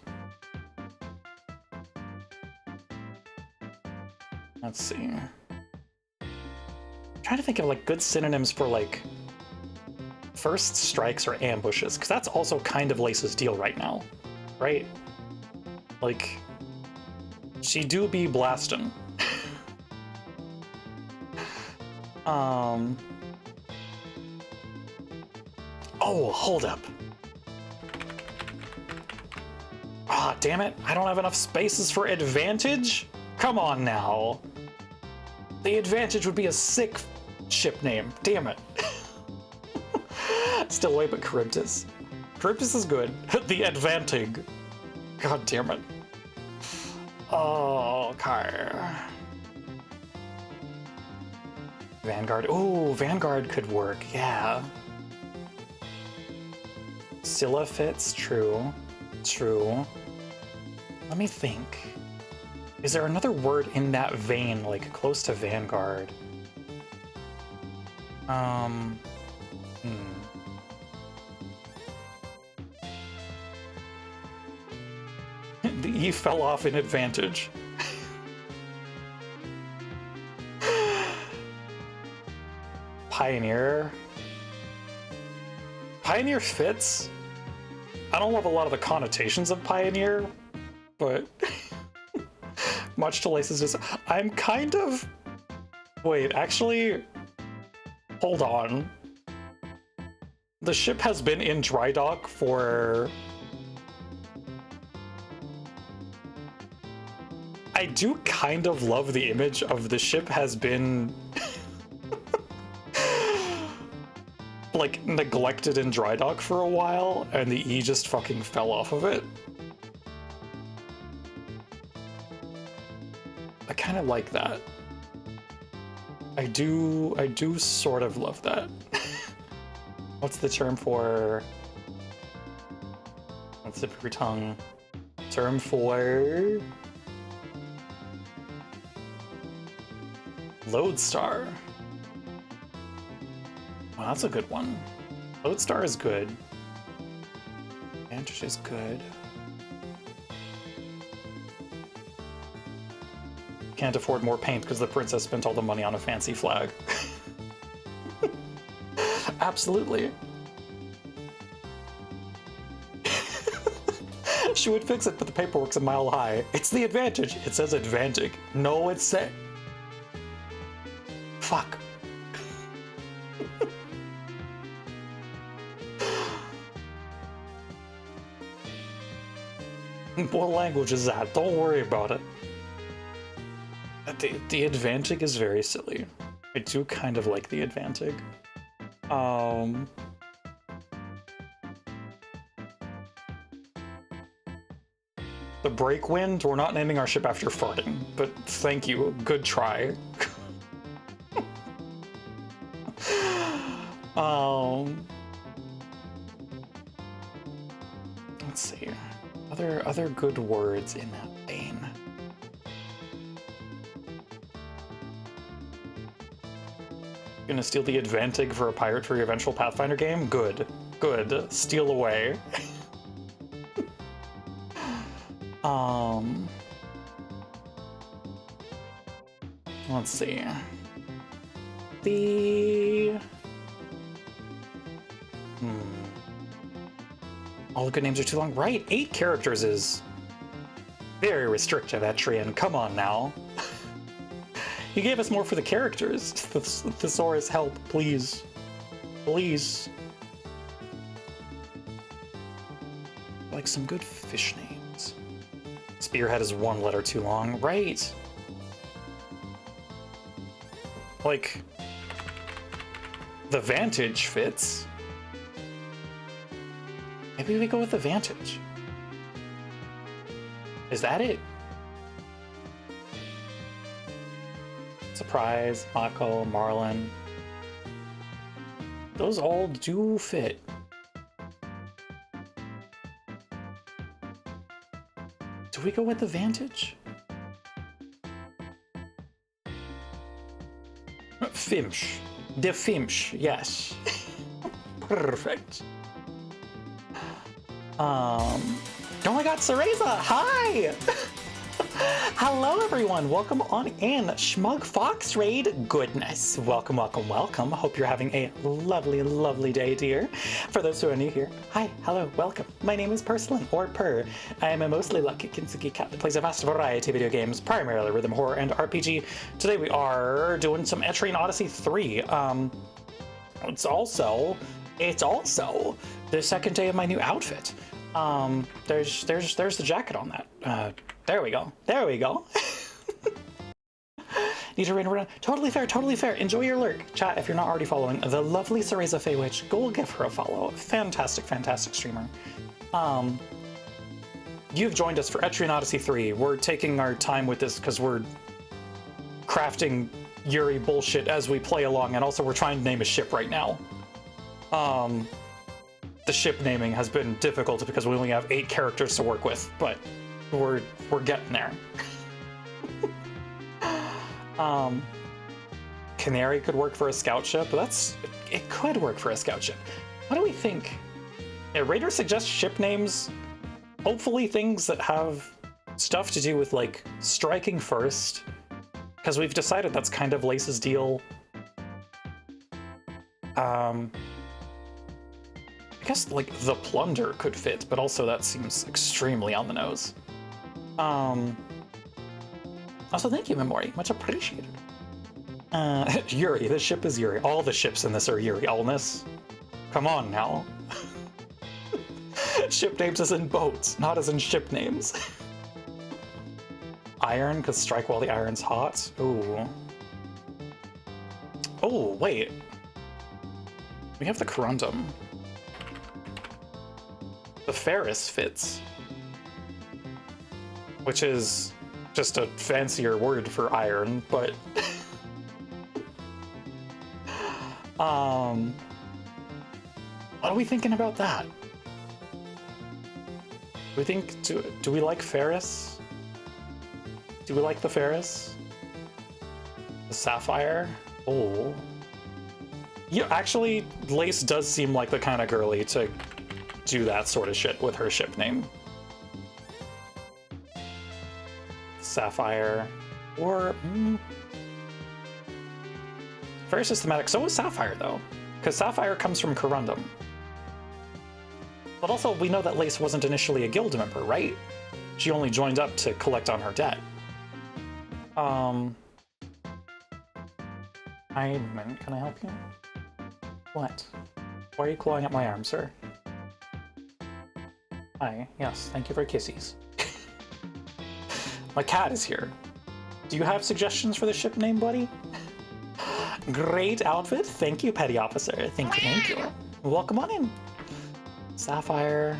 Let's see. I'm trying to think of, like, good synonyms for, like, first strikes or ambushes, because that's also kind of Lace's deal right now, right? Like, she do be blasting. Oh, hold up. Ah, damn it. I don't have enough spaces for advantage? Come on now. The advantage would be a sick ship name. Damn it. Still way but Charybdis. Charybdis is good. The advantage. God damn it. Oh, okay. Vanguard. Ooh, Vanguard could work. Yeah. Scylla fits. True. True. Let me think. Is there another word in that vein, like close to Vanguard? The E fell off in advantage. Pioneer. Pioneer fits. I don't love a lot of the connotations of Pioneer, but much to Lace's just, I'm kind of... Wait, actually, hold on. The ship has been in dry dock for... I do kind of love the image of the ship has been like neglected in dry dock for a while and the E just fucking fell off of it. I kind of like that. I do sort of love that. What's the term for... Let's zip your tongue. Term for... Lodestar. Well, that's a good one. Lodestar is good. Vantage is good. Can't afford more paint because the princess spent all the money on a fancy flag. Absolutely. She would fix it, but the paperwork's a mile high. It's the advantage. It says advantage. No, it's set. Fuck. What language is that? Don't worry about it. The advantage is very silly. I do kind of like the advantage. The breakwind, we're not naming our ship after farting, but thank you. Good try. Let's see. Other good words in that vein. Gonna steal the advantage for a pirate for your eventual Pathfinder game? Good. Good. Steal away. Let's see. All the good names are too long. Right, 8 characters is very restrictive, Etrian. Come on now. You gave us more for the characters. Thesaurus, help, please. Please. Like some good fish names. Spearhead is 1 letter too long. Right. Like, the Vantage fits. Maybe we go with the Vantage. Is that it? Surprise, Mako, Marlin. Those all do fit. Do we go with the Vantage? Fimsh. The Fimsh, yes. Perfect. Oh my god, Cereza! Hi! Hello everyone, welcome on in. Schmug Fox Raid goodness. Welcome, welcome, welcome. Hope you're having a lovely, lovely day, dear. For those who are new here, hi, hello, welcome. My name is Purslin, or Purr. I am a mostly lucky Kintsugi cat that plays a vast variety of video games, primarily rhythm, horror, and RPG. Today we are doing some Etrian Odyssey 3. It's also the second day of my new outfit. There's the jacket on that. There we go. There we go. Need to read. Totally fair, totally fair. Enjoy your lurk. Chat, if you're not already following the lovely Cereza Feywitch, go give her a follow. Fantastic, fantastic streamer. You've joined us for Etrian Odyssey 3. We're taking our time with this because we're crafting Yuri bullshit as we play along, and also we're trying to name a ship right now. The ship naming has been difficult because we only have 8 characters to work with, but we're getting there. Canary could work for a scout ship, but it could work for a scout ship. What do we think? Yeah, Raider suggests ship names, hopefully things that have stuff to do with like striking first, because we've decided that's kind of Lace's deal. I guess like the plunder could fit, but also that seems extremely on the nose. Also, thank you, Memori. Much appreciated. Yuri, this ship is Yuri. All the ships in this are Yuri. Allness. Come on now. Ship names as in boats, not as in ship names. Iron, because strike while the iron's hot. Ooh. Oh, wait. We have the corundum. The Ferris fits, which is just a fancier word for iron, but what are we thinking about that? Do we like Ferris? Do we like the Ferris? The Sapphire? Oh. Yeah, actually, Lace does seem like the kind of girly to do that sort of shit with her ship name. Sapphire, or very systematic. So is Sapphire though, because Sapphire comes from Corundum. But also we know that Lace wasn't initially a guild member, right? She only joined up to collect on her debt. Can I help you? What? Why are you clawing at my arm, sir? Hi, yes, thank you for kissies. My cat is here. Do you have suggestions for the ship name, buddy? Great outfit. Thank you, Petty Officer. Thank you, thank you. Welcome on in. Sapphire.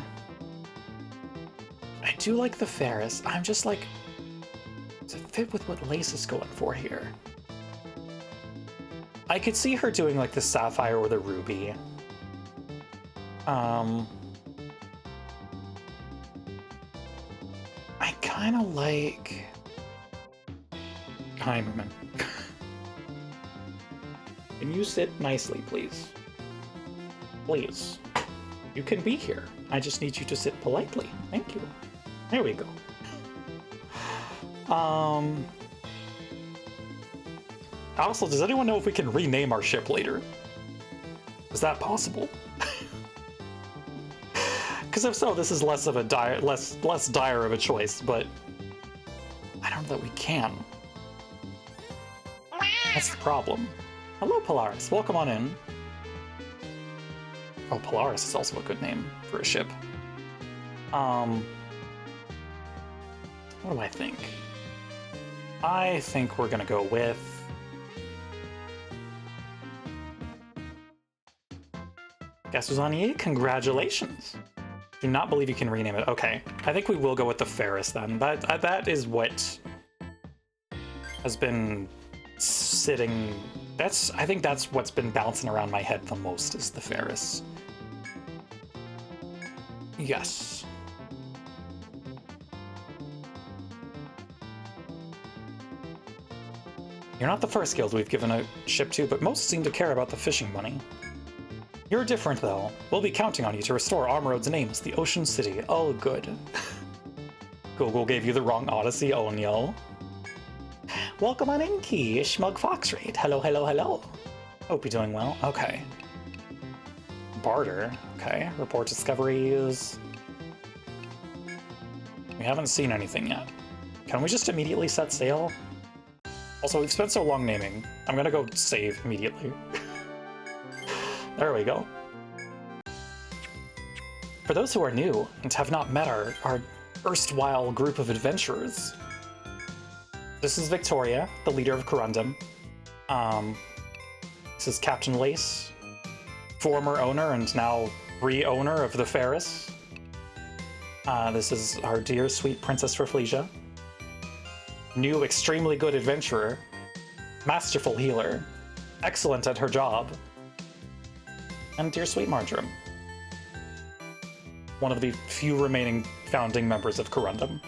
I do like the Ferris. I'm just like, does it fit with what Lace is going for here? I could see her doing like the Sapphire or the Ruby. I kind of like... Hi, Moomin. Can you sit nicely, please? Please. You can be here. I just need you to sit politely. Thank you. There we go. Also, does anyone know if we can rename our ship later? Is that possible? Because if so, this is less of a less dire of a choice, but I don't know that we can. That's the problem. Hello, Polaris. Welcome on in. Oh, Polaris is also a good name for a ship. What do I think? I think we're gonna go with... Gasuzani, congratulations! Do not believe you can rename it. Okay, I think we will go with the Ferris then. That is what has been sitting... I think that's what's been bouncing around my head the most, is the Ferris. Yes. You're not the first guild we've given a ship to, but most seem to care about the fishing money. You're different, though. We'll be counting on you to restore Armroad's name as the Ocean City. Oh, good. Google gave you the wrong Odyssey. Oh, no. Welcome on in, Key. Schmug Fox Raid. Hello, hello, hello. Hope you're doing well. Okay. Barter. Okay. Report discoveries. We haven't seen anything yet. Can we just immediately set sail? Also, we've spent so long naming. I'm gonna go save immediately. There we go. For those who are new and have not met our erstwhile group of adventurers, this is Victoria, the leader of Corundum. This is Captain Lace, former owner and now re-owner of the Ferris. This is our dear sweet Princess Rafflesia. New extremely good adventurer, masterful healer, excellent at her job, and dear sweet Marjoram. One of the few remaining founding members of Corundum.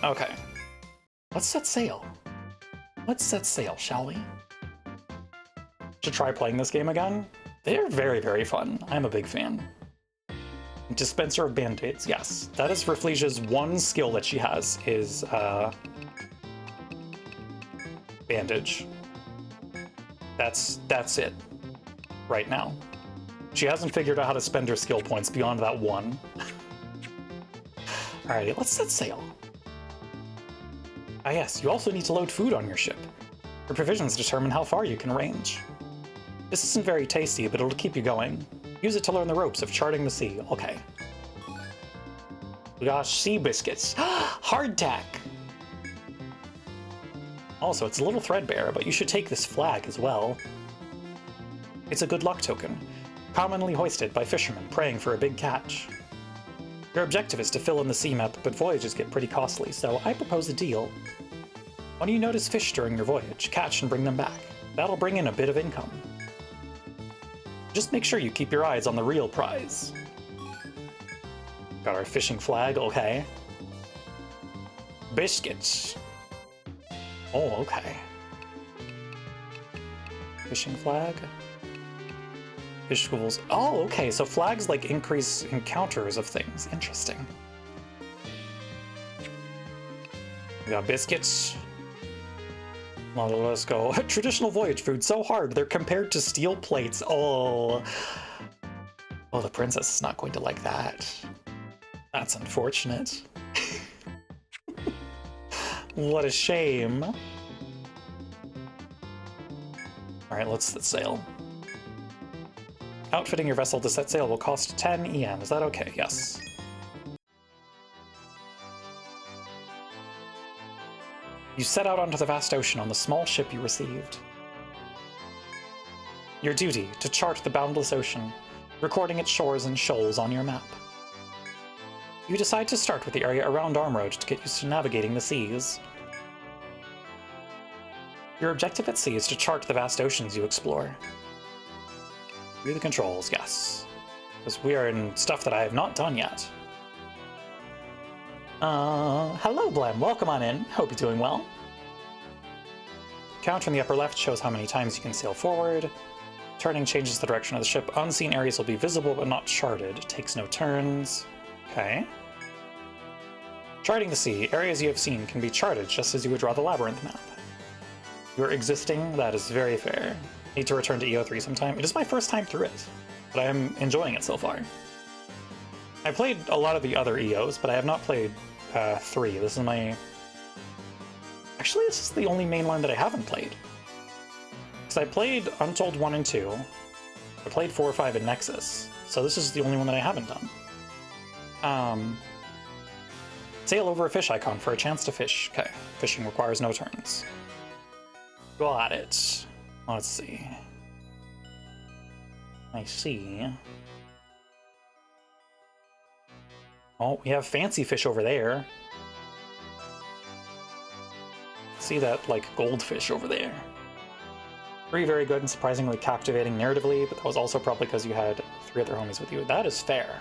Okay, let's set sail. Let's set sail, shall we? Should try playing this game again? They're very, very fun. I'm a big fan. Dispenser of Band-Aids, yes. That is Rafflesia's one skill that she has, is bandage. That's it right now. She hasn't figured out how to spend her skill points beyond that one. Alrighty, let's set sail. Ah yes, you also need to load food on your ship. Your provisions determine how far you can range. This isn't very tasty, but it'll keep you going. Use it to learn the ropes of charting the sea. Okay. We got sea biscuits. Hardtack! Also, it's a little threadbare, but you should take this flag as well. It's a good luck token, commonly hoisted by fishermen praying for a big catch. Your objective is to fill in the sea map, but voyages get pretty costly, so I propose a deal. When you notice fish during your voyage, catch and bring them back. That'll bring in a bit of income. Just make sure you keep your eyes on the real prize. Got our fishing flag, okay. Biscuits. Oh, okay. Fishing flag. Fish schools. Oh, okay, so flags like increase encounters of things. Interesting. We got biscuits. Well, let's go. Traditional voyage food, so hard, they're compared to steel plates. Oh. Oh, the princess is not going to like that. That's unfortunate. What a shame. Alright, let's set sail. Outfitting your vessel to set sail will cost 10 EN. Is that okay? Yes. You set out onto the vast ocean on the small ship you received. Your duty, to chart the boundless ocean, recording its shores and shoals on your map. You decide to start with the area around Armroad to get used to navigating the seas. Your objective at sea is to chart the vast oceans you explore. Do the controls, yes. Because we are in stuff that I have not done yet. Hello, Blem. Welcome on in. Hope you're doing well. Counter in the upper left shows how many times you can sail forward. Turning changes the direction of the ship. Unseen areas will be visible but not charted. Takes no turns. Okay. Charting the sea. Areas you have seen can be charted just as you would draw the labyrinth map. You're existing. That is very fair. Need to return to EO3 sometime. It is my first time through it, but I am enjoying it so far. I played a lot of the other EOs, but I have not played 3. This is my... Actually, this is the only mainline that I haven't played. Because I played Untold 1 and 2. I played 4, 5, and Nexus. So this is the only one that I haven't done. Sail over a fish icon for a chance to fish. Okay. Fishing requires no turns. Got it. Let's see. I see. Oh, we have fancy fish over there. See that, like, goldfish over there. 3 very good and surprisingly captivating narratively, but that was also probably because you had 3 other homies with you. That is fair.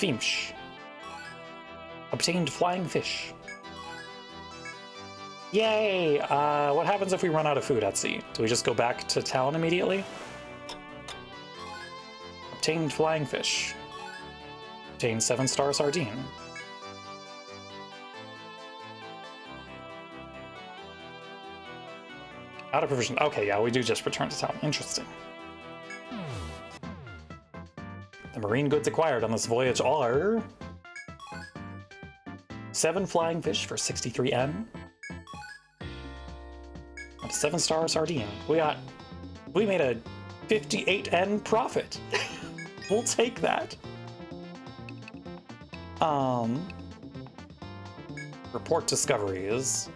Fiemsch. Obtained flying fish. Yay! What happens if we run out of food at sea? Do we just go back to town immediately? Obtained flying fish. Obtained 7-star sardine. Out of provision. Okay, yeah, we do just return to town. Interesting. The marine goods acquired on this voyage are 7 flying fish for 63N. And a 7-star sardine. We made a 58N profit. We'll take that. Report discoveries.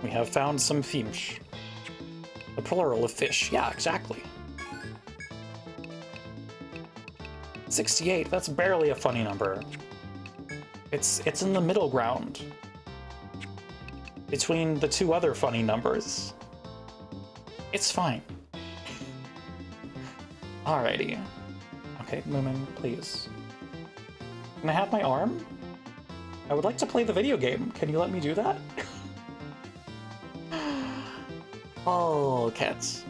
We have found some Fiemsch. The plural of fish. Yeah, exactly. 68, that's barely a funny number. It's in the middle ground between the 2 other funny numbers. It's fine. Alrighty. Okay, Moomin, please. Can I have my arm? I would like to play the video game. Can you let me do that? Oh, cats.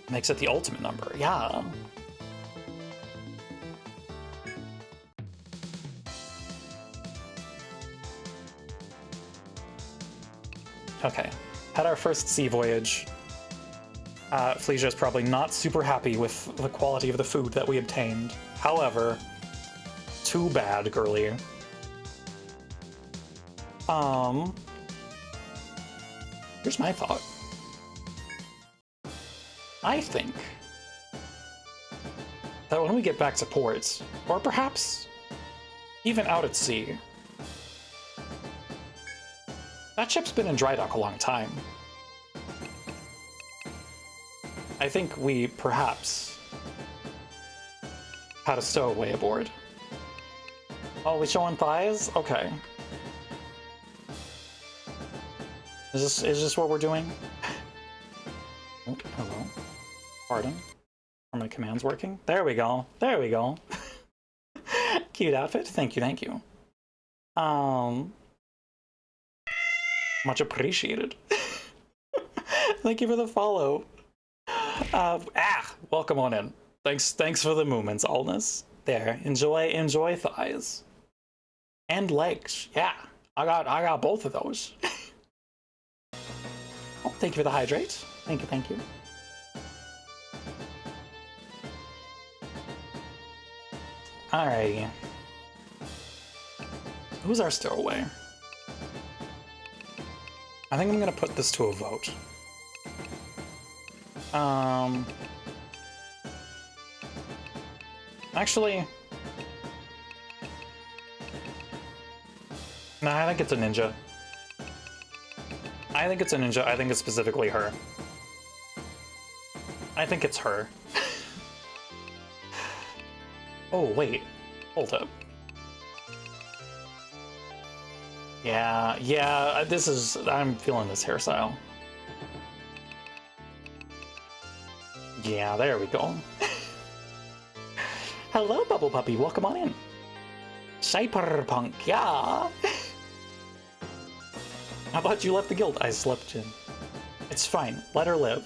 Makes it the ultimate number, yeah. Okay, had our first sea voyage. Flesia is probably not super happy with the quality of the food that we obtained. However, too bad, girly. Here's my thought. I think that when we get back to port, or perhaps even out at sea, that ship's been in dry dock a long time. I think we perhaps had a stowaway aboard. Oh, we showing thighs? Okay. Is this what we're doing? Oh, hello. Pardon. Are my commands working? There we go. There we go. Cute outfit. Thank you, thank you. Much appreciated. Thank you for the follow. Welcome on in. Thanks for the movements, Alnus. There, enjoy thighs. And legs. Yeah, I got both of those. Oh, thank you for the hydrate. Thank you. Alrighty. Who's our stowaway? I think I'm gonna put this to a vote. Actually, no, I think it's a ninja. I think it's specifically her. I think it's her. Oh, wait. Hold up. Yeah, I'm feeling this hairstyle. Yeah, there we go. Hello, Bubble Puppy, welcome on in. Cyberpunk, yeah. How about you left the guild? I slept in. It's fine, let her live.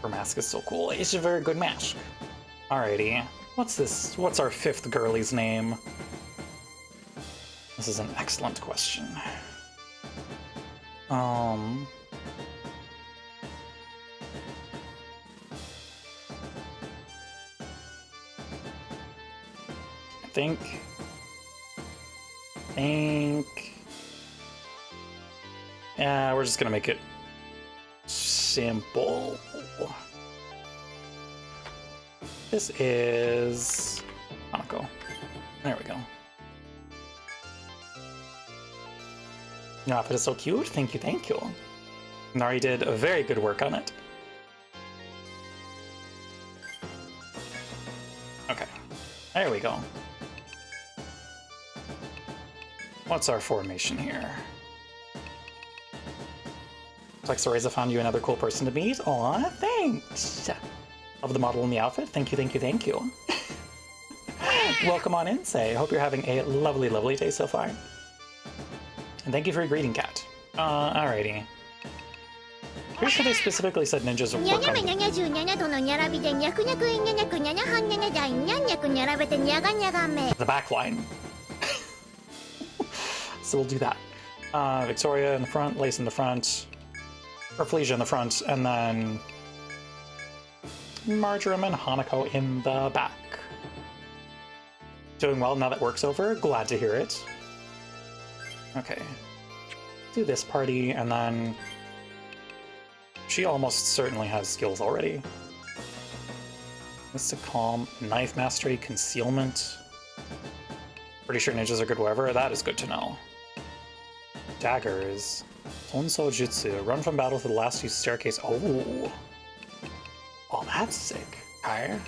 Her mask is so cool. It's a very good mask. Alrighty, what's this? What's our 5th girlie's name? This is an excellent question. I think. Yeah, we're just gonna make it simple. This is Hanako. There we go. Your outfit is so cute. Thank you. Nari did a very good work on it. Okay, there we go. What's our formation here? Looks like Soreza found you another cool person to meet. Aw, thanks. Love the model and the outfit. Thank you, thank you, thank you. Welcome on in, Say. Hope you're having a lovely, lovely day so far. And thank you for your greeting, Cat. Alrighty. Pretty sure they specifically said ninjas work on the back line. So we'll do that. Victoria in the front, Lace in the front, or Felicia in the front, and then Marjoram and Hanako in the back. Doing well now that work's over. Glad to hear it. Okay. Do this party, and then she almost certainly has skills already. Mystic Calm, Knife Mastery, Concealment. Pretty sure ninjas are good wherever. That is good to know. Daggers. Tonso Jutsu. Run from battle to the last use staircase. Oh. Oh, that's sick. Okay.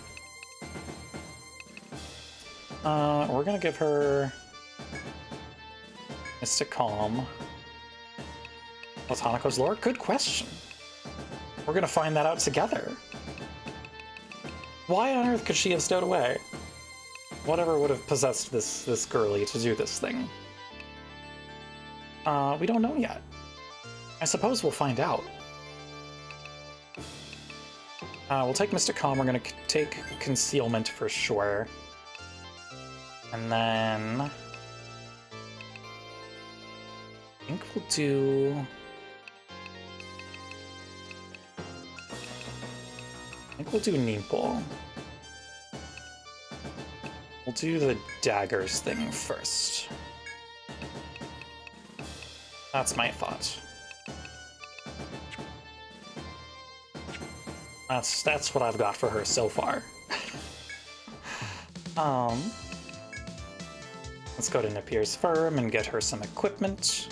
We're gonna give her Mystic Calm. What's Hanako's lore? Good question. We're gonna find that out together. Why on earth could she have stowed away? Whatever would have possessed this girlie to do this thing? We don't know yet. I suppose we'll find out. We'll take Mystic Calm. We're gonna take Concealment for sure. And then I think we'll do... Nimpo. We'll do the daggers thing first. That's my thought. That's what I've got for her so far. Let's go to Napier's firm and get her some equipment.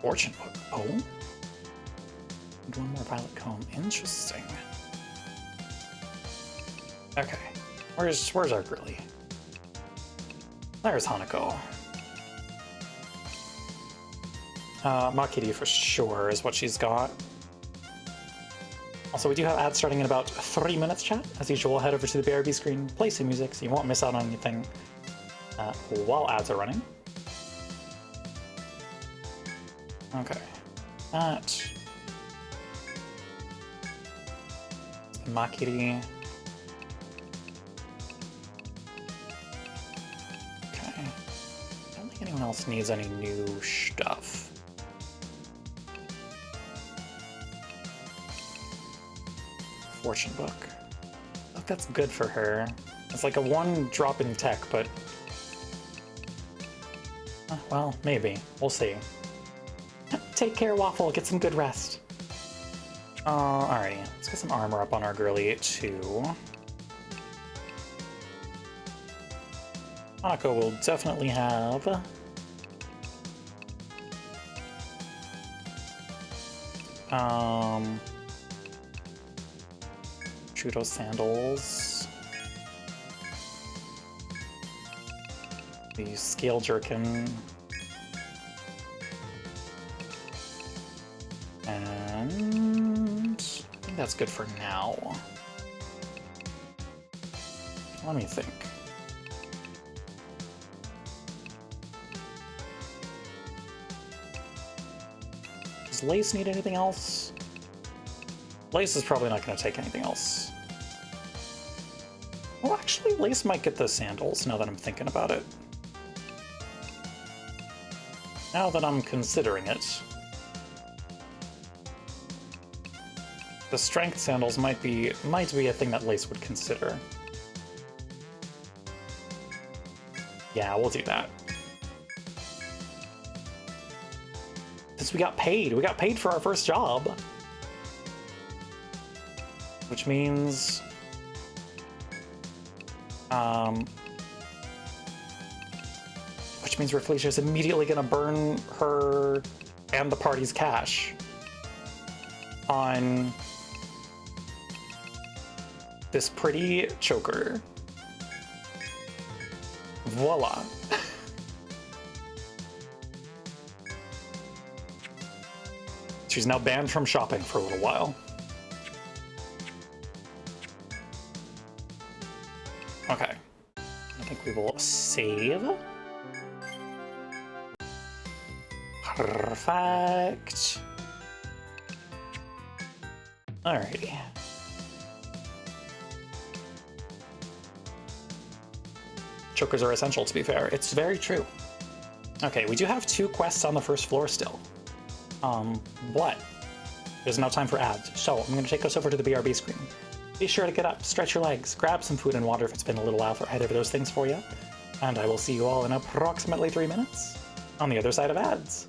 Fortune book. Oh. And one more violet comb. Interesting. Okay. Where's our girlie? There's Hanako. Makiri for sure is what she's got. Also, we do have ads starting in about 3 minutes, chat. As usual, head over to the BRB screen, play some music so you won't miss out on anything while ads are running. Okay. That. Makiri. Okay. I don't think anyone else needs any new stuff. Fortune book. I think that's good for her. It's like a one drop in tech, but... well, maybe. We'll see. Take care, Waffle. Get some good rest. Alrighty. Let's get some armor up on our girlie, too. Hanako will definitely have... Judo sandals. The scale jerkin. And I think that's good for now. Let me think. Does Lace need anything else? Lace is probably not going to take anything else. Well, actually, Lace might get the sandals, now that I'm thinking about it. Now that I'm considering it. The strength sandals might be a thing that Lace would consider. Yeah, we'll do that. Because we got paid. We got paid for our first job. Which means... Refletia's immediately gonna burn her and the party's cash on this pretty choker. Voila. She's now banned from shopping for a little while. Okay. I think we will save. Perfect. Alrighty. Chokers are essential, to be fair. It's very true. Okay, we do have 2 quests on the first floor still. But there's now time for ads. So I'm going to take us over to the BRB screen. Be sure to get up, stretch your legs, grab some food and water if it's been a little while for either of those things for you. And I will see you all in approximately 3 minutes on the other side of ads.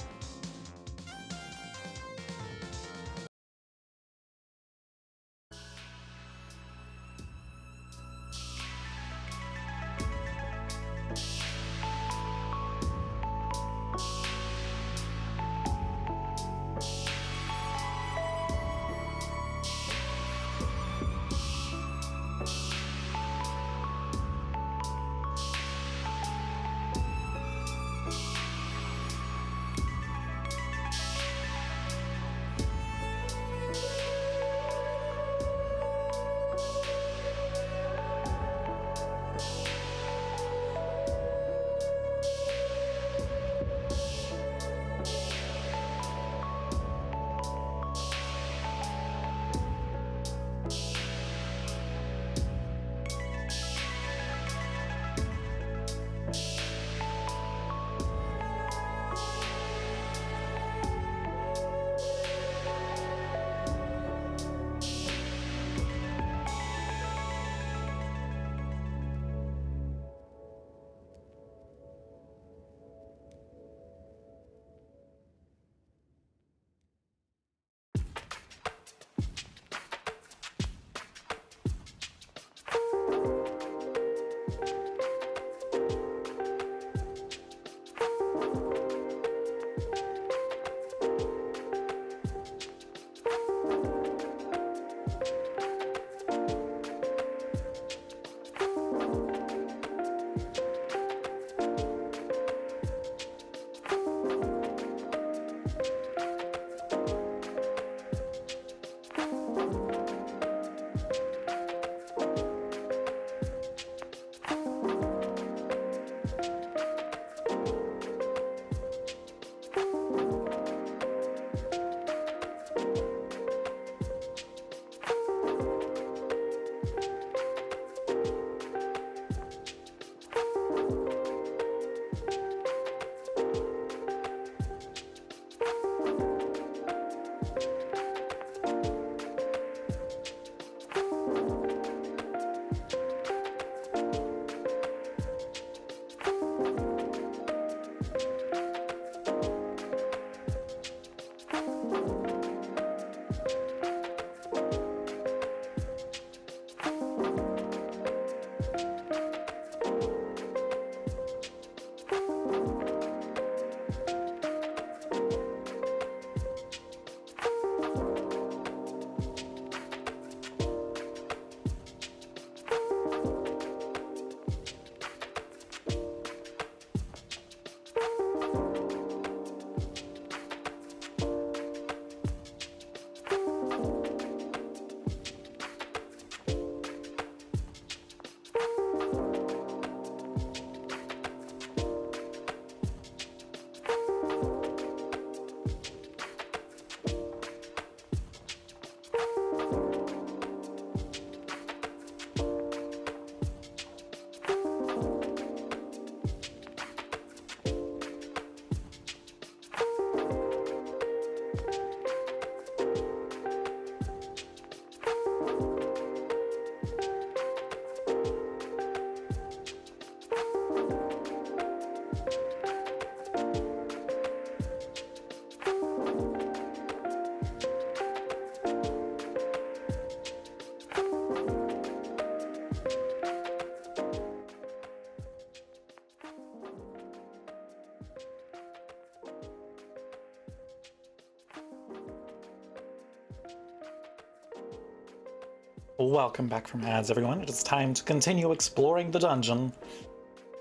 Welcome back from ads, everyone. It is time to continue exploring the dungeon.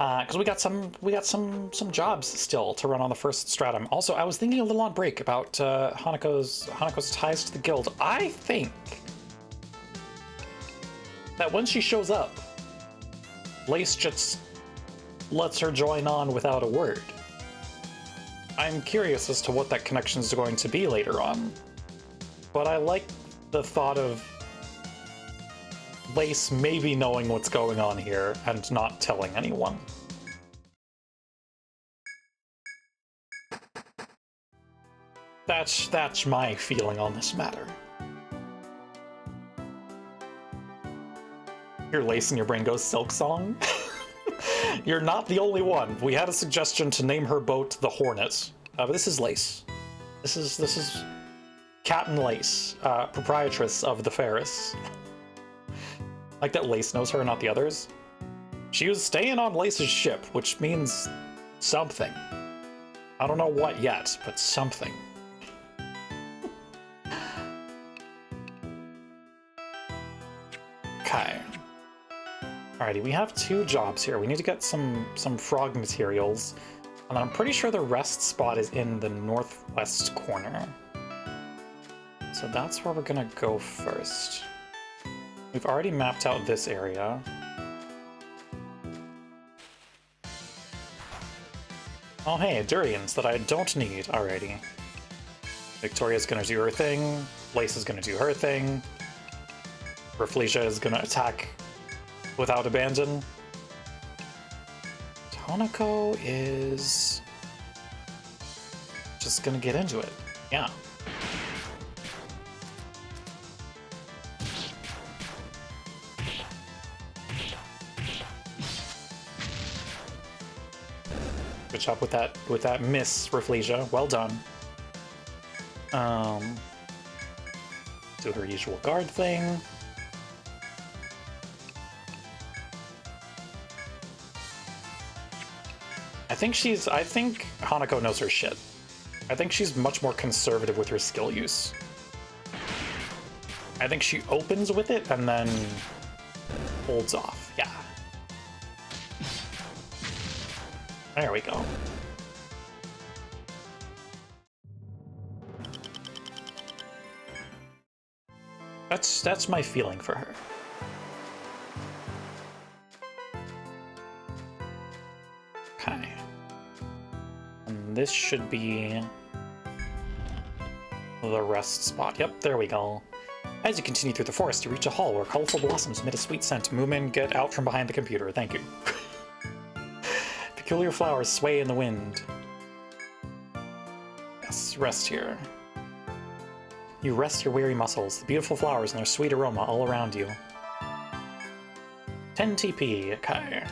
because we got some jobs still to run on the first stratum. Also, I was thinking a little on break about Hanako's ties to the guild. I think that when she shows up, Lace just lets her join on without a word. I'm curious as to what that connection is going to be later on, but I like the thought of Lace maybe knowing what's going on here and not telling anyone. That's my feeling on this matter. Your Lace in your brain goes Silk Song. You're not the only one. We had a suggestion to name her boat the Hornet, but this is Lace. This is Captain Lace, proprietress of the Ferris. Like that Lace knows her, not the others. She was staying on Lace's ship, which means something. I don't know what yet, but something. Okay. Alrighty, we have 2 jobs here. We need to get some frog materials, and I'm pretty sure the rest spot is in the northwest corner. So that's where we're gonna go first. We've already mapped out this area. Oh hey, durians that I don't need already. Victoria's gonna do her thing, Lace is gonna do her thing, Rafflesia is gonna attack without abandon. Hanako is just gonna get into it. Yeah. Good job with that miss, Rafflesia. Well done. Do her usual guard thing. I think Hanako knows her shit. I think she's much more conservative with her skill use. I think she opens with it and then holds off. Yeah. There we go. That's my feeling for her. Okay. And this should be the rest spot. Yep, there we go. As you continue through the forest, you reach a hall where colorful blossoms emit a sweet scent. Moomin, get out from behind the computer. Thank you. Peculiar flowers sway in the wind. Yes, rest here. You rest your weary muscles. The beautiful flowers and their sweet aroma all around you. 10 TP, okay.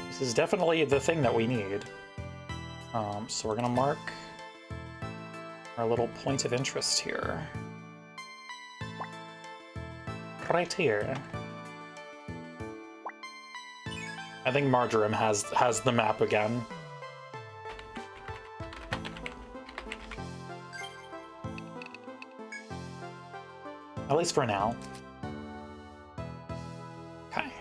This is definitely the thing that we need. So we're gonna mark our little point of interest here. Right here. I think Marjoram has the map again. At least for now. Okay.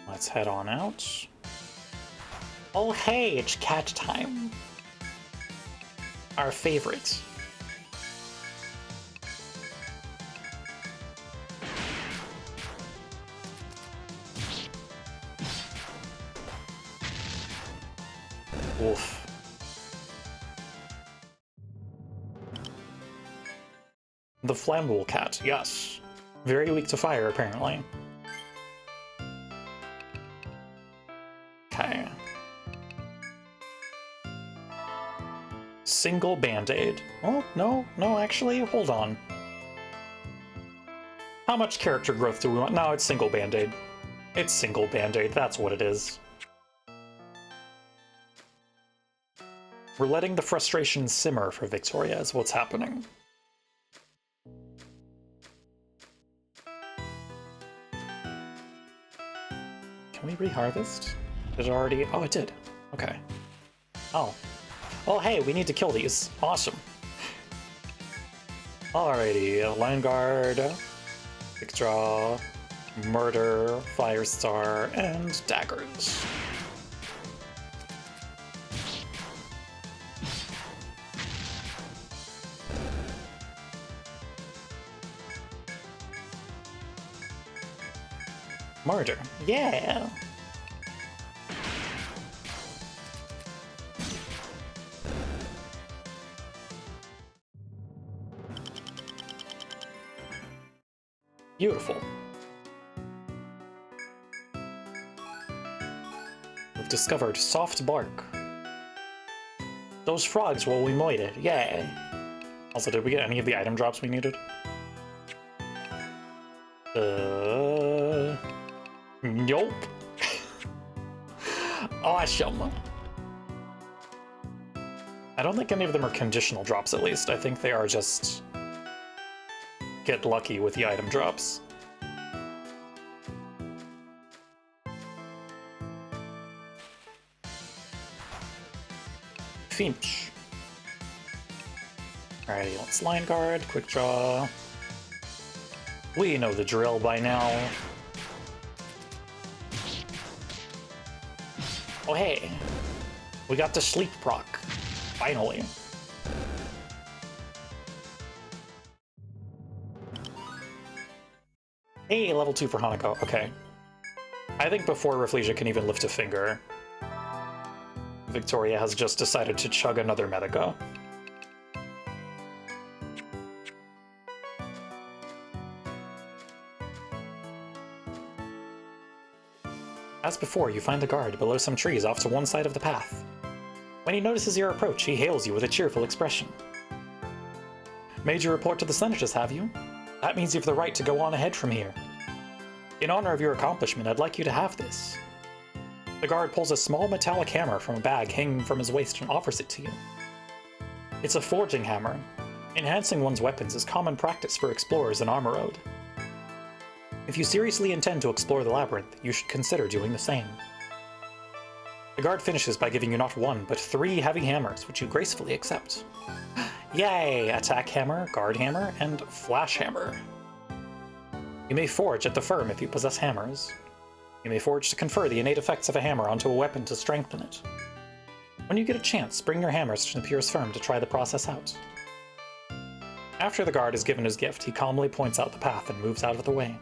Let's head on out. Oh hey, it's cat time. Our favorite. Wolf. The flammable cat, yes. Very weak to fire, apparently. Okay. Single band-aid. Oh, no, actually, hold on. How much character growth do we want? No, it's single band-aid. It's single band-aid, that's what it is. We're letting the frustration simmer for Victoria is what's happening. Can we reharvest? Did it already? Oh, it did. Okay. Oh. Oh, hey, we need to kill these. Awesome. Alrighty, Line Guard, Quick Draw, Murder, Firestar, and daggers. Murder, yeah! Beautiful. We've discovered soft bark. Those frogs will we moited, yay! Also, did we get any of the item drops we needed? Nope. Awesome. I don't think any of them are conditional drops, at least. I think they are just get lucky with the item drops. Finch. Alrighty, let's line guard, quick draw. We know the drill by now. Oh hey, we got the sleep proc, finally. Hey, level 2 for Hanako, okay. I think before Rafflesia can even lift a finger, Victoria has just decided to chug another Medica. As before, you find the guard below some trees off to one side of the path. When he notices your approach, he hails you with a cheerful expression. Made your report to the senators, have you? That means you have the right to go on ahead from here. In honor of your accomplishment, I'd like you to have this. The guard pulls a small metallic hammer from a bag hanging from his waist and offers it to you. It's a forging hammer. Enhancing one's weapons is common practice for explorers in Armor Road. If you seriously intend to explore the labyrinth, you should consider doing the same. The guard finishes by giving you not one, but 3 heavy hammers, which you gracefully accept. Yay! Attack hammer, guard hammer, and flash hammer. You may forge at the firm if you possess hammers. You may forge to confer the innate effects of a hammer onto a weapon to strengthen it. When you get a chance, bring your hammers to Napier's firm to try the process out. After the guard is given his gift, he calmly points out the path and moves out of the way.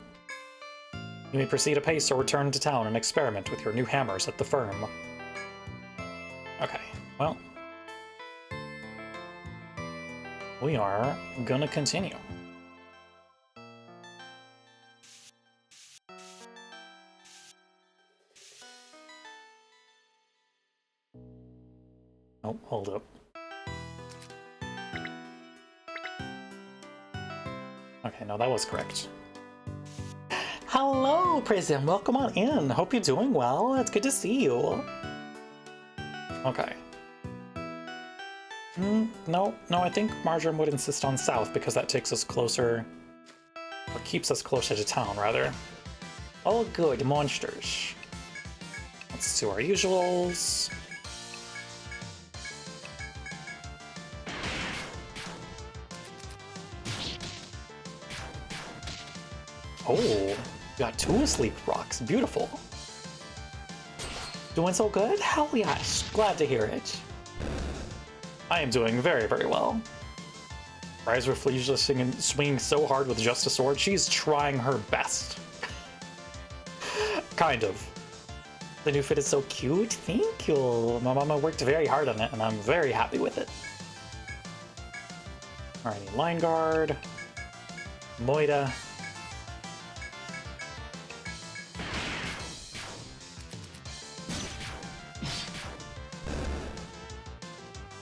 You may proceed apace or return to town and experiment with your new hammers at the firm. Okay, well, we are gonna continue. Oh, hold up. Okay, no, that was correct. Hello, Prism. Welcome on in. Hope you're doing well. It's good to see you. Okay. No, I think Marjoram would insist on south because that takes us closer, or keeps us closer to town, rather. Oh, good, monsters. Let's do our usuals. Oh, we got 2 asleep rocks. Beautiful. Doing so good? Hell yes. Glad to hear it. I am doing very, very well. Rise Rafflesia swinging so hard with just a sword. She's trying her best. Kind of. The new fit is so cute. Thank you. My mama worked very hard on it, and I'm very happy with it. Alrighty, line guard. Moida.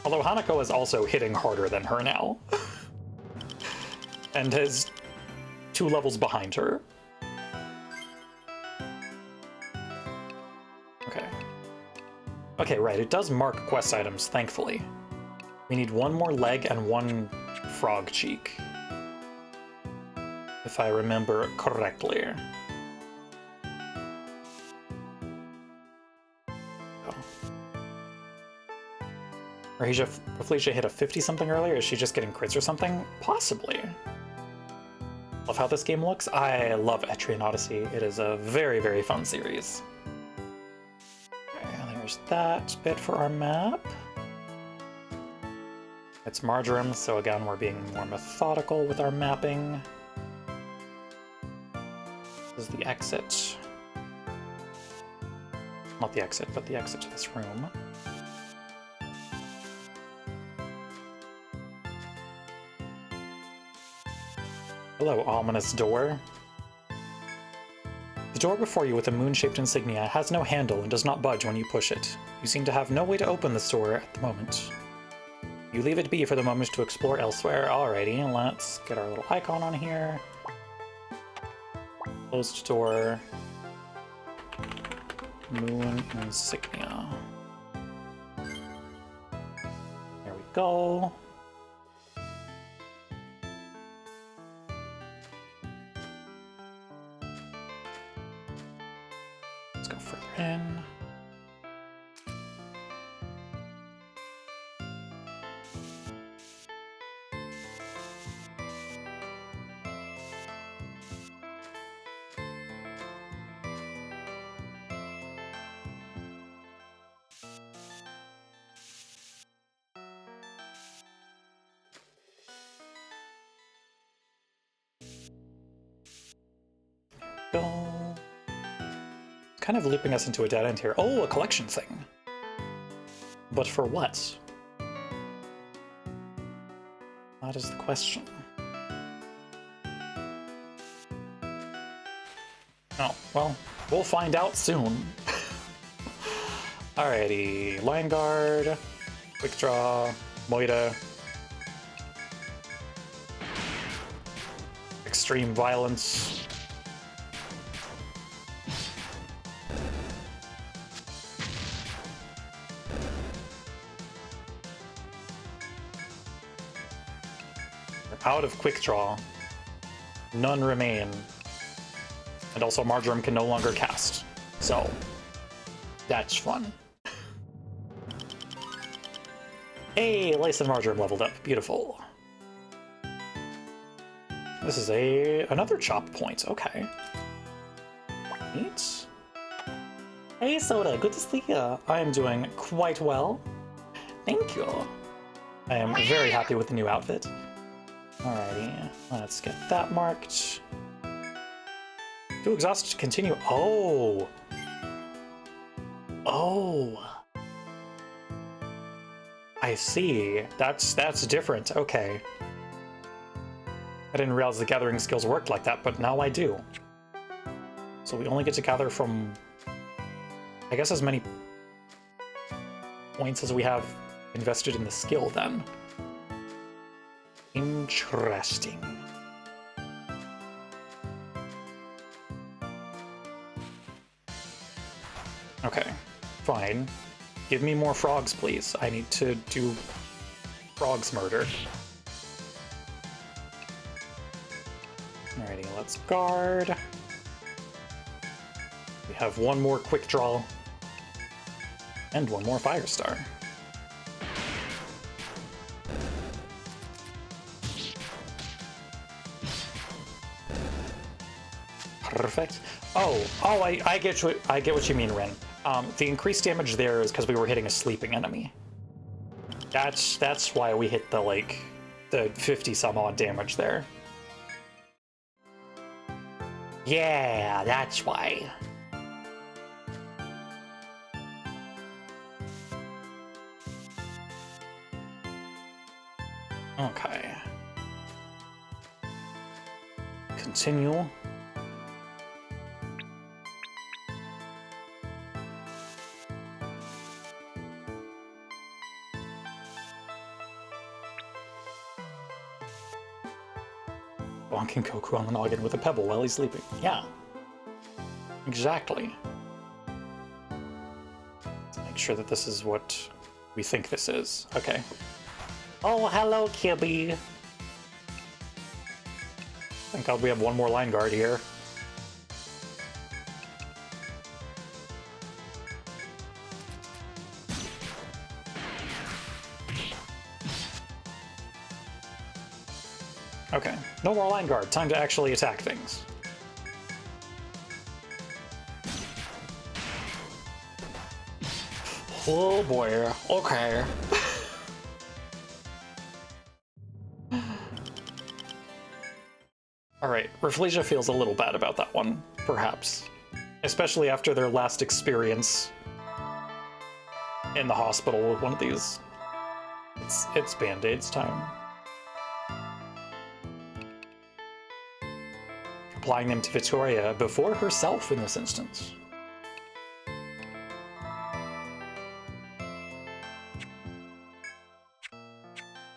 Although Hanako is also hitting harder than her now. And is 2 levels behind her. Okay. Okay, right, it does mark quest items, thankfully. We need 1 more leg and 1 frog cheek. If I remember correctly. Rafflesia hit a 50-something earlier? Is she just getting crits or something? Possibly. Love how this game looks. I love Etrian Odyssey. It is a very, very fun series. Okay, there's that bit for our map. It's marjoram, so again, we're being more methodical with our mapping. This is the exit. Not the exit, but the exit to this room. Hello, ominous door. The door before you with the moon-shaped insignia has no handle and does not budge when you push it. You seem to have no way to open this door at the moment. You leave it be for the moment to explore elsewhere. Alrighty, let's get our little icon on here. Closed door. Moon insignia. There we go. Let's go further in. Go. Kind of looping us into a dead end here. Oh, a collection thing. But for what? That is the question. Oh, well, we'll find out soon. Alrighty, line guard, quick draw, Moira. Extreme violence. Out of quick draw. None remain. And also marjoram can no longer cast. So, that's fun. Hey, Lace and Marjoram leveled up. Beautiful. This is another chop point. Okay. Neat. Hey, Soda. Good to see you. I am doing quite well. Thank you. I am very happy with the new outfit. Alrighty, let's get that marked. Too exhausted to continue. Oh! Oh! I see. That's different. Okay. I didn't realize the gathering skills worked like that, but now I do. So we only get to gather from, I guess, as many points as we have invested in the skill then. Interesting. Okay, fine. Give me more frogs, please. I need to do frogs murder. Alrighty, let's guard. We have one more quick draw. And one more fire star. Perfect. Oh, I get what you mean, Rin. The increased damage there is because we were hitting a sleeping enemy. That's why we hit the 50 some odd damage there. Yeah, that's why. Okay. Continue. Bonking Goku on the noggin with a pebble while he's sleeping. Yeah. Exactly. Let's make sure that this is what we think this is. Okay. Oh, hello, Kibby. Thank God we have one more line guard here. Okay. No more line guard. Time to actually attack things. Oh boy. Okay. Alright, Rafflesia feels a little bad about that one, perhaps. Especially after their last experience in the hospital with one of these. It's Band-Aids time. Applying them to Victoria before herself in this instance.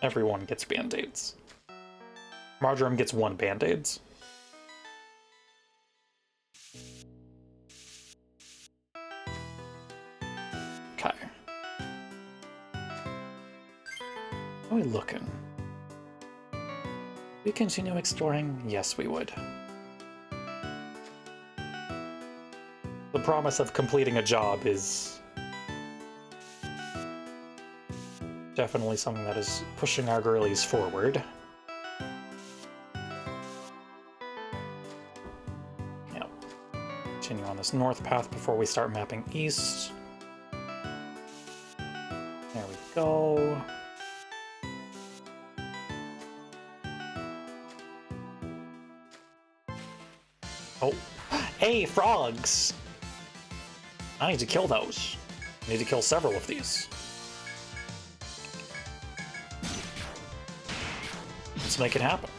Everyone gets Band-Aids. Marjoram gets 1 Band-Aids. Okay. How are we looking? We continue exploring? Yes, we would. The promise of completing a job is definitely something that is pushing our girlies forward. Yep. Continue on this north path before we start mapping east. There we go. Oh. Hey, frogs! I need to kill those. I need to kill several of these. Let's make it happen.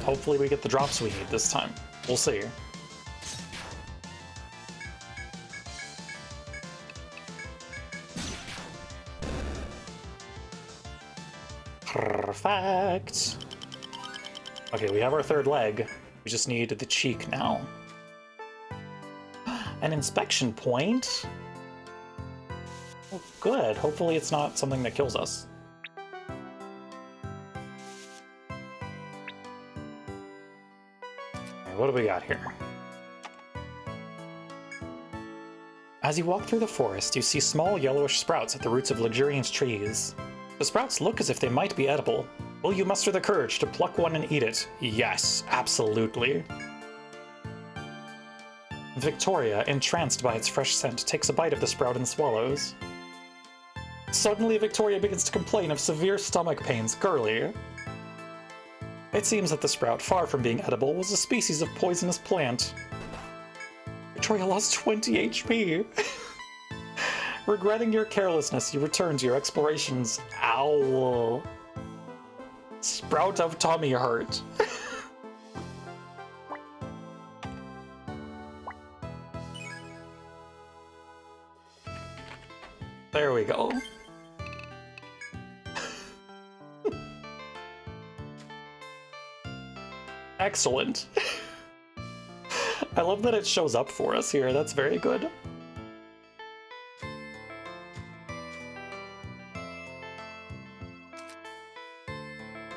Hopefully we get the drops we need this time. We'll see. Perfect. Okay, we have our 3rd leg. We just need the cheek now. An inspection point? Oh, good. Hopefully it's not something that kills us. Okay, what do we got here? As you walk through the forest, you see small yellowish sprouts at the roots of luxuriant trees. The sprouts look as if they might be edible. Will you muster the courage to pluck one and eat it? Yes, absolutely. Victoria, entranced by its fresh scent, takes a bite of the sprout and swallows. Suddenly, Victoria begins to complain of severe stomach pains. Girly. It seems that the sprout, far from being edible, was a species of poisonous plant. Victoria lost 20 HP. Regretting your carelessness, you return to your explorations. Owl. Sprout of tummy hurt. There we go. Excellent. I love that it shows up for us here. That's very good.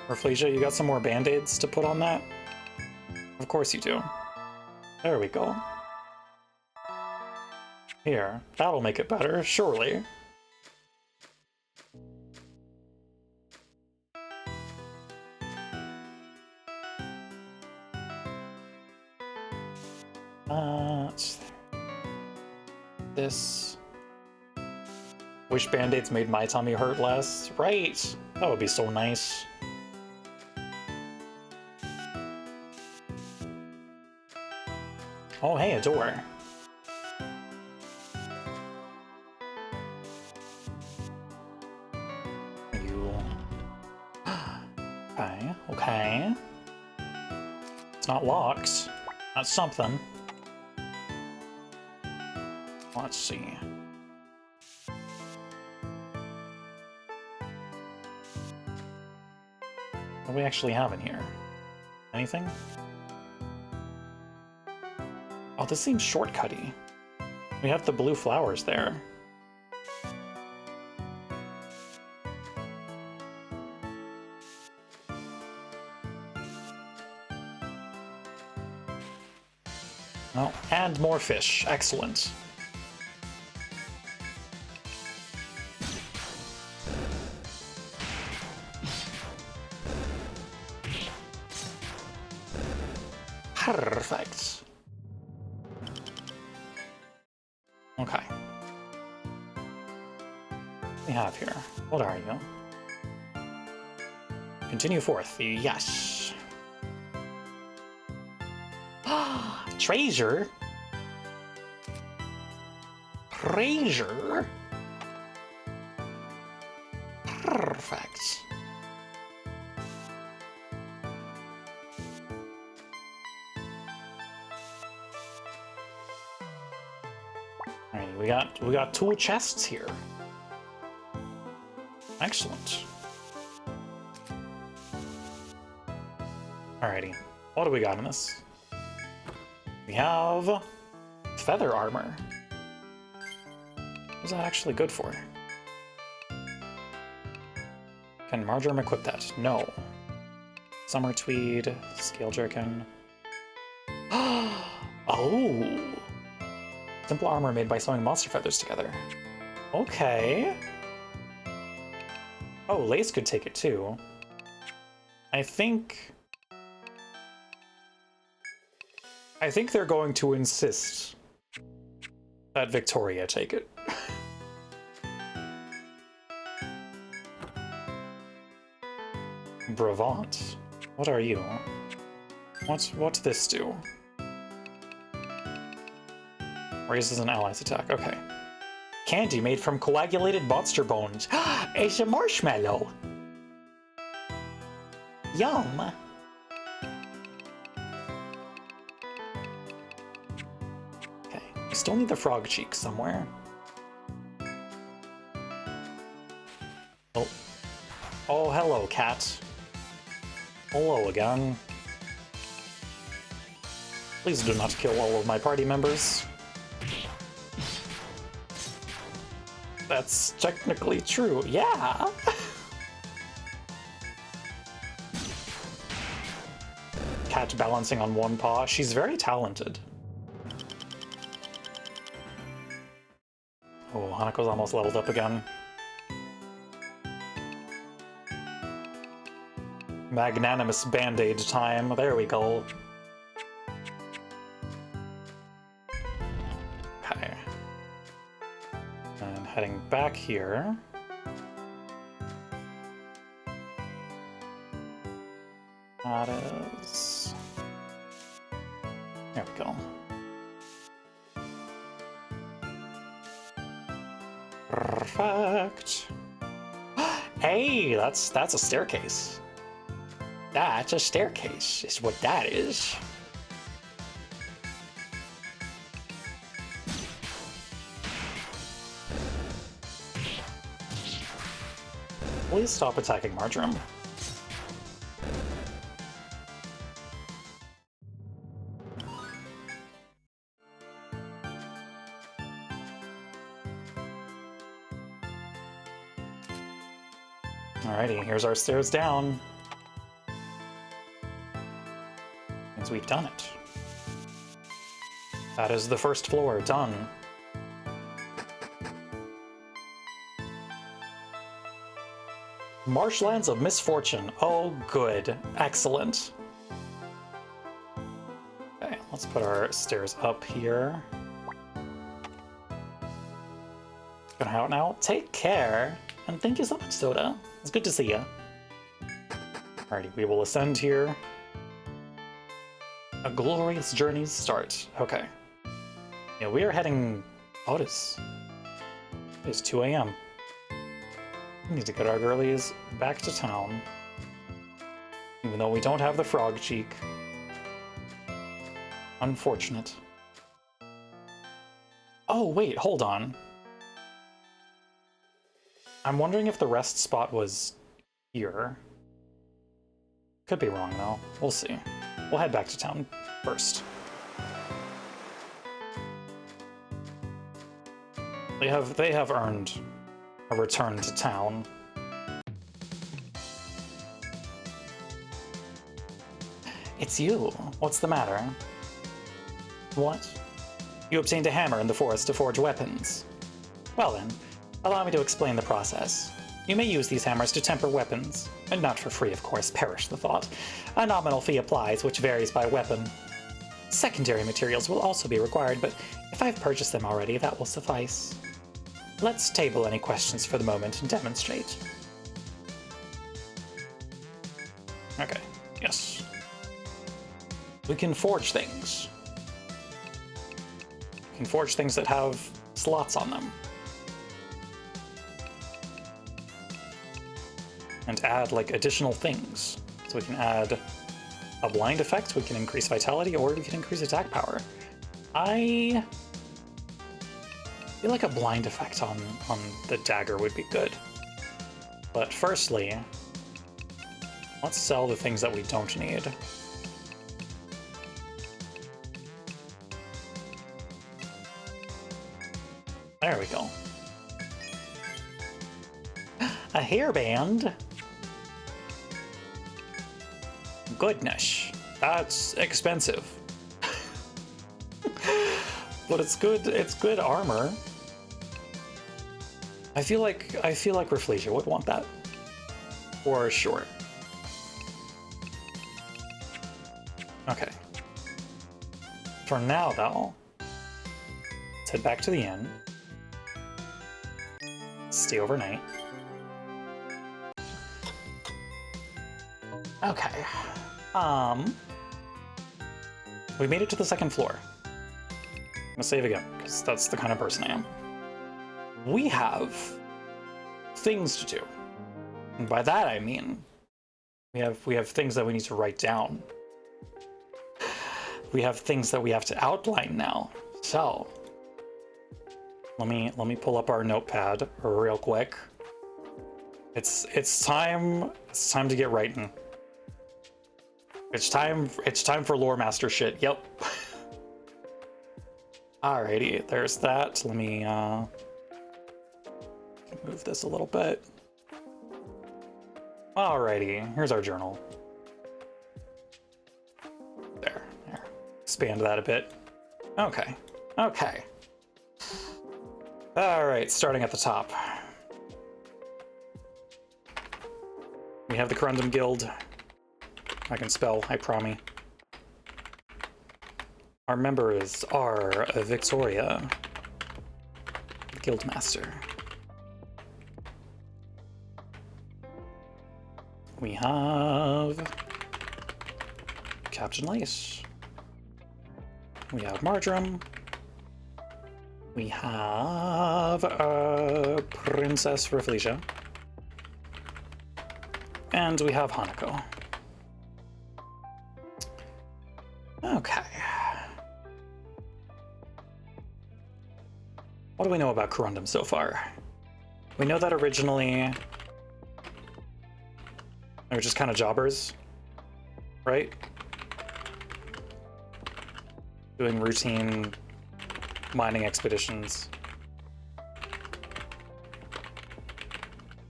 Rafflesia, you got some more Band-Aids to put on that? Of course you do. There we go. Here, that'll make it better, surely. This. Wish Band-Aids made my tummy hurt less. Right! That would be so nice. Oh, hey, a door. You. Okay, okay. It's not locked. That's something. Let's see. What do we actually have in here? Anything? Oh, this seems shortcutty. We have the blue flowers there. No, go. And more fish. Excellent. Perfect. Okay. What do we have here? What are you? Continue forth. Yes. Treasure. Treasure. Perfect. Alright, we got tool chests here. Excellent. Alrighty, what do we got in this? We have feather armor. What is that actually good for? Can Marjoram equip that? No. Summer tweed, scale jerkin. Oh! Simple armor made by sewing monster feathers together. Okay. Oh, Lace could take it too. I think they're going to insist that Victoria take it. Bravant. What are you? What's this do? Raises an ally's attack. Okay. Candy made from coagulated monster bones. It's a marshmallow. Yum. Okay. We still need the frog cheek somewhere. Oh. Oh, hello, cat. Hello again. Please do not kill all of my party members. That's technically true. Yeah. Cat balancing on one paw. She's very talented. Oh, Hanako's almost leveled up again. Magnanimous band-aid time. There we go. Okay. And heading back here. That is... There we go. Perfect. Hey, that's a staircase. That's a staircase, is what that is. Please stop attacking Marjoram. Alrighty, here's our stairs down. Means we've done it. That is the first floor, done. Marshlands of Misfortune. Oh, good. Excellent. Okay, let's put our stairs up here. Gonna out now. Take care, and thank you so much, Soda. It's good to see you. Alrighty, we will ascend here. A glorious journey's start. Okay. Yeah, we are heading... Odyssey. It is 2 a.m. We need to get our girlies back to town. Even though we don't have the frog cheek. Unfortunate. Oh, wait, hold on. I'm wondering if the rest spot was here. Could be wrong, though. We'll see. We'll head back to town first. They have earned a return to town. It's you. What's the matter? What? You obtained a hammer in the forest to forge weapons. Well then, allow me to explain the process. You may use these hammers to temper weapons, and not for free, of course, perish the thought. A nominal fee applies, which varies by weapon. Secondary materials will also be required, but if I've purchased them already, that will suffice. Let's table any questions for the moment and demonstrate. Okay, yes. We can forge things. We can forge things that have slots on them. And add, like, additional things. So we can add a blind effect, we can increase vitality, or we can increase attack power. I feel like a blind effect on the dagger would be good. But firstly, let's sell the things that we don't need. There we go. A hairband? Goodness, that's expensive. But it's good armor. I feel like Rafflesia would want that. For sure. Okay. For now though, let's head back to the inn. Stay overnight. Okay. We made it to the second floor. I'm gonna save again, because that's the kind of person I am. We have things to do. And by that I mean we have things that we need to write down. We have things that we have to outline now. So let me pull up our notepad real quick. It's time to get writing. It's time for lore master shit. Yep. Alrighty, there's that. Let me move this a little bit. Alrighty, here's our journal. There. Expand that a bit. Okay. Alright, starting at the top. We have the Corundum Guild. I can spell, I promise. Our members are Victoria, the Guildmaster. We have Captain Lace. We have Marjoram. We have Princess Rafflesia. And we have Hanako. Okay. What do we know about Corundum so far? We know that originally they were just kind of jobbers, right? Doing routine mining expeditions.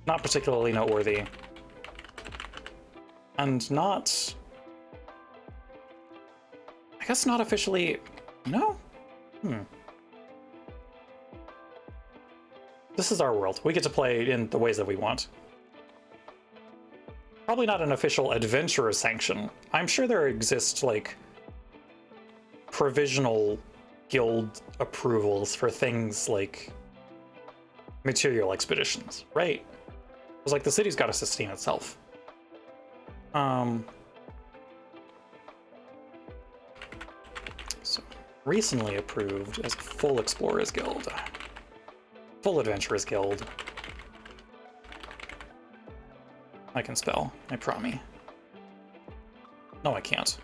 Not particularly noteworthy. And not... I guess not officially... No? This is our world. We get to play in the ways that we want. Probably not an official adventurer sanction. I'm sure there exists, like, provisional guild approvals for things like material expeditions, right? It's like the city's got to sustain itself. So, recently approved as a full Explorers Guild. Full Adventurers Guild. I can spell, I promise. No, I can't.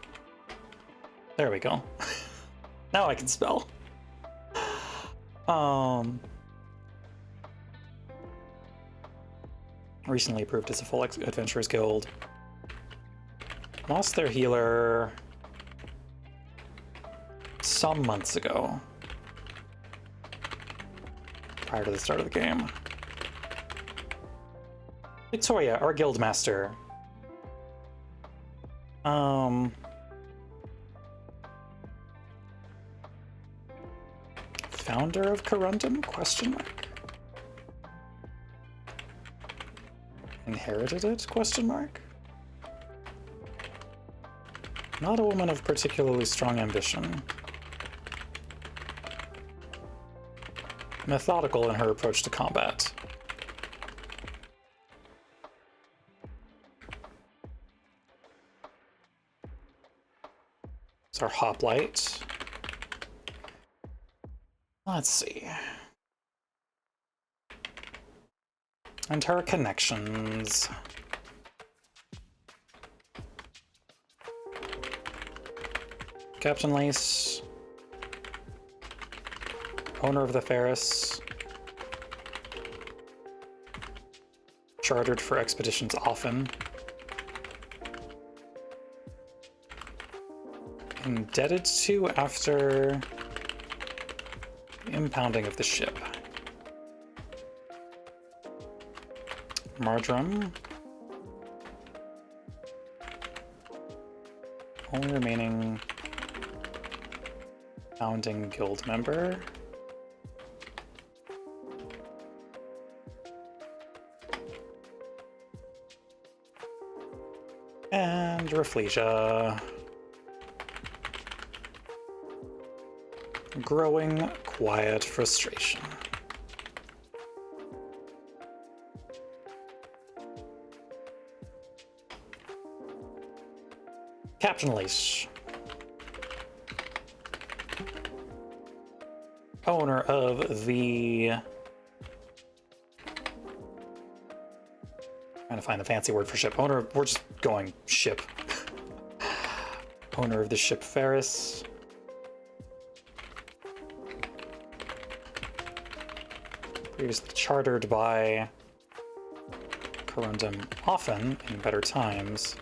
There we go. Now I can spell. Recently approved as a full Adventurers Guild. Lost their healer some months ago. Prior to the start of the game. Victoria, our guildmaster. Founder of Corundum? Question mark. Inherited it? Question mark. Not a woman of particularly strong ambition. Methodical in her approach to combat. It's our hoplite. Let's see. And her connections. Captain Lace. Owner of the Ferris. Chartered for expeditions often. Indebted to after impounding of the ship. Marjoram. Only remaining founding guild member. And Rafflesia. Growing quiet frustration. Captain Lace. Owner of the... Trying to find the fancy word for ship. Owner, we're just going ship. Owner of the ship Ferris. Previously chartered by Corundum often in better times.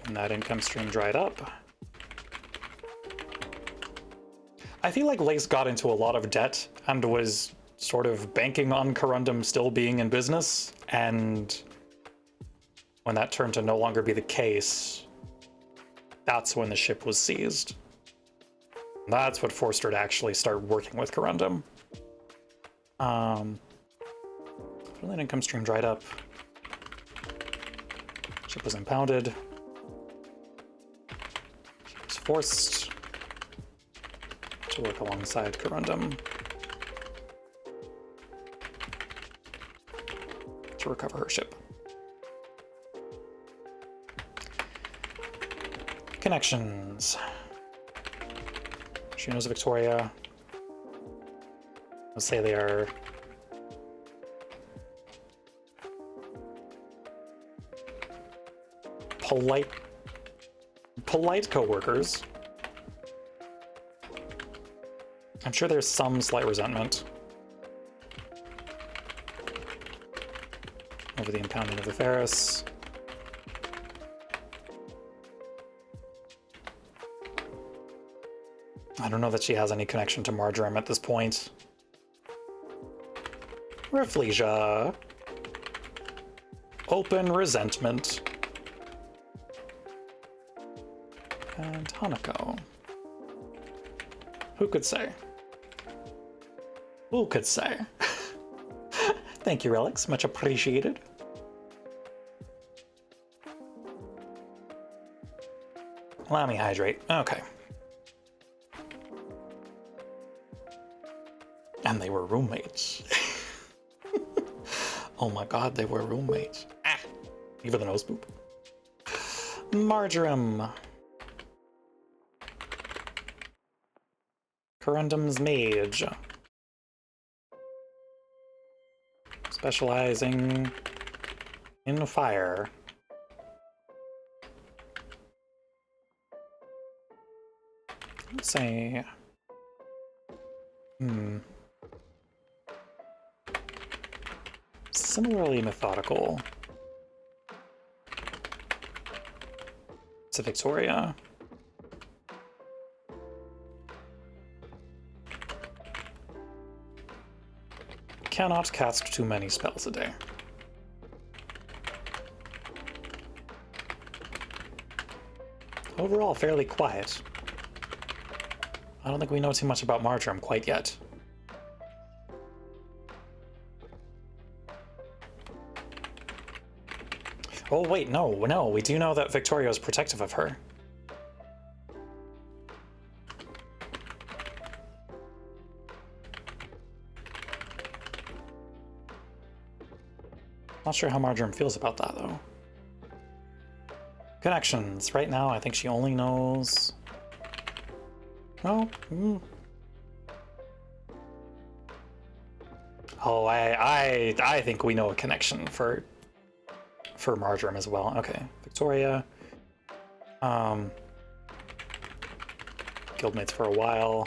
And that income stream dried up. I feel like Lace got into a lot of debt and was sort of banking on Corundum still being in business, and when that turned to no longer be the case, that's when the ship was seized. That's what forced her to actually start working with Corundum. Really, an income stream dried up. Ship was impounded. She was forced to work alongside Corundum to recover her ship. Connections. She knows Victoria. Let's say they are polite co-workers. I'm sure there's some slight resentment over the impounding of the Ferris. I don't know that she has any connection to Marjoram at this point. Rafflesia. Open resentment. And Hanako. Who could say? Who could say? Thank you, Relics. Much appreciated. Allow me hydrate. Okay. And they were roommates. Oh my god, they were roommates. Ah! Even the nose boop. Marjoram. Corundum's mage. Specializing in fire. Let's say... Similarly methodical to Victoria. Cannot cast too many spells a day. Overall, fairly quiet. I don't think we know too much about Marjoram quite yet. Oh wait, no, we do know that Victoria is protective of her. Not sure how Marjoram feels about that, though. Connections. Right now, I think she only knows... Oh, Oh, I think we know a connection for Marjoram as well. Okay, Victoria. Guildmates for a while.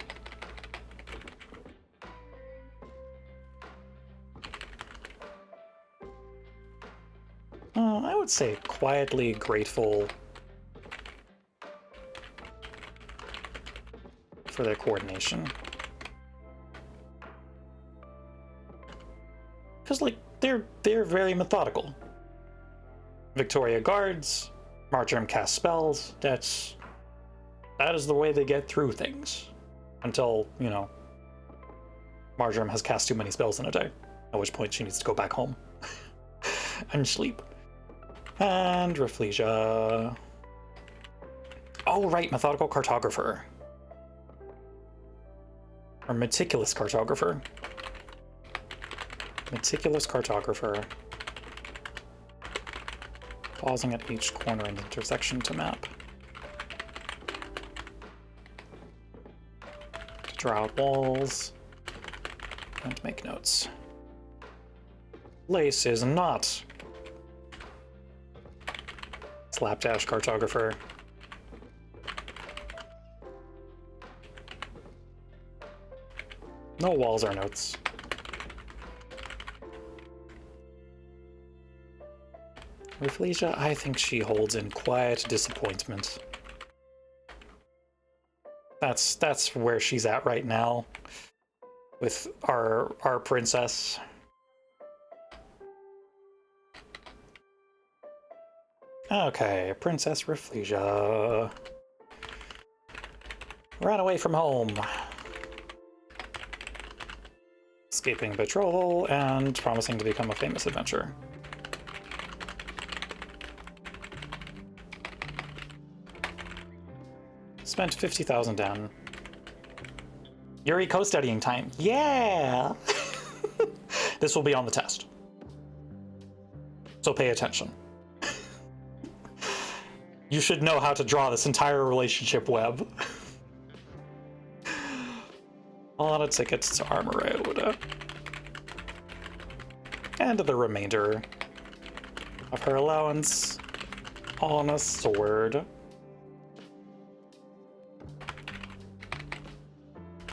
I would say quietly grateful for their coordination. Because, like, they're very methodical. Victoria guards, Marjoram casts spells. That is the way they get through things. Until, you know, Marjoram has cast too many spells in a day, at which point she needs to go back home and sleep. And Rafflesia. Oh, right, methodical cartographer. Or meticulous cartographer. Meticulous cartographer. Pausing at each corner and intersection to map. To draw out walls. And make notes. Lace is not. Slapdash cartographer. No walls or notes. With Felicia, I think she holds in quiet disappointment. That's where she's at right now with our princess. Okay, Princess Rafflesia. Ran away from home. Escaping betrothal and promising to become a famous adventurer. Spent 50,000 down. Yuri co-studying time. Yeah! This will be on the test. So pay attention. You should know how to draw this entire relationship web. On a ticket to Armor Road. And the remainder of her allowance on a sword.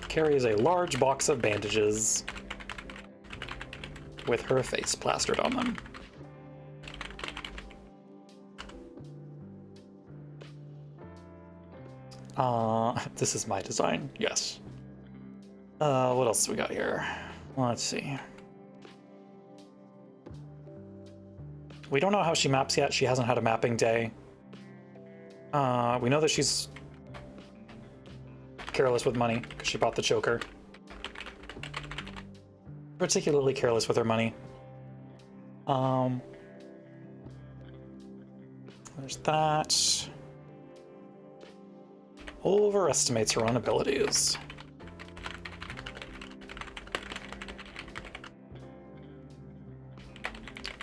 Carries a large box of bandages with her face plastered on them. This is my design, yes. What else do we got here? Let's see. We don't know how she maps yet. She hasn't had a mapping day. We know that she's careless with money because she bought the choker. Particularly careless with her money. There's that. Overestimates her own abilities.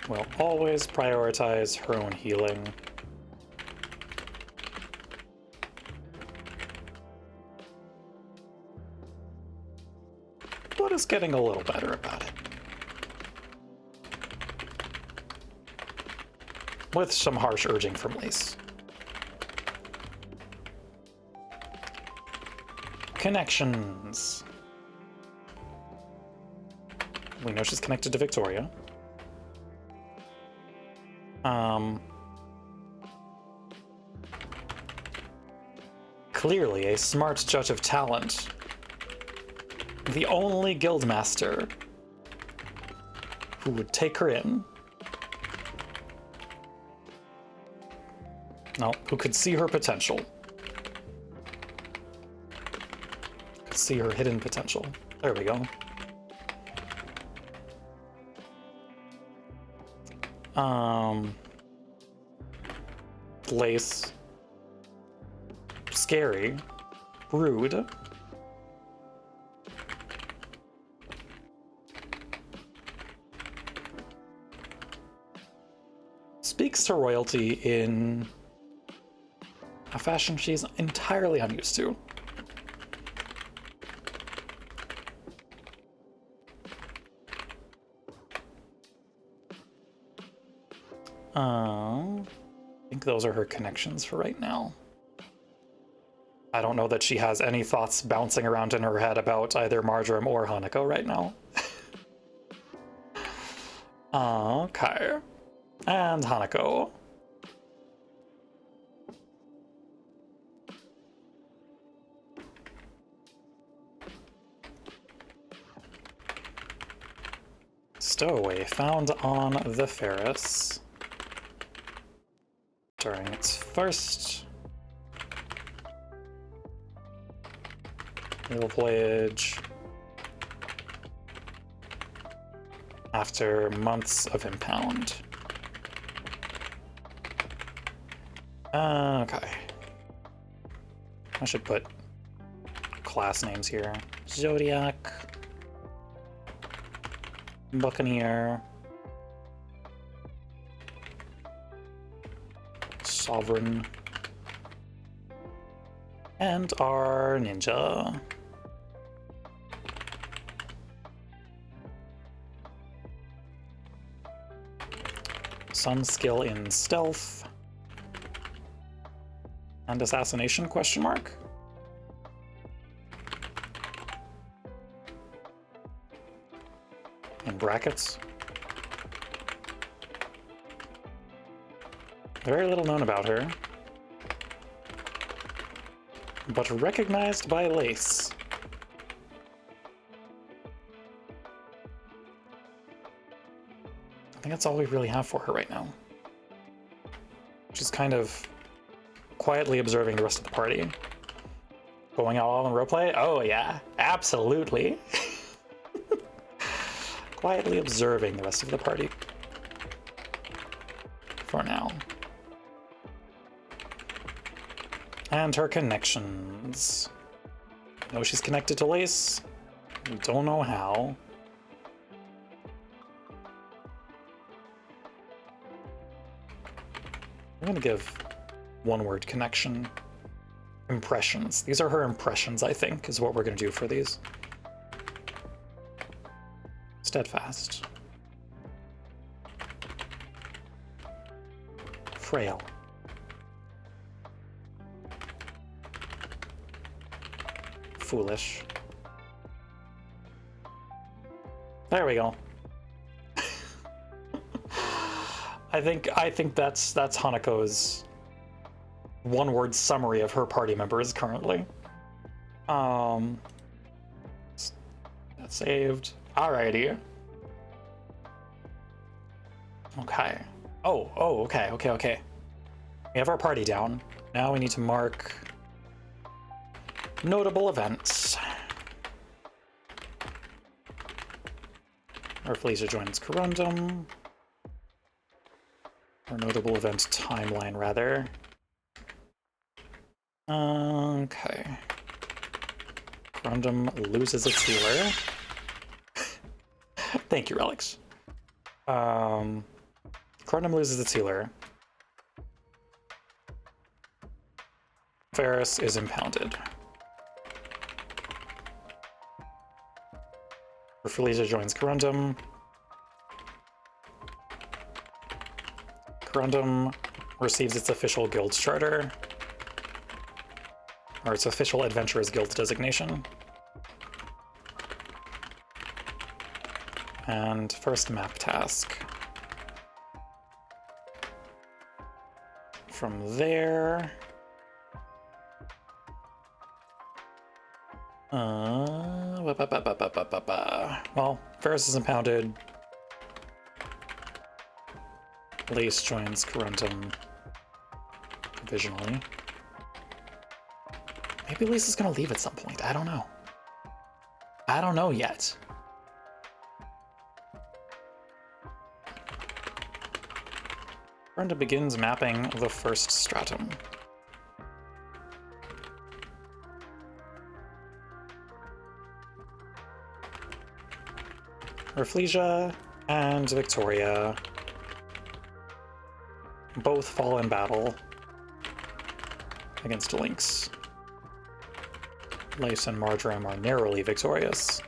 Will always prioritize her own healing. But is getting a little better about it. With some harsh urging from Lace. Connections. We know she's connected to Victoria. Clearly a smart judge of talent. The only guildmaster who would take her in. No, who could see her potential. see her hidden potential. There we go. Lace. Scary. Rude. Speaks to royalty in a fashion she's entirely unused to. I think those are her connections for right now. I don't know that she has any thoughts bouncing around in her head about either Marjoram or Hanako right now. Okay. And Hanako. Stowaway found on the Ferris during its first naval voyage after months of impound. Okay. I should put class names here. Zodiac, Buccaneer, Sovereign, and our ninja. Some skill in stealth and assassination, question mark? In brackets. Very little known about her, but recognized by Lace. I think that's all we really have for her right now. She's kind of quietly observing the rest of the party. Going out all in roleplay? Oh yeah, absolutely. Quietly observing the rest of the party. For now. And her connections. Know she's connected to Lace. We don't know how. I'm gonna give one-word connection. Impressions. These are her impressions, I think, is what we're gonna do for these. Steadfast. Frail. Foolish. There we go. I think that's Hanako's one-word summary of her party members currently. That's saved. Alrighty. Okay. Oh, okay. We have our party down. Now we need to mark notable events. Our Felicia joins Corundum. Or notable event timeline, rather. Okay. Corundum loses its healer. Thank you, Relics. Corundum loses its healer. Ferris is impounded. Felicia joins Corundum. Corundum receives its official guild charter, or its official Adventurers Guild designation. And first map task. From there... Well, Ferris is impounded. Lace joins Corundum provisionally. Maybe Lace is gonna leave at some point. I don't know. I don't know yet. Brenda begins mapping the first stratum. Rafflesia and Victoria both fall in battle against Lynx. Lace and Marjoram are narrowly victorious.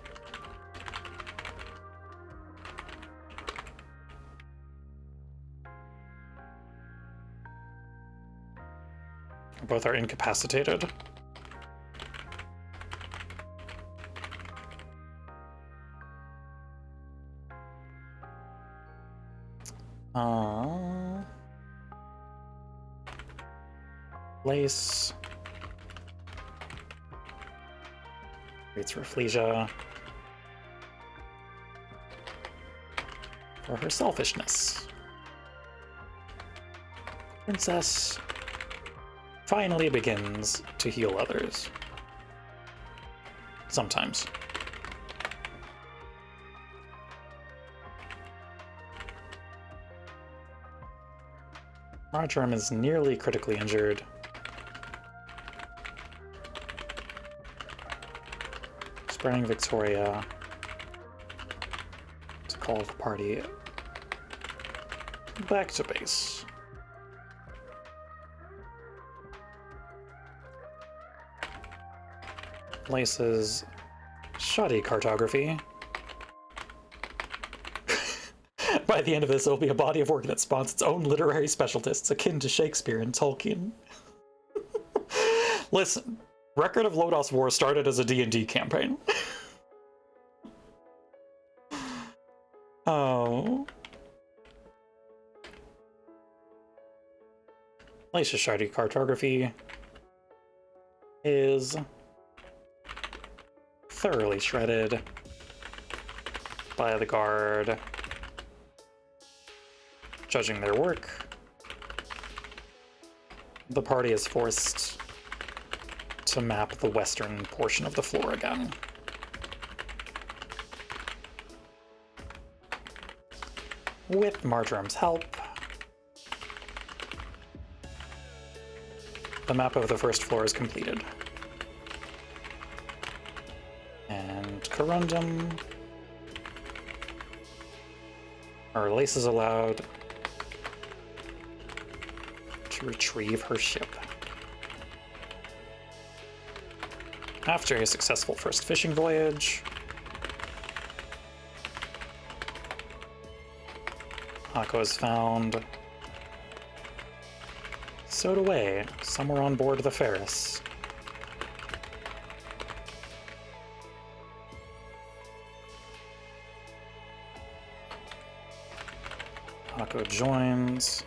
Both are incapacitated. Lace creates Rafflesia for her selfishness. Princess finally begins to heal others. Sometimes. Marjoram is nearly critically injured. Spraying Victoria to call the party back to base. Lace's shoddy cartography. By the end of this, it'll be a body of work that spawns its own literary specialists akin to Shakespeare and Tolkien. Listen, Record of Lodos War started as a D&D campaign. Oh. Lace's shoddy cartography is thoroughly shredded by the guard, judging their work. The party is forced to map the western portion of the floor again. With Marjoram's help, the map of the first floor is completed. And Corundum, or Lace is allowed to retrieve her ship. After a successful first fishing voyage, Hako is found stowed away somewhere on board the Ferris. Hako joins.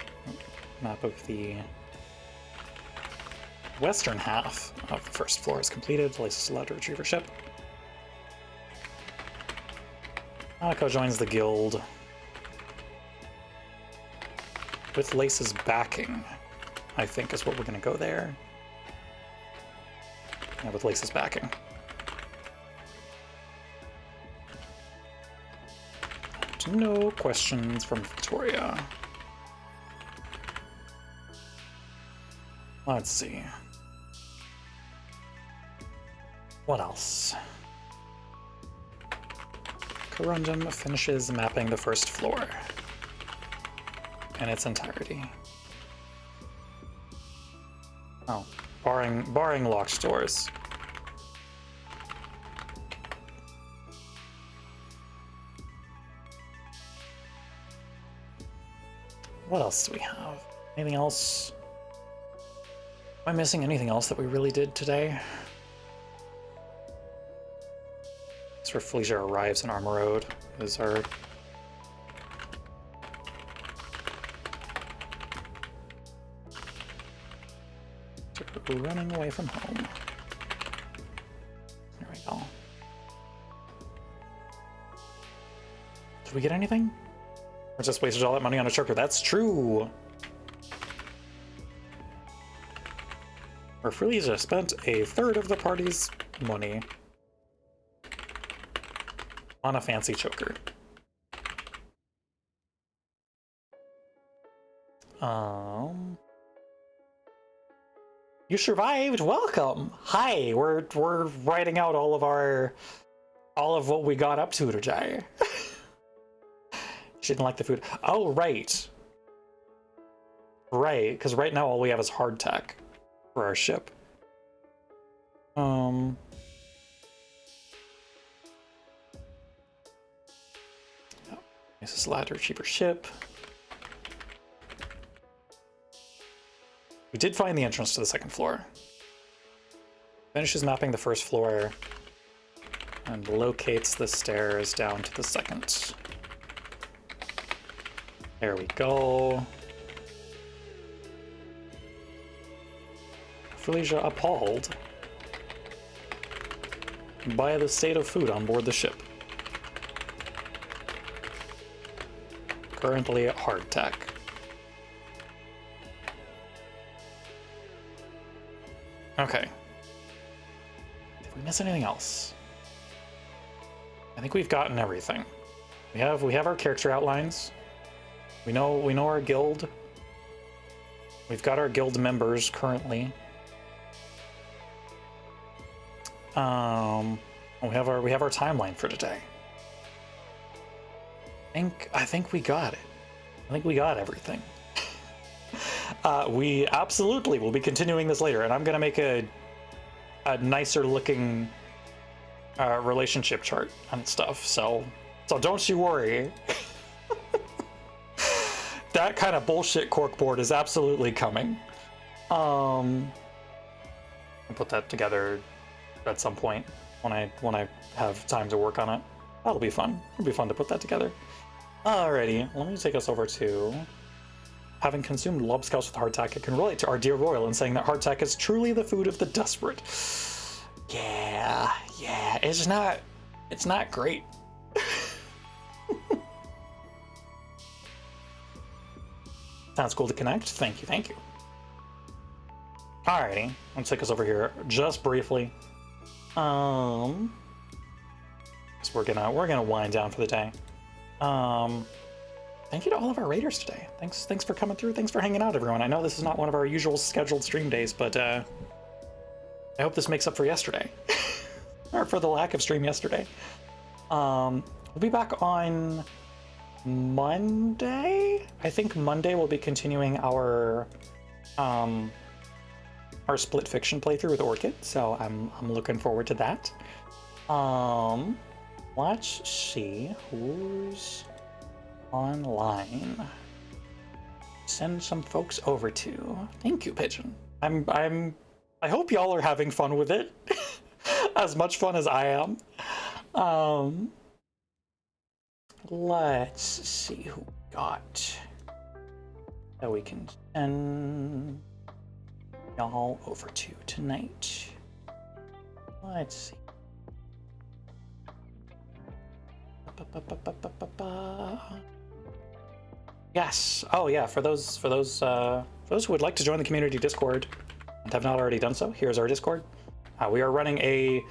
Map of the western half of the first floor is completed. Lace is allowed to retrieve her ship. Hako joins the guild with Lace's backing, I think is what we're going to go there. Yeah, with Lace's backing. No questions from Victoria. Let's see. What else? Corundum finishes mapping the first floor in its entirety. Oh, barring locked doors. What else do we have? Anything else? Am I missing anything else that we really did today? That's where Felicia arrives in Armor Road. Is our running away from home. There we go. Did we get anything? Or just wasted all that money on a choker? That's true! Or Felicia spent a third of the party's money on a fancy choker. You survived. Welcome. Hi. We're writing out all of what we got up to today. She didn't like the food. Oh, right. Right, because right now all we have is hardtack for our ship. This is lighter, cheaper ship. We did find the entrance to the second floor. Finishes mapping the first floor and locates the stairs down to the second. There we go. Felicia appalled by the state of food on board the ship. Currently at hardtack. Okay. Did we miss anything else? I think we've gotten everything. We have our character outlines. We know our guild. We've got our guild members currently. We have our timeline for today. I think we got it. I think we got everything. We absolutely will be continuing this later, and I'm gonna make a nicer looking relationship chart and stuff. So don't you worry. That kind of bullshit corkboard is absolutely coming. I'll put that together at some point when I have time to work on it. That'll be fun. It'll be fun to put that together. Alrighty, let me take us over to having consumed lobscouse with hardtack. It can relate to our dear royal in saying that hardtack is truly the food of the desperate. Yeah, it's not great. Sounds cool to connect. Thank you. Alrighty, let's take us over here just briefly. So we're gonna wind down for the day. Thank you to all of our raiders today. Thanks for coming through. Thanks for hanging out, everyone. I know this is not one of our usual scheduled stream days, but I hope this makes up for yesterday, or for the lack of stream yesterday. We'll be back on Monday. I think Monday we'll be continuing our split fiction playthrough with Orchid, so I'm looking forward to that. Let's see who's online. Send some folks over to. Thank you, Pigeon. I hope y'all are having fun with it. As much fun as I am. Let's see who we got that we can send y'all over to tonight. Let's see. Yes. Oh yeah. For those who would like to join the community Discord and have not already done so, here's our Discord. We are running a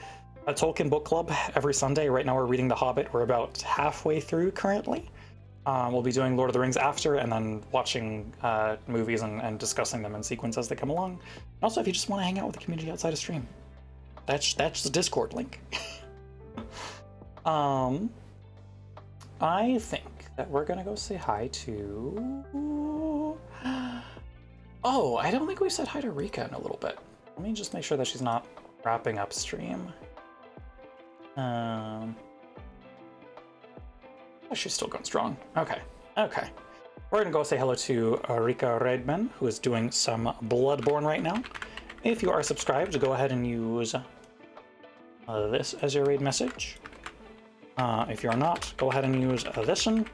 Tolkien book club every Sunday. Right now we're reading The Hobbit. We're about halfway through currently. We'll be doing Lord of the Rings after, and then watching movies and discussing them in sequence as they come along. And also, if you just want to hang out with the community outside of stream, that's the Discord link. I think that we're gonna go say hi to... Oh, I don't think we said hi to Rika in a little bit. Let me just make sure that she's not wrapping up stream. Oh, she's still going strong. Okay. We're gonna go say hello to Rika Redman, who is doing some Bloodborne right now. If you are subscribed, go ahead and use this as your raid message. If you're not, go ahead and use this one.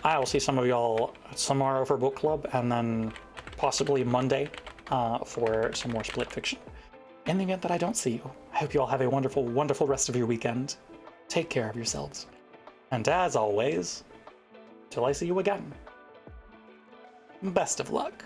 I'll see some of y'all tomorrow for book club, and then possibly Monday for some more split fiction. In the event that I don't see you, I hope you all have a wonderful, wonderful rest of your weekend. Take care of yourselves. And as always, till I see you again, best of luck.